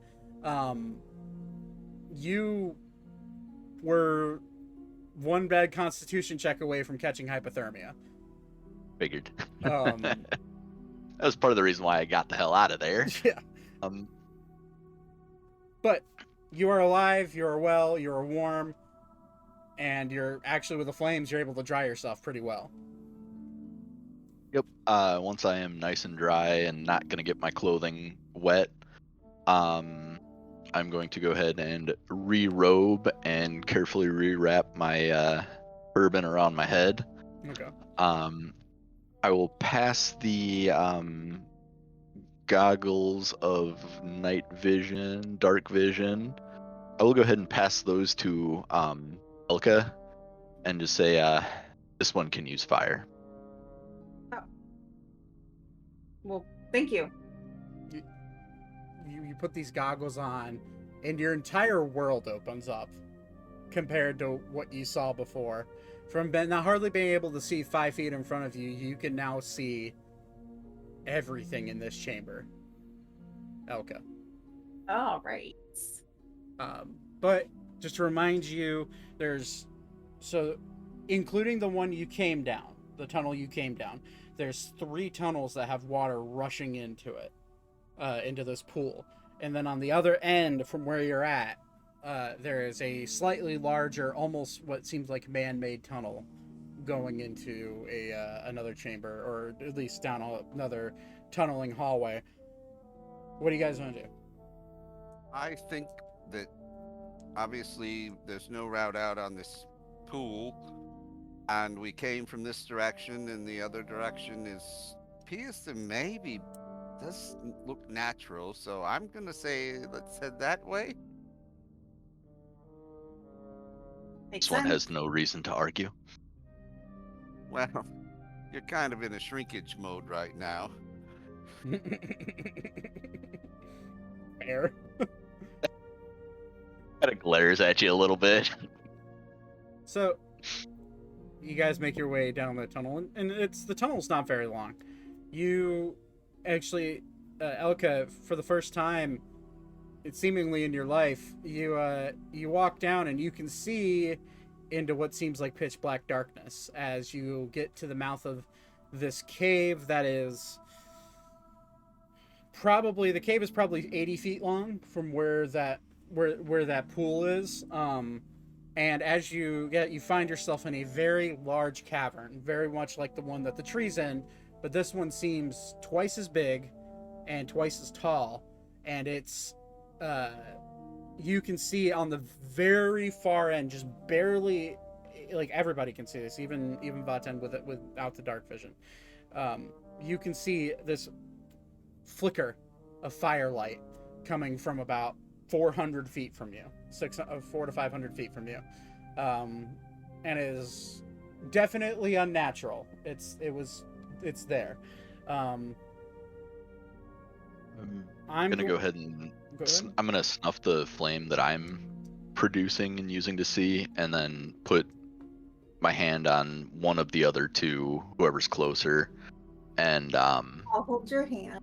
A: You were one bad Constitution check away from catching hypothermia.
C: Figured.
A: Um,
C: That was part of the reason why I got the hell out of there.
A: yeah.
C: Um,
A: But you are alive, you are well, you are warm, and you're actually with the flames, you're able to dry yourself pretty well.
C: Yep. Once I am nice and dry and not gonna get my clothing wet, I'm going to go ahead and re-robe and carefully rewrap my turban around my head.
A: Okay.
C: I will pass the goggles of night vision, dark vision. I will go ahead and pass those to Elka and just say, this one can use fire.
D: Well, thank you.
A: You put these goggles on, and your entire world opens up compared to what you saw before. From not hardly being able to see 5 feet in front of you, you can now see everything in this chamber. Elka.
D: All right.
A: But just to remind you, including the one you came down, the tunnel you came down, there's 3 tunnels that have water rushing into it, into this pool. And then on the other end from where you're at, there is a slightly larger, almost what seems like man-made tunnel going into another chamber, or at least down another tunneling hallway. What do you guys want to do?
F: I think that obviously there's no route out on this pool, and we came from this direction, and the other direction appears to maybe does look natural. So I'm gonna say let's head that way.
D: Makes
C: This one
D: sense.
C: has no reason to argue.
F: Well, you're kind of in a shrinkage mode right now.
A: Fair.
C: Kind of glares at you a little bit.
A: So, you guys make your way down the tunnel, and the tunnel's not very long. You actually, Elka, for the first time, it's seemingly in your life, you walk down and you can see into what seems like pitch black darkness as you get to the mouth of this cave that is probably 80 feet long from where that pool is. And as you find yourself in a very large cavern, very much like the one that the tree's in, but this one seems twice as big and twice as tall, and it's you can see on the very far end, just barely, like everybody can see this, even Vaten without the dark vision. You can see this flicker of firelight coming from about 400 feet from you, 400 to 500 feet from you, and it is definitely unnatural. It's there.
C: I'm gonna go ahead and I'm gonna snuff the flame that I'm producing and using to see, and then put my hand on one of the other 2, whoever's closer, and
D: I'll hold your hand.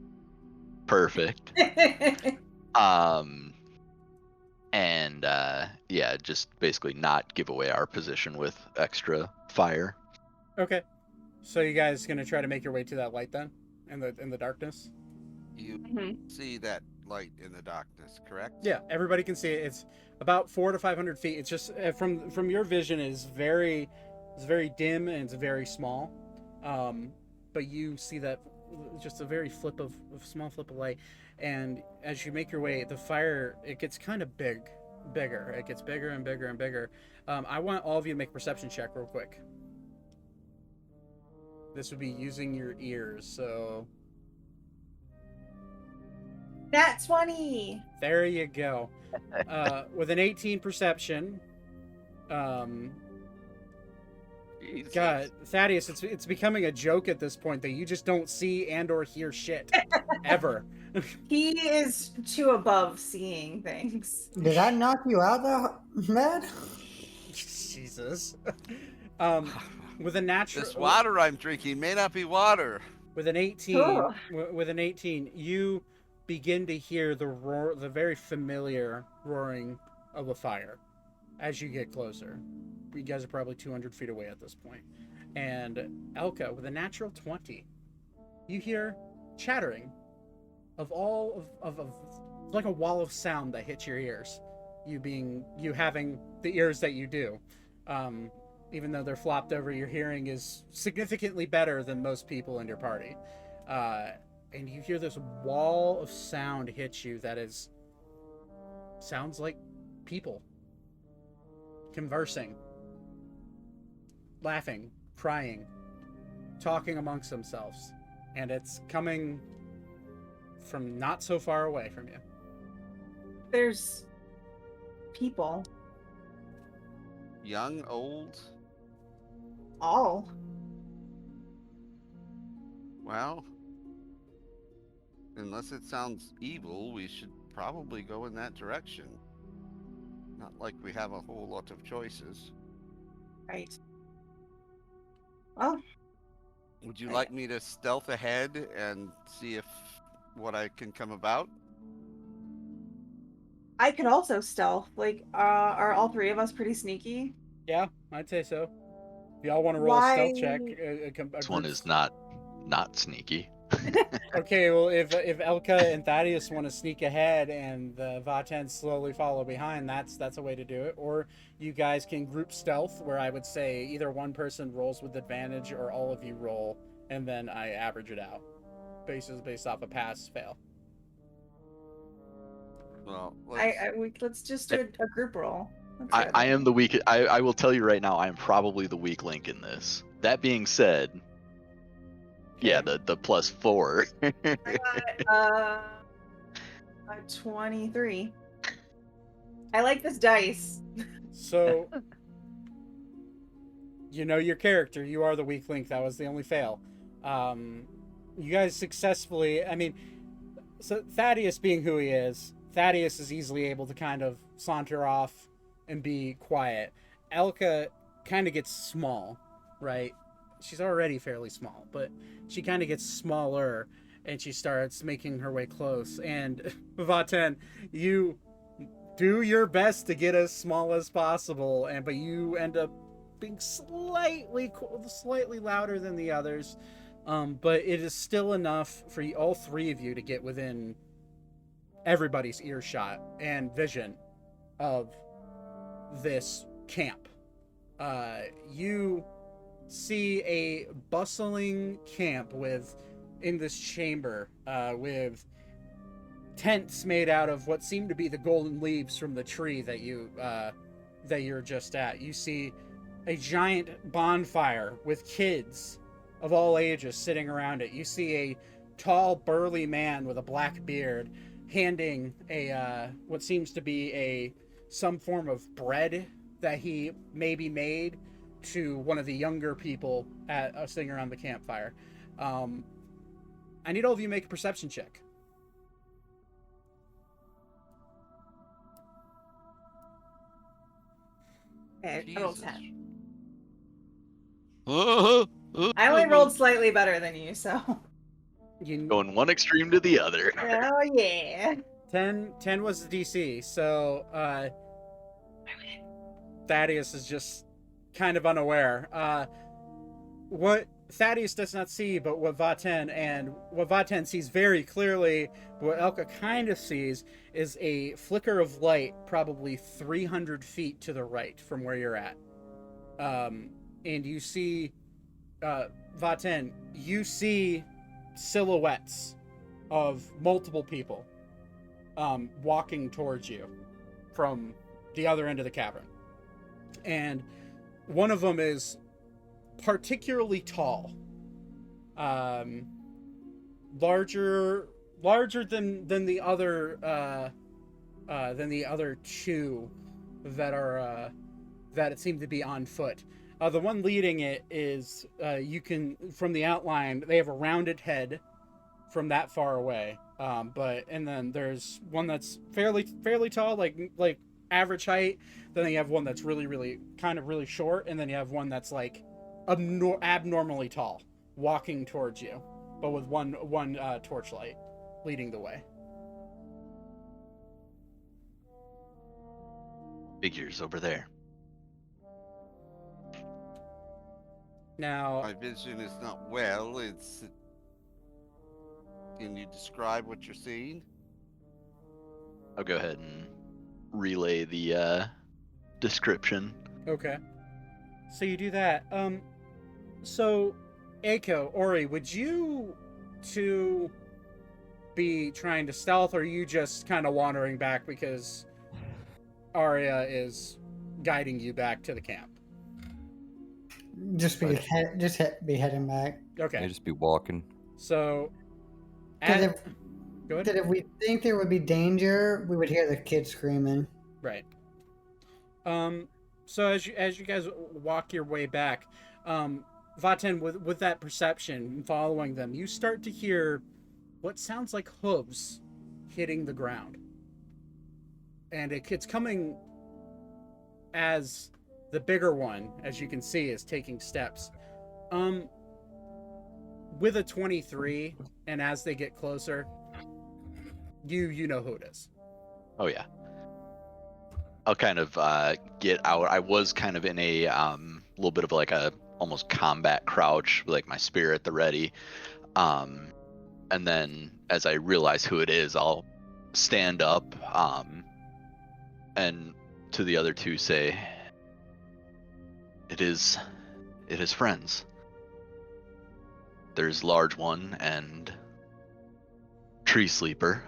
C: perfect. And yeah, just basically not give away our position with extra fire.
A: Okay, so you guys gonna try to make your way to that light then, in the darkness?
F: You see that light in the darkness, correct?
A: Yeah, everybody can see it. It's about 400 to 500 feet. It's just from your vision is very dim and it's very small, but you see that just a very small flip of light. And as you make your way, the fire, it gets kind of bigger. It gets bigger and bigger and bigger. I want all of you to make a perception check real quick. This would be using your ears, so
D: Nat 20.
A: there you go. With an 18 perception,
F: Jesus.
A: God, Thaddeus, it's becoming a joke at this point that you just don't see and or hear shit ever.
D: He is too above seeing things.
I: Did I knock you out there, Matt?
A: Jesus. With a natural
F: This water I'm drinking may not be water.
A: with an 18,
D: Ugh.
A: with an 18, you begin to hear the very familiar roaring of a fire as you get closer. You guys are probably 200 feet away at this point. And Elka, with a natural 20, you hear chattering of all of like a wall of sound that hits your ears. You having the ears that you do. Even though they're flopped over, your hearing is significantly better than most people in your party. And you hear this wall of sound hit you that sounds like people conversing, laughing, crying, talking amongst themselves. And it's coming from not so far away from you.
D: There's people.
F: Young, old?
D: All.
F: Well, unless it sounds evil, we should probably go in that direction. Not like we have a whole lot of choices.
D: Right. Well,
F: Would you like me to stealth ahead and see if what I can come about?
D: I could also stealth. Like, are all three of us pretty sneaky?
A: Yeah, I'd say so. If y'all want to roll a stealth check,
C: This one is not sneaky.
A: Okay, well, if Elka and Thaddeus want to sneak ahead and the Vaten slowly follow behind, that's a way to do it. Or you guys can group stealth, where I would say either one person rolls with advantage or all of you roll, and then I average it out, based off a pass fail.
F: Well,
D: let's just do a group roll.
C: I am the weak. I will tell you right now, I am probably the weak link in this. That being said, yeah, the +4.
D: I got 23. I like this dice.
A: So, you know your character. You are the weak link. That was the only fail. You guys successfully. I mean, so Thaddeus being who he is, Thaddeus is easily able to kind of saunter off and be quiet. Elka kind of gets small, right? She's already fairly small, but she kind of gets smaller, and she starts making her way close. And Vaten, you do your best to get as small as possible, but you end up being slightly louder than the others. But it is still enough for all three of you to get within everybody's earshot and vision of this camp. You see a bustling camp in this chamber with tents made out of what seem to be the golden leaves from the tree that you're just at. You see a giant bonfire with kids of all ages sitting around it. You see a tall, burly man with a black beard handing what seems to be some form of bread that he maybe made to one of the younger people sitting around the campfire. I need all of you to make a perception check.
D: Okay, I rolled 10.
C: I
D: I only rolled slightly better than you, so.
C: Going one extreme to the other.
D: Oh yeah.
A: 10 was the DC, so Thaddeus is just kind of unaware. What Thaddeus does not see, but what Vaten sees very clearly, what Elka kind of sees, is a flicker of light probably 300 feet to the right from where you're at. And you see, Vaten, you see silhouettes of multiple people walking towards you from the other end of the cavern. And one of them is particularly tall, larger than the other two that it seemed to be on foot. The one leading it is you can, from the outline, they have a rounded head from that far away. And then there's one that's fairly tall, like average height. Then you have one that's really short, and then you have one that's like abnormally tall, walking towards you, but with one torchlight leading the way.
C: Figures over there.
A: Now,
F: My vision is not well. It's. Can you describe what you're seeing?
C: I'll go ahead and relay the description.
A: okay. So you do that. So, Aiko, Ori, would you two be trying to stealth, or are you just kind of wandering back because Arya is guiding you back to the camp?
I: Just be heading back.
A: Okay.
G: May just be walking.
A: So,
I: Because
A: go ahead.
I: if we think there would be danger, we would hear the kids screaming.
A: Right. So as you guys walk your way back, Vaten, with that perception, following them, you start to hear what sounds like hooves hitting the ground, and it's coming as the bigger one, as you can see, is taking steps. With a 23, and as they get closer, you know who it is.
C: Oh yeah. I'll kind of get out. I was kind of in a little bit of like a almost combat crouch, with like my spear at the ready. And then as I realize who it is, I'll stand up and to the other two say, It is friends. There's Large One and Tree Sleeper.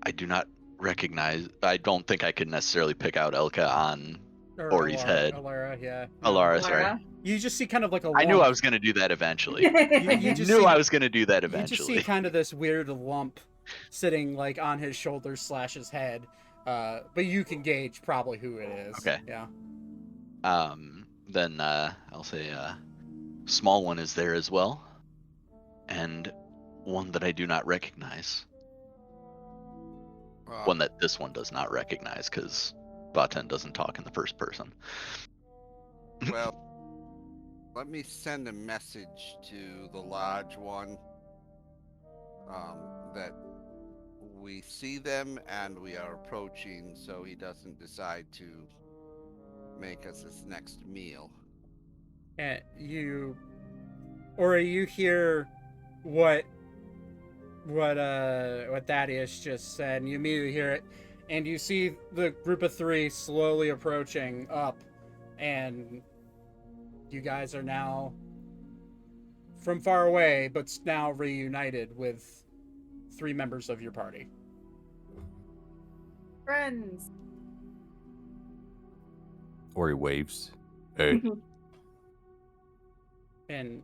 C: I do not recognize. I don't think I could necessarily pick out Elka on Ori's head.
A: Alara, yeah.
C: Alara, sorry.
D: Alara?
A: You just see kind of like a
C: I knew
A: lump.
C: I was going to do that eventually.
A: You just
C: knew
A: see-
C: I was going to do that
A: You just
C: eventually.
A: see kind of this weird lump sitting like on his shoulders / his head. But you can gauge probably who it is.
C: Okay.
A: Yeah.
C: Then I'll say Small One is there as well, and one that I do not recognize. One that this one does not recognize, because Vaten doesn't talk in the first person.
F: Well, let me send a message to the Large One that we see them and we are approaching, so he doesn't decide to make us his next meal.
A: And you hear what Thaddeus just said, and you immediately hear it, and you see the group of three slowly approaching up, and you guys are now from far away, but now reunited with 3 members of your party.
D: Friends.
G: Ori waves. Hey.
A: And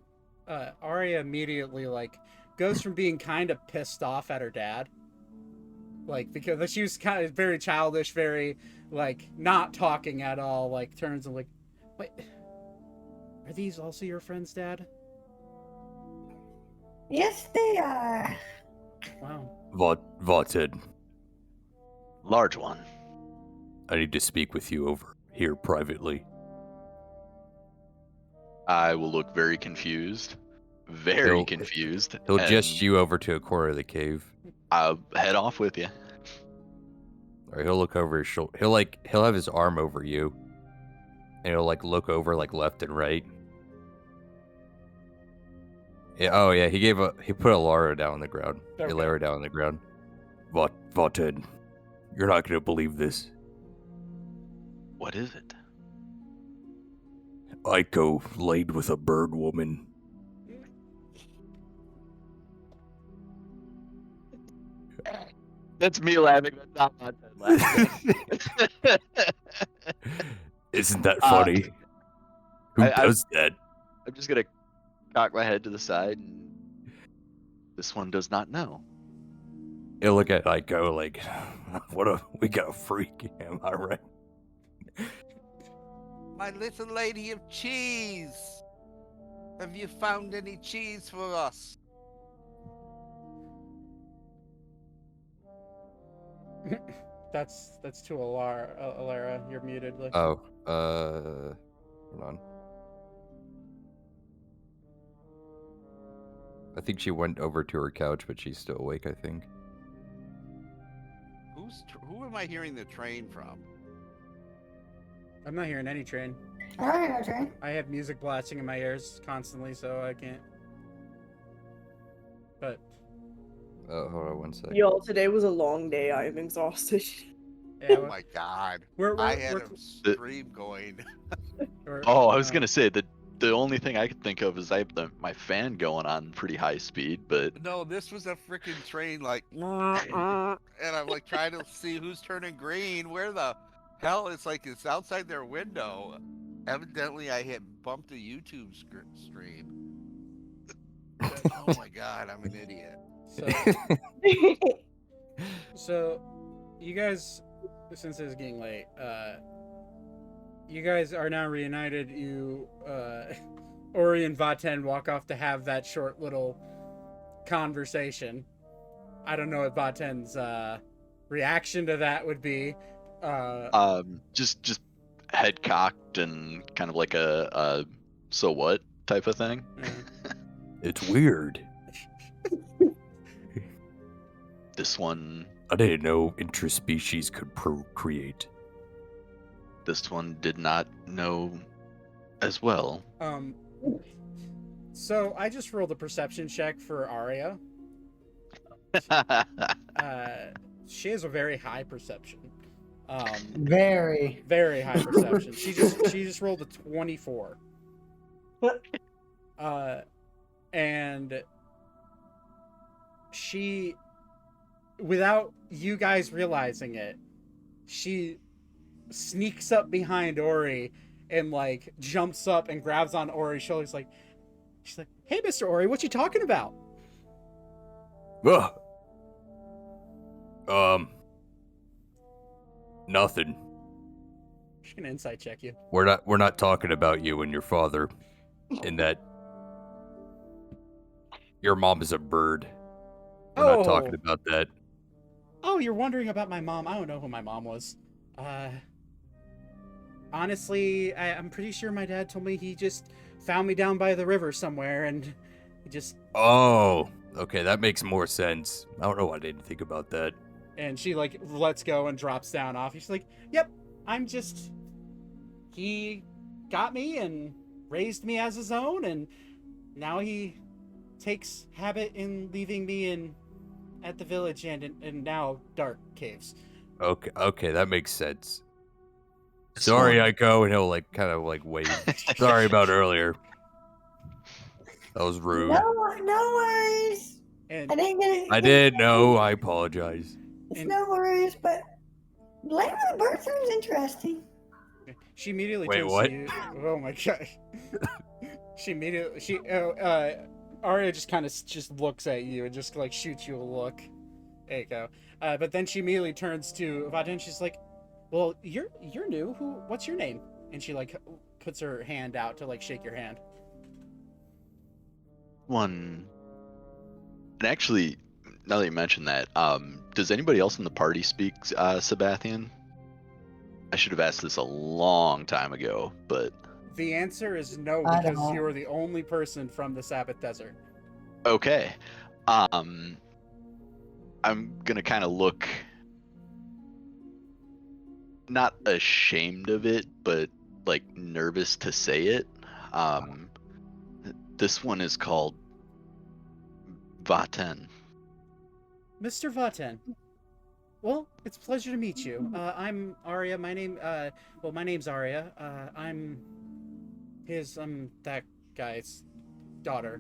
A: Arya immediately goes from being kind of pissed off at her dad, because she was kind of very childish, very not talking at all, turns and wait, are these also your friends, Dad?
H: Yes, they are.
A: Wow.
G: Vaten,
C: Large One.
G: I need to speak with you over here privately.
C: I will look very confused. Very confused.
G: He'll
C: and
G: gest you over to a corner of the cave.
C: I'll head off with you.
G: Or he'll look over his shoulder. He'll have his arm over you. And he'll look over left and right. Yeah, oh yeah, he put Alara down on the ground.
A: Okay.
G: He lay her down on the ground. Vaten, you're not gonna believe this.
C: What is it?
G: Aiko laid with a bird woman.
C: That's me laughing. That's not my laughing.
G: Isn't that funny? Who does that?
C: I'm just gonna cock my head to the side, and this one does not know.
G: He'll look at Aiko we got a freak, am I right?
F: My little lady of cheese! Have you found any cheese for us?
A: That's to Alara. You're muted.
G: Oh, hold on. I think she went over to her couch, but she's still awake, I think.
F: Who am I hearing the train from?
A: I'm not hearing any train.
H: All right, okay.
A: I have music blasting in my ears constantly, so I can't. But
G: Hold on one second.
K: Y'all, today was a long day. I am exhausted.
A: yeah,
F: Oh my god.
A: we're
F: I had
A: we're-
F: a stream going.
C: Oh, I was gonna say that the only thing I could think of is I have my fan going on pretty high speed, but
F: No, this was a freaking train, like, and I'm like trying to see who's turning green. Where the hell? It's like it's outside their window. Evidently, I had bumped a YouTube stream. Oh my god, I'm an idiot.
A: So, you guys, since it's getting late, you guys are now reunited. You, Ori and Vaten walk off to have that short little conversation. I don't know what Vaten's reaction to that would be.
C: just head cocked and kind of like a so what type of thing.
G: It's weird.
C: This one,
G: I didn't know interspecies could procreate.
C: this one did not know as well.
A: So I just rolled a perception check for Arya. She has a very high perception.
I: Very.
A: Very high perception. She just rolled a 24. And she, without you guys realizing it, she sneaks up behind Ori and like jumps up and grabs on Ori's shoulders. She's like, "Hey, Mr. Ori, what you talking about?"
G: Nothing.
A: She's gonna insight check you.
G: We're not talking about you and your father, in that your mom is a bird. We're not talking about that.
A: Oh, you're wondering about my mom. I don't know who my mom was. Honestly, I'm pretty sure my dad told me he just found me down by the river somewhere, and he just...
G: Oh, okay, that makes more sense. I don't know why I didn't think about that.
A: And she, like, lets go and drops down off. She's like, "Yep, I'm just... He got me and raised me as his own, and now he takes habit in leaving me at the village and now dark caves."
G: Okay, that makes sense. Sorry, Aiko, and he'll like kind of like wave. Sorry about earlier. That was rude.
H: No worries.
A: And
H: I didn't get it.
G: I did know. I apologize.
H: It's no worries, but Land of the Bird sounds interesting.
A: She immediately
G: Wait,
A: turns
G: what?
A: to you. Oh my god. Arya just kind of just looks at you and just like shoots you a look. There you go. But then she immediately turns to Vaden. She's like, "Well, you're new. What's your name?" And she like puts her hand out to like shake your hand.
C: One. And actually, now that you mention that, does anybody else in the party speak Sabathian? I should have asked this a long time ago, but...
A: The answer is no,
I: I
A: because
I: don't.
A: you're the only person from the Sabbath Desert.
C: Okay. I'm gonna kind of look... not ashamed of it, but, like, nervous to say it. This one is called... Vaten.
A: Mr. Vaten. Well, it's a pleasure to meet you. I'm Arya. My name's Arya. I'm that guy's daughter.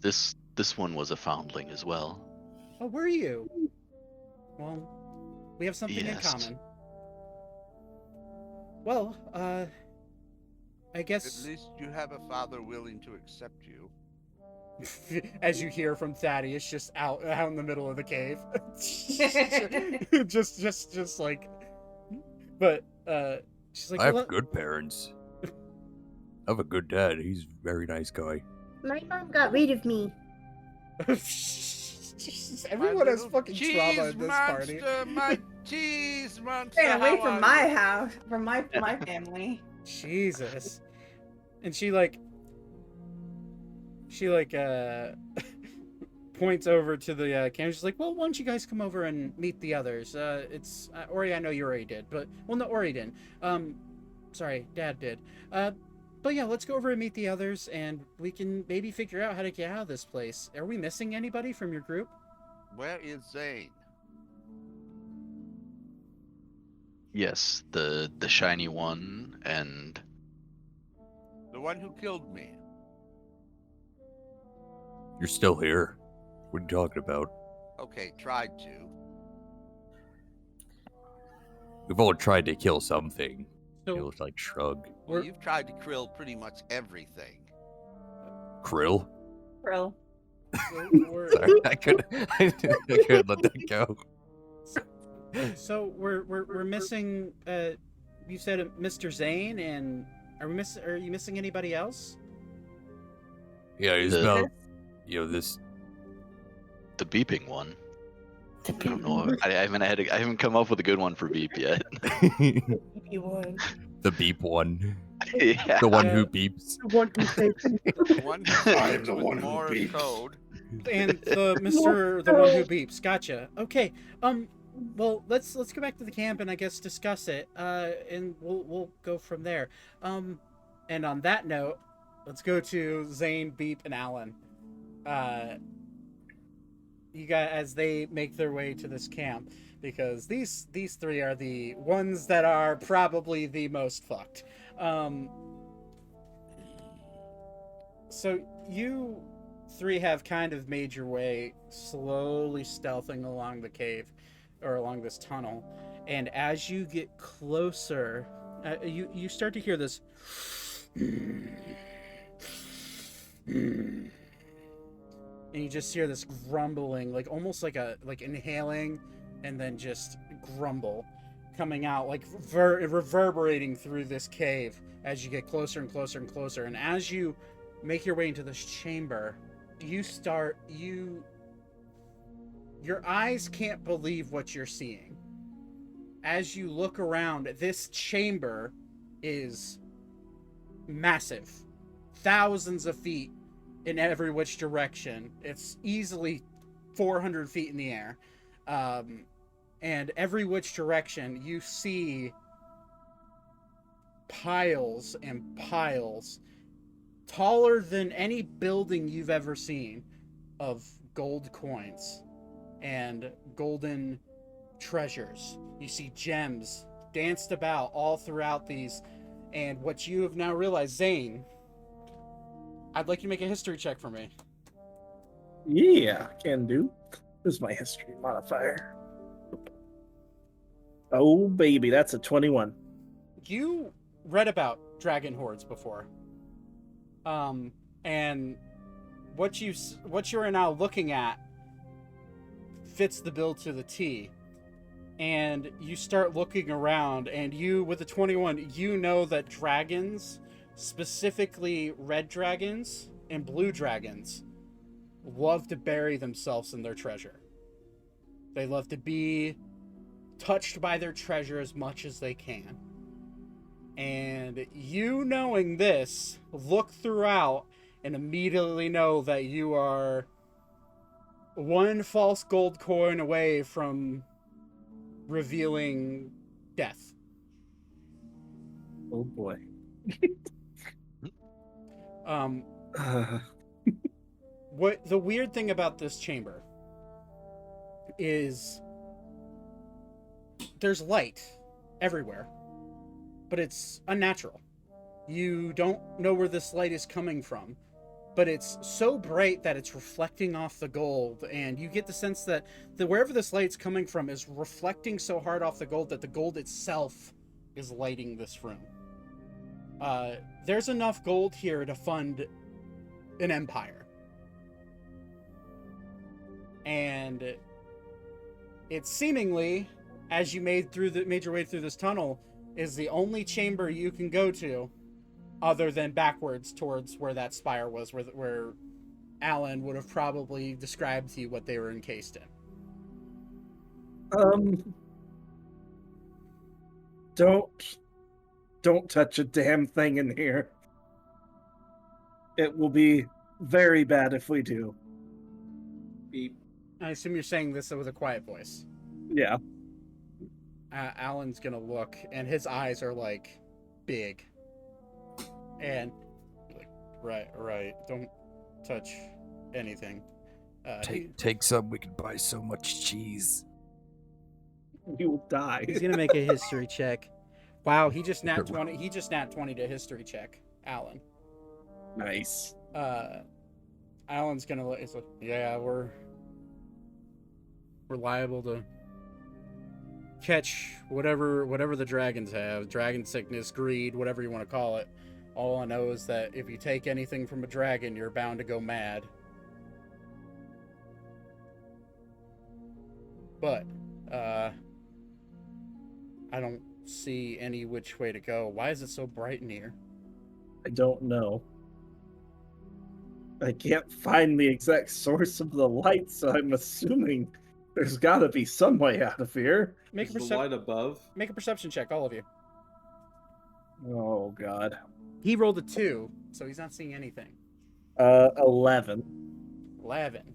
C: This one was a foundling as well.
A: Oh, were you? Well, we have something in
C: Yes.
A: common. Well, I guess
F: At least you have a father willing to accept you.
A: as you hear from Thaddeus, just out in the middle of the cave, just like, but she's like,
G: I have
A: "Well,
G: good parents. I have a good dad. He's a very nice guy.
B: My mom got rid of me.
A: everyone has
F: little
A: fucking trauma in this party."
F: My cheese monster.
D: Stay away
F: how
D: from
F: are
D: my
F: you?
D: house, from my family.
A: Jesus. And she points over to the camera. She's like, "Well, why don't you guys come over and meet the others? It's Ori. I know you already did, but well, no, Ori didn't. Sorry, Dad did. But yeah, let's go over and meet the others, and we can maybe figure out how to get out of this place. Are we missing anybody from your group?
F: Where is Zane?
C: Yes, the shiny one, and
F: The one who killed me.
G: You're still here. What are you talking about?
F: Okay, tried to.
G: We've all tried to kill something.
A: So
G: It looks like shrug.
F: Well, you've tried to kill pretty much everything.
G: Krill?
D: Brill.
G: Sorry, I couldn't let that go.
A: So we're missing. You said Mr. Zane, and are you missing anybody else?
G: Yeah, he's
C: The-
G: about, this.
C: the beeping one. I don't know. I haven't come up with a good one for beep yet.
K: You won.
G: The beep one.
C: Yeah.
G: The one
A: Yeah.
G: who beeps.
K: The one who saved me.
F: The one who
E: I am the
F: with
E: one who
F: Morse
E: beeps.
F: code.
A: And the one who beeps. Gotcha. Okay. Well, let's go back to the camp and I guess discuss it. And we'll go from there. And on that note, let's go to Zane, Beep, and Alan. You guys, as they make their way to this camp, because these three are the ones that are probably the most fucked. So you three have kind of made your way slowly stealthing along the cave or along this tunnel, and as you get closer, you start to hear this and you just hear this grumbling, like almost like inhaling and then just grumble coming out, like reverberating through this cave as you get closer and closer and closer. And as you make your way into this chamber, your eyes can't believe what you're seeing. As you look around, this chamber is massive, thousands of feet in every which direction. It's easily 400 feet in the air. And every which direction you see piles and piles, taller than any building you've ever seen, of gold coins and golden treasures. You see gems danced about all throughout these. And what you have now realized, Zane, I'd like you to make a history check for me.
J: Yeah, can do. This is my history modifier. Oh, baby, that's a 21.
A: You read about dragon hordes before. And what you are now looking at fits the bill to the T. And you start looking around, and you, with the 21, you know that dragons, specifically red dragons and blue dragons, love to bury themselves in their treasure. They love to be touched by their treasure as much as they can. And you, knowing this, look throughout and immediately know that you are one false gold coin away from revealing death.
J: Oh boy.
A: What the weird thing about this chamber is there's light everywhere, but it's unnatural. You don't know where this light is coming from, but it's so bright that it's reflecting off the gold, and you get the sense that wherever this light's coming from is reflecting so hard off the gold that the gold itself is lighting this room. There's enough gold here to fund an empire. And it's seemingly, as you made your way through this tunnel, is the only chamber you can go to other than backwards towards where that spire was, where Alan would have probably described to you what they were encased in.
J: Don't touch a damn thing in here. It will be very bad if we do.
E: Beep.
A: I assume you're saying this with a quiet voice.
J: Yeah.
A: Alan's gonna look, and his eyes are like big. And right. Don't touch anything.
G: Take some. We can buy so much cheese.
J: We will die.
A: He's gonna make a history check. Wow, he just nat 20. He just nat 20 to history check, Alan.
J: Nice.
A: Alan's gonna. It's like, yeah, we're liable to catch whatever the dragons have. Dragon sickness, greed, whatever you want to call it. All I know is that if you take anything from a dragon, you're bound to go mad. But I don't see any which way to go. Why is it so bright in here?
J: I don't know. I can't find the exact source of the light, so I'm assuming there's got to be some way out of here.
A: Make
E: Is the light above?
A: Make a perception check, all of you.
J: Oh God.
A: He rolled a 2, so he's not seeing anything.
J: 11.
A: 11.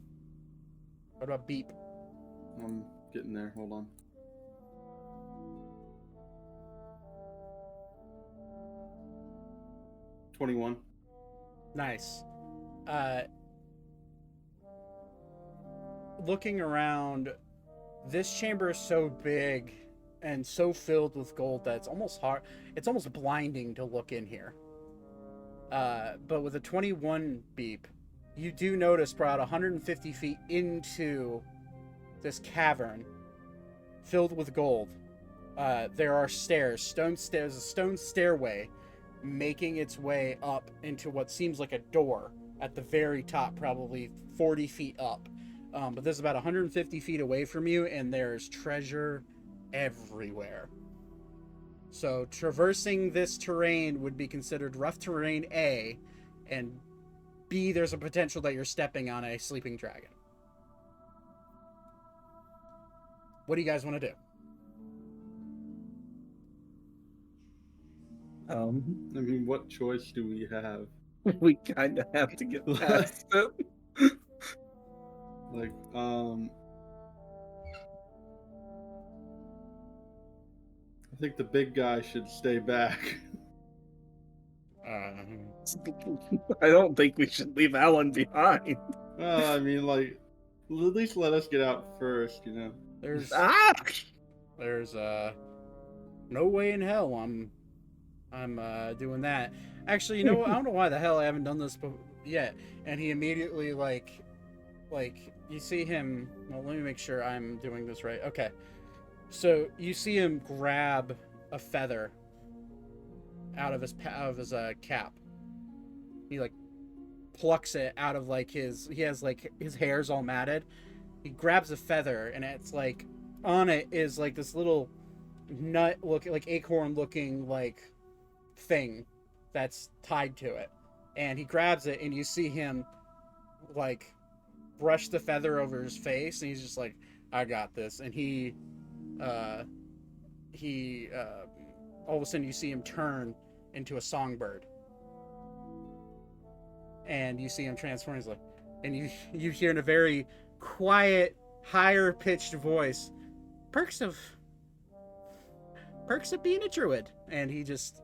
A: What about Beep?
E: I'm getting there. Hold on. $21.
A: Nice. Looking around, this chamber is so big and so filled with gold that it's almost hard. It's almost blinding to look in here. But with a 21 Beep, you do notice about 150 feet into this cavern filled with gold. There are stairs, stone stairs, a stone stairway making its way up into what seems like a door at the very top, probably 40 feet up. But this is about 150 feet away from you, and there's treasure everywhere. So traversing this terrain would be considered rough terrain A, and B, there's a potential that you're stepping on a sleeping dragon. What do you guys want to do?
E: I mean, what choice do we have?
J: We kind of have to get past it.
E: Like, I think the big guy should stay back.
J: I don't think we should leave Alan behind.
E: Well, I mean, like, at least let us get out first, you know.
A: There's no way in hell I'm doing that. Actually, you know what? I don't know why the hell I haven't done this yet. And he immediately like you see him. Well, let me make sure I'm doing this right. Okay, so you see him grab a feather out of his cap. He like plucks it out of like his hair's all matted. He grabs a feather, and it's like on it is like this little nut acorn looking like thing that's tied to it, and he grabs it, and you see him like brush the feather over his face, and he's just like, I got this. And he all of a sudden you see him turn into a songbird, and you see him transform. He's like, and you hear in a very quiet, higher pitched voice, perks of being a druid. And he just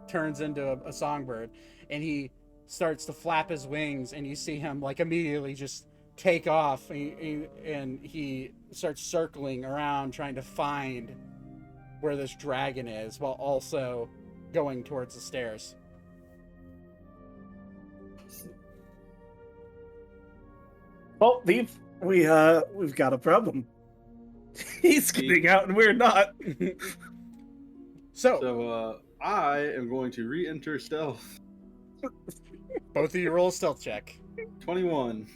A: turns into a songbird, and he starts to flap his wings, and you see him like immediately just take off, and he starts circling around trying to find where this dragon is, while also going towards the stairs.
J: Oh, we've got a problem. He's getting out and we're not.
E: So I am going to re-enter stealth.
A: Both of you roll a stealth check.
E: 21.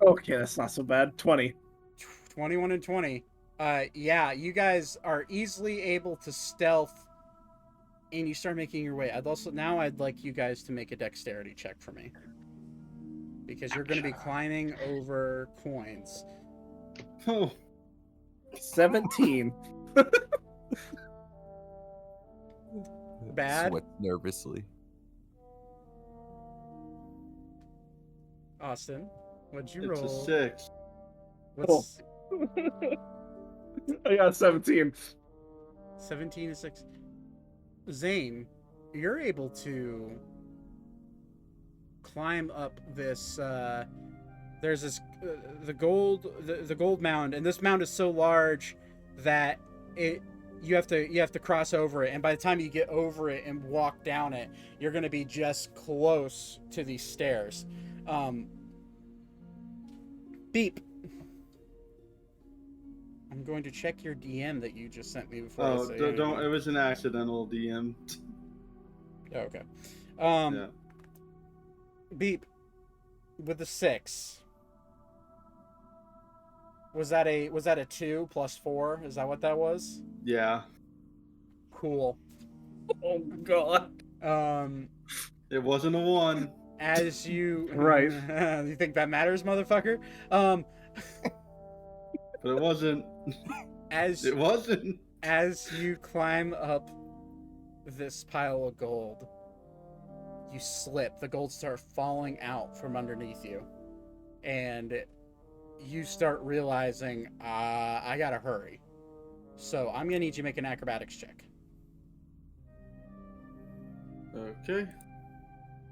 J: Okay, that's not so bad. 20.
A: 21 and 20. Yeah, you guys are easily able to stealth, and you start making your way. I'd like you guys to make a dexterity check for me, because you're going to be climbing over coins.
E: Oh.
J: 17.
A: Bad.
G: Sweat nervously.
A: Austin, what'd you
E: It's
A: roll?
E: a 6.
A: What's
J: I got 17.
A: 17 is 6. Zane, you're able to climb up this. There's this the gold mound, and this mound is so large that you have to cross over it, and by the time you get over it and walk down it, you're going to be just close to these stairs. Beep. I'm going to check your DM that you just sent me before.
E: Oh, don't. It was an accidental DM.
A: Oh, okay.
E: Yeah.
A: Beep. With the 6. Was that a 2 plus 4? Is that what that was?
E: Yeah.
A: Cool.
J: Oh god.
E: It wasn't a 1.
A: As you
J: Right.
A: You think that matters, motherfucker?
E: But it wasn't. It wasn't.
A: As you climb up this pile of gold, you slip. The gold starts falling out from underneath you, and you start realizing, I gotta hurry. So I'm gonna need you to make an acrobatics check.
E: Okay.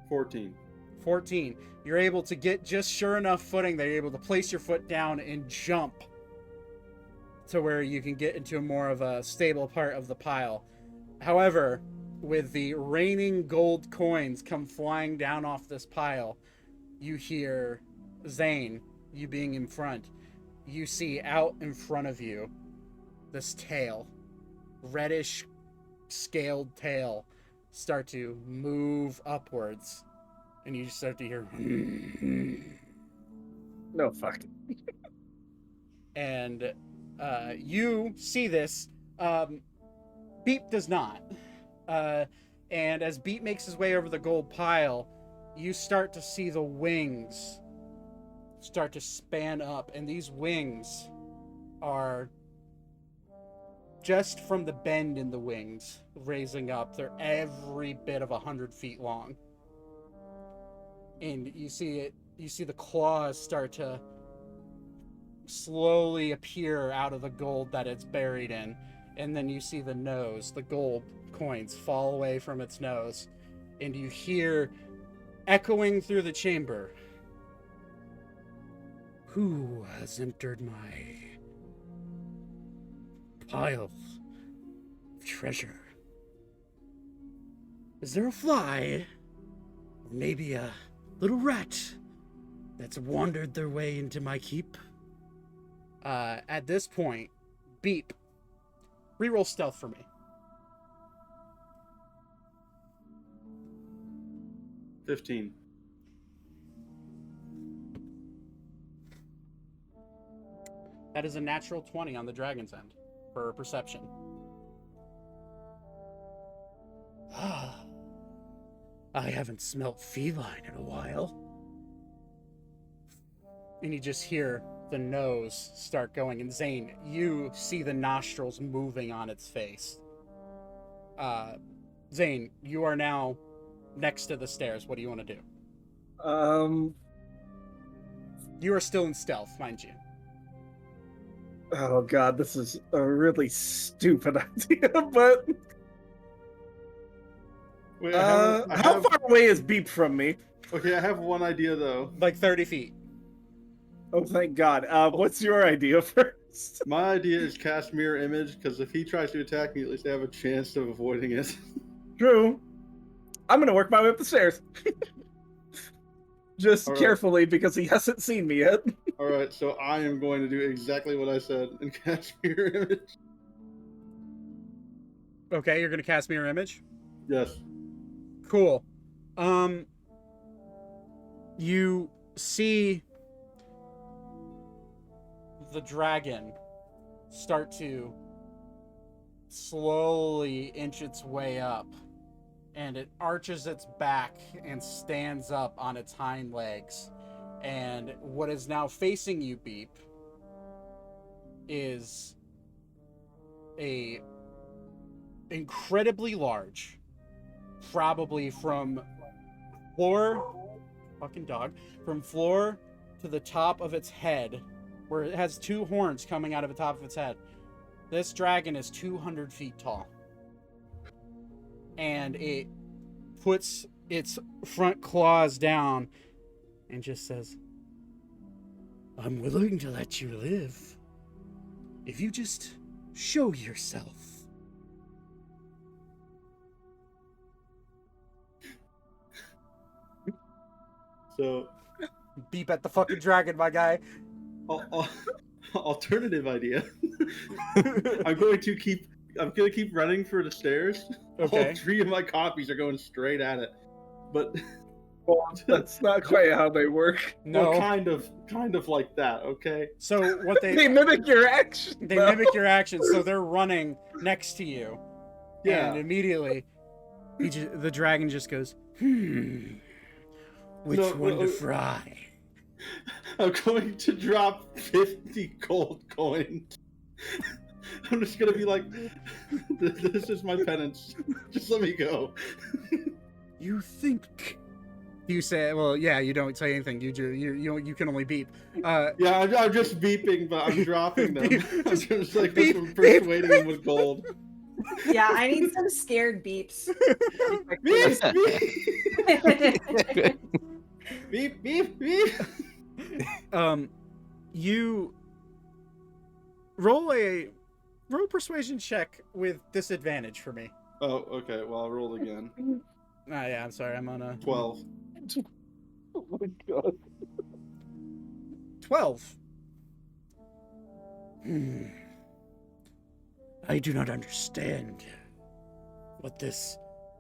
E: 14.
A: 14. You're able to get just sure enough footing that you're able to place your foot down and jump to where you can get into more of a stable part of the pile. However, with the raining gold coins come flying down off this pile, you hear Zane, you being in front, you see out in front of you this tail, reddish scaled tail, start to move upwards, and you start to hear
J: No fuck.
A: and you see this. Beep does not. And as Beep makes his way over the gold pile, you start to see the wings start to span up, and these wings are just from the bend in the wings raising up. They're every bit of 100 feet long, and you see the claws start to slowly appear out of the gold that it's buried in, and then you see the nose, the gold coins fall away from its nose, and you hear echoing through the chamber, "Who has entered my pile of treasure? Is there a fly? Or maybe a little rat that's wandered their way into my keep?" At this point, Beep, reroll stealth for me.
E: 15.
A: That is a natural 20 on the dragon's end for perception. I haven't smelt feline in a while. And you just hear the nose start going. And Zane, you see the nostrils moving on its face. Zane, you are now next to the stairs. What do you want to do? You are still in stealth, mind you.
J: Oh god, this is a really stupid idea, but
E: Wait,
J: how far away is Beep from me?
E: Okay, I have one idea though.
A: Like 30 feet.
J: Oh, thank god. What's your idea first?
E: My idea is cast mirror image, because if he tries to attack me, at least I have a chance of avoiding it.
J: True. I'm gonna work my way up the stairs. Just
E: All right.
J: carefully, because he hasn't seen me yet.
E: Alright, so I am going to do exactly what I said and cast mirror image.
A: Okay, you're going to cast mirror image?
E: Yes.
A: Cool. You see the dragon start to slowly inch its way up, and it arches its back and stands up on its hind legs. And what is now facing you, Beep, is a incredibly large, probably from floor, fucking dog, from floor to the top of its head, where it has 2 horns coming out of the top of its head. This dragon is 200 feet tall. and it puts its front claws down and just says, I'm willing to let you live if you just show yourself.
E: So,
A: Beep at the fucking dragon, my guy.
E: Alternative idea. I'm going to keep running for the stairs.
A: Okay.
E: All 3 of my copies are going straight at it. But
J: Well, that's not quite how they work.
A: No.
E: well, kind of like that, okay?
A: So what
J: They mimic your action.
A: They
J: though.
A: mimic your actions, so they're running next to you.
E: Yeah.
A: And immediately, the dragon just goes, which
E: No,
A: one to
E: no.
A: fry?
E: I'm going to drop 50 gold coins. I'm just gonna be like, this is my penance. Just let me go.
A: You think? You say, well, yeah, you don't say anything. You can only beep.
E: Yeah, I'm just beeping, but I'm dropping them.
A: Beep.
E: I'm just like
A: Beep,
E: persuading them with gold.
D: Yeah, I need some scared beeps.
E: Beep, beep, beep, beep, beep.
A: You roll a persuasion check with disadvantage for me.
E: Oh, okay. Well, I'll roll again.
A: Ah, yeah, I'm sorry. I'm on a
E: 12.
J: Oh my god.
A: 12. I do not understand what this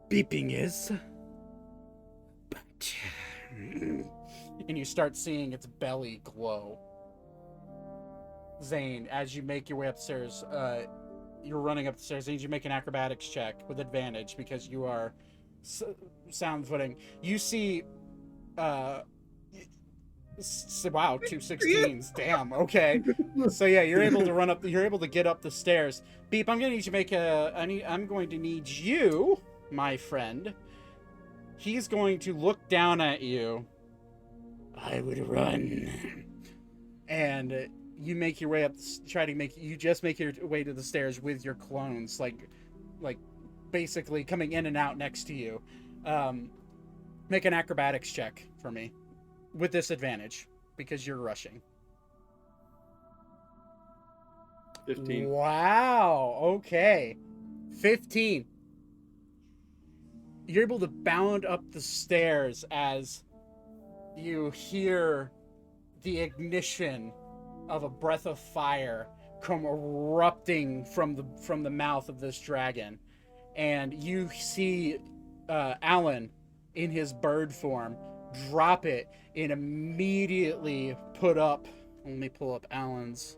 A: beeping is, but... And you start seeing its belly glow. Zane, as you make your way upstairs, you're running up the stairs. I need you to make an acrobatics check with advantage because you are sound footing. You see, wow, 2 16s. Damn. Okay. So yeah, you're able to run up. You're able to get up the stairs. Beep. I'm gonna need you to make I'm going to need you, my friend. He's going to look down at you. I would run. And you make your way up. You just make your way to the stairs with your clones, like basically coming in and out next to you. Make an acrobatics check for me with disadvantage because you're rushing.
E: 15.
A: Wow. Okay. 15. You're able to bound up the stairs as you hear the ignition of a breath of fire come erupting from the mouth of this dragon, and you see Alan in his bird form drop it and immediately put up. Let me pull up Alan's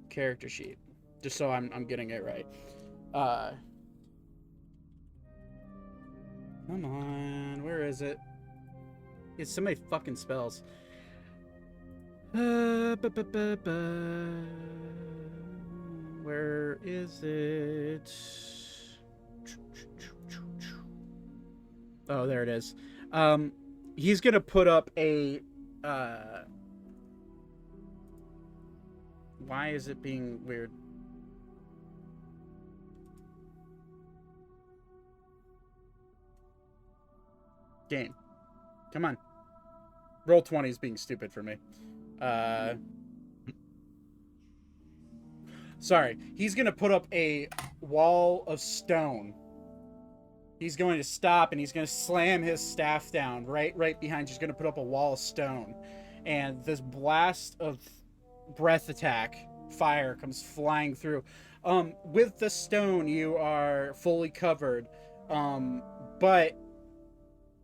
A: character sheet just so I'm getting it right. Come on, where is it? It's so many fucking spells. Where is it? Oh, there it is. He's gonna put up a why is it being weird? Game. Come on. Roll 20 is being stupid for me. Sorry. He's going to put up a wall of stone. He's going to stop and he's going to slam his staff down right behind you. He's going to put up a wall of stone. And this blast of breath attack fire comes flying through. With the stone, you are fully covered. But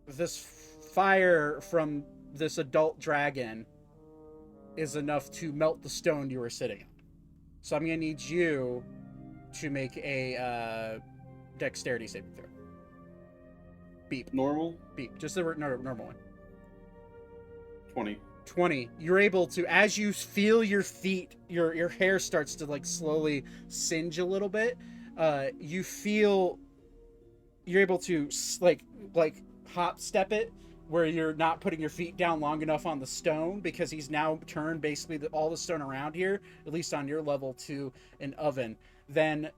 A: this fire from this adult dragon is enough to melt the stone you were sitting on. So I'm gonna need you to make a dexterity saving throw. Beep.
E: Normal?
A: Beep. Just the normal one.
E: 20.
A: You're able to, as you feel your feet, your hair starts to like slowly singe a little bit. You feel you're able to like hop step it where you're not putting your feet down long enough on the stone because he's now turned basically all the stone around here, at least on your level, to an oven. Then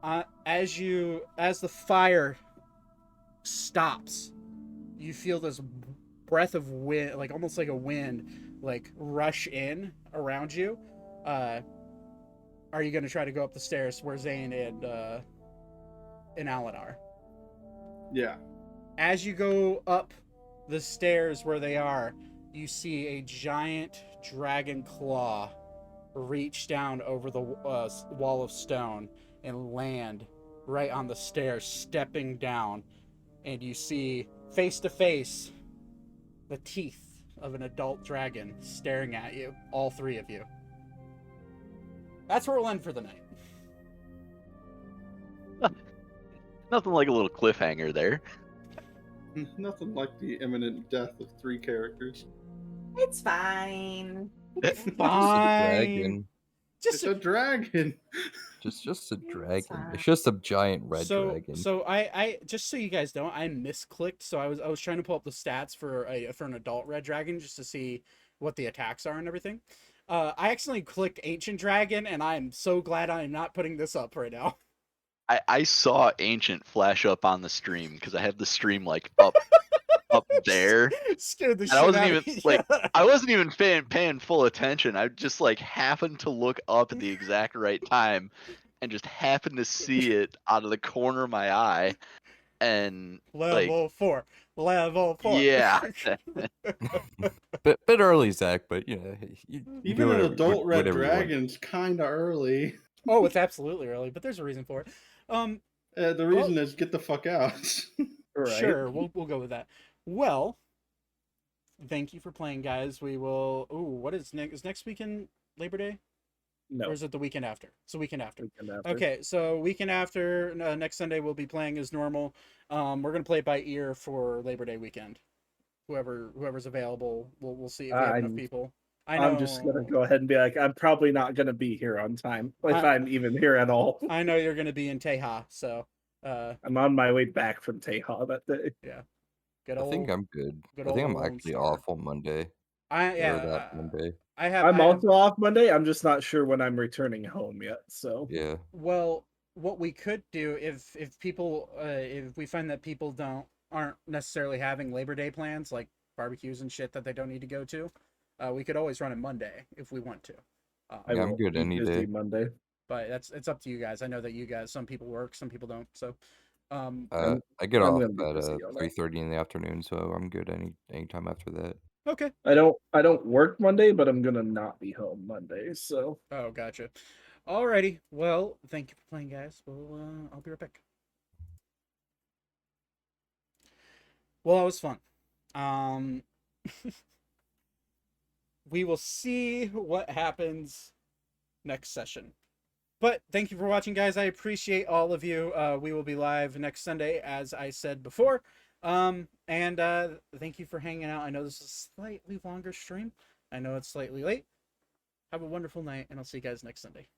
A: As the fire stops, you feel this breath of wind, like almost like a wind, like rush in around you. Are you going to try to go up the stairs where Zane and Alan are?
E: Yeah.
A: As you go up the stairs where they are, you see a giant dragon claw reach down over the wall of stone and land right on the stairs, stepping down. And you see, face to face, the teeth of an adult dragon staring at you, all three of you. That's where we'll end for the night.
C: Nothing like a little cliffhanger there.
E: Nothing like the imminent death of 3 characters.
D: It's fine.
A: It's
G: Just a
A: fine.
G: dragon.
E: It's a dragon.
G: Just a dragon.
D: fine.
G: It's just a giant red dragon.
A: So I just so you guys know, I misclicked. So I was trying to pull up the stats for an adult red dragon just to see what the attacks are and everything. I accidentally clicked Ancient Dragon, and I'm so glad I am not putting this up right now.
C: I saw Ancient flash up on the stream because I have the stream like up there.
A: Scared the
C: And
A: shit
C: I wasn't
A: out
C: even
A: of me.
C: like I wasn't even paying full attention. I just like happened to look up at the exact right time and just happened to see it out of the corner of my eye. And
A: Level 4.
C: yeah.
G: bit early, Zach, but you know, you
E: Even
G: do
E: an
G: whatever-
E: adult red
G: whatever you want.
E: dragon's kind of early.
A: Oh, it's absolutely early, but there's a reason for it.
E: The reason is get the fuck out.
J: Right.
A: Sure, we'll go with that. Well, thank you for playing, guys. We will. Ooh, what is next? Is next weekend Labor Day?
J: No.
A: Or is it the weekend after? It's the weekend after.
J: Weekend after.
A: Okay, so weekend after, next Sunday we'll be playing as normal. We're gonna play it by ear for Labor Day weekend. Whoever's available, we'll see if we have enough people. I know.
J: I'm just gonna go ahead and be like, I'm probably not gonna be here on time, if I'm even here at all.
A: I know you're gonna be in Teja, so
J: I'm on my way back from Teja that day.
A: yeah. Good
G: I
A: old.
G: think I'm good.
A: good
G: I think I'm
A: old
G: actually
A: Lone Star.
G: off on Monday.
A: Yeah.
G: Monday.
J: I'm also off Monday. I'm just not sure when I'm returning home yet. So
G: Yeah.
A: Well, what we could do if people if we find that people aren't necessarily having Labor Day plans like barbecues and shit that they don't need to go to, we could always run it Monday if we want to.
G: Yeah, I'm good any day.
J: Monday.
A: But it's up to you guys. I know that you guys, some people work, some people don't. So
G: I get
J: I'm
G: off
J: gonna be
G: at
J: busy on that.
G: 3:30 in the afternoon, so I'm good anytime after that.
A: okay.
J: I don't work Monday, but I'm gonna not be home Monday. So
A: Oh, gotcha. Alrighty. Well, thank you for playing, guys. I'll be right back. Well, that was fun. We will see what happens next session. But thank you for watching, guys. I appreciate all of you. We will be live next Sunday, as I said before. And thank you for hanging out. I know this is a slightly longer stream. I know it's slightly late. Have a wonderful night, and I'll see you guys next Sunday.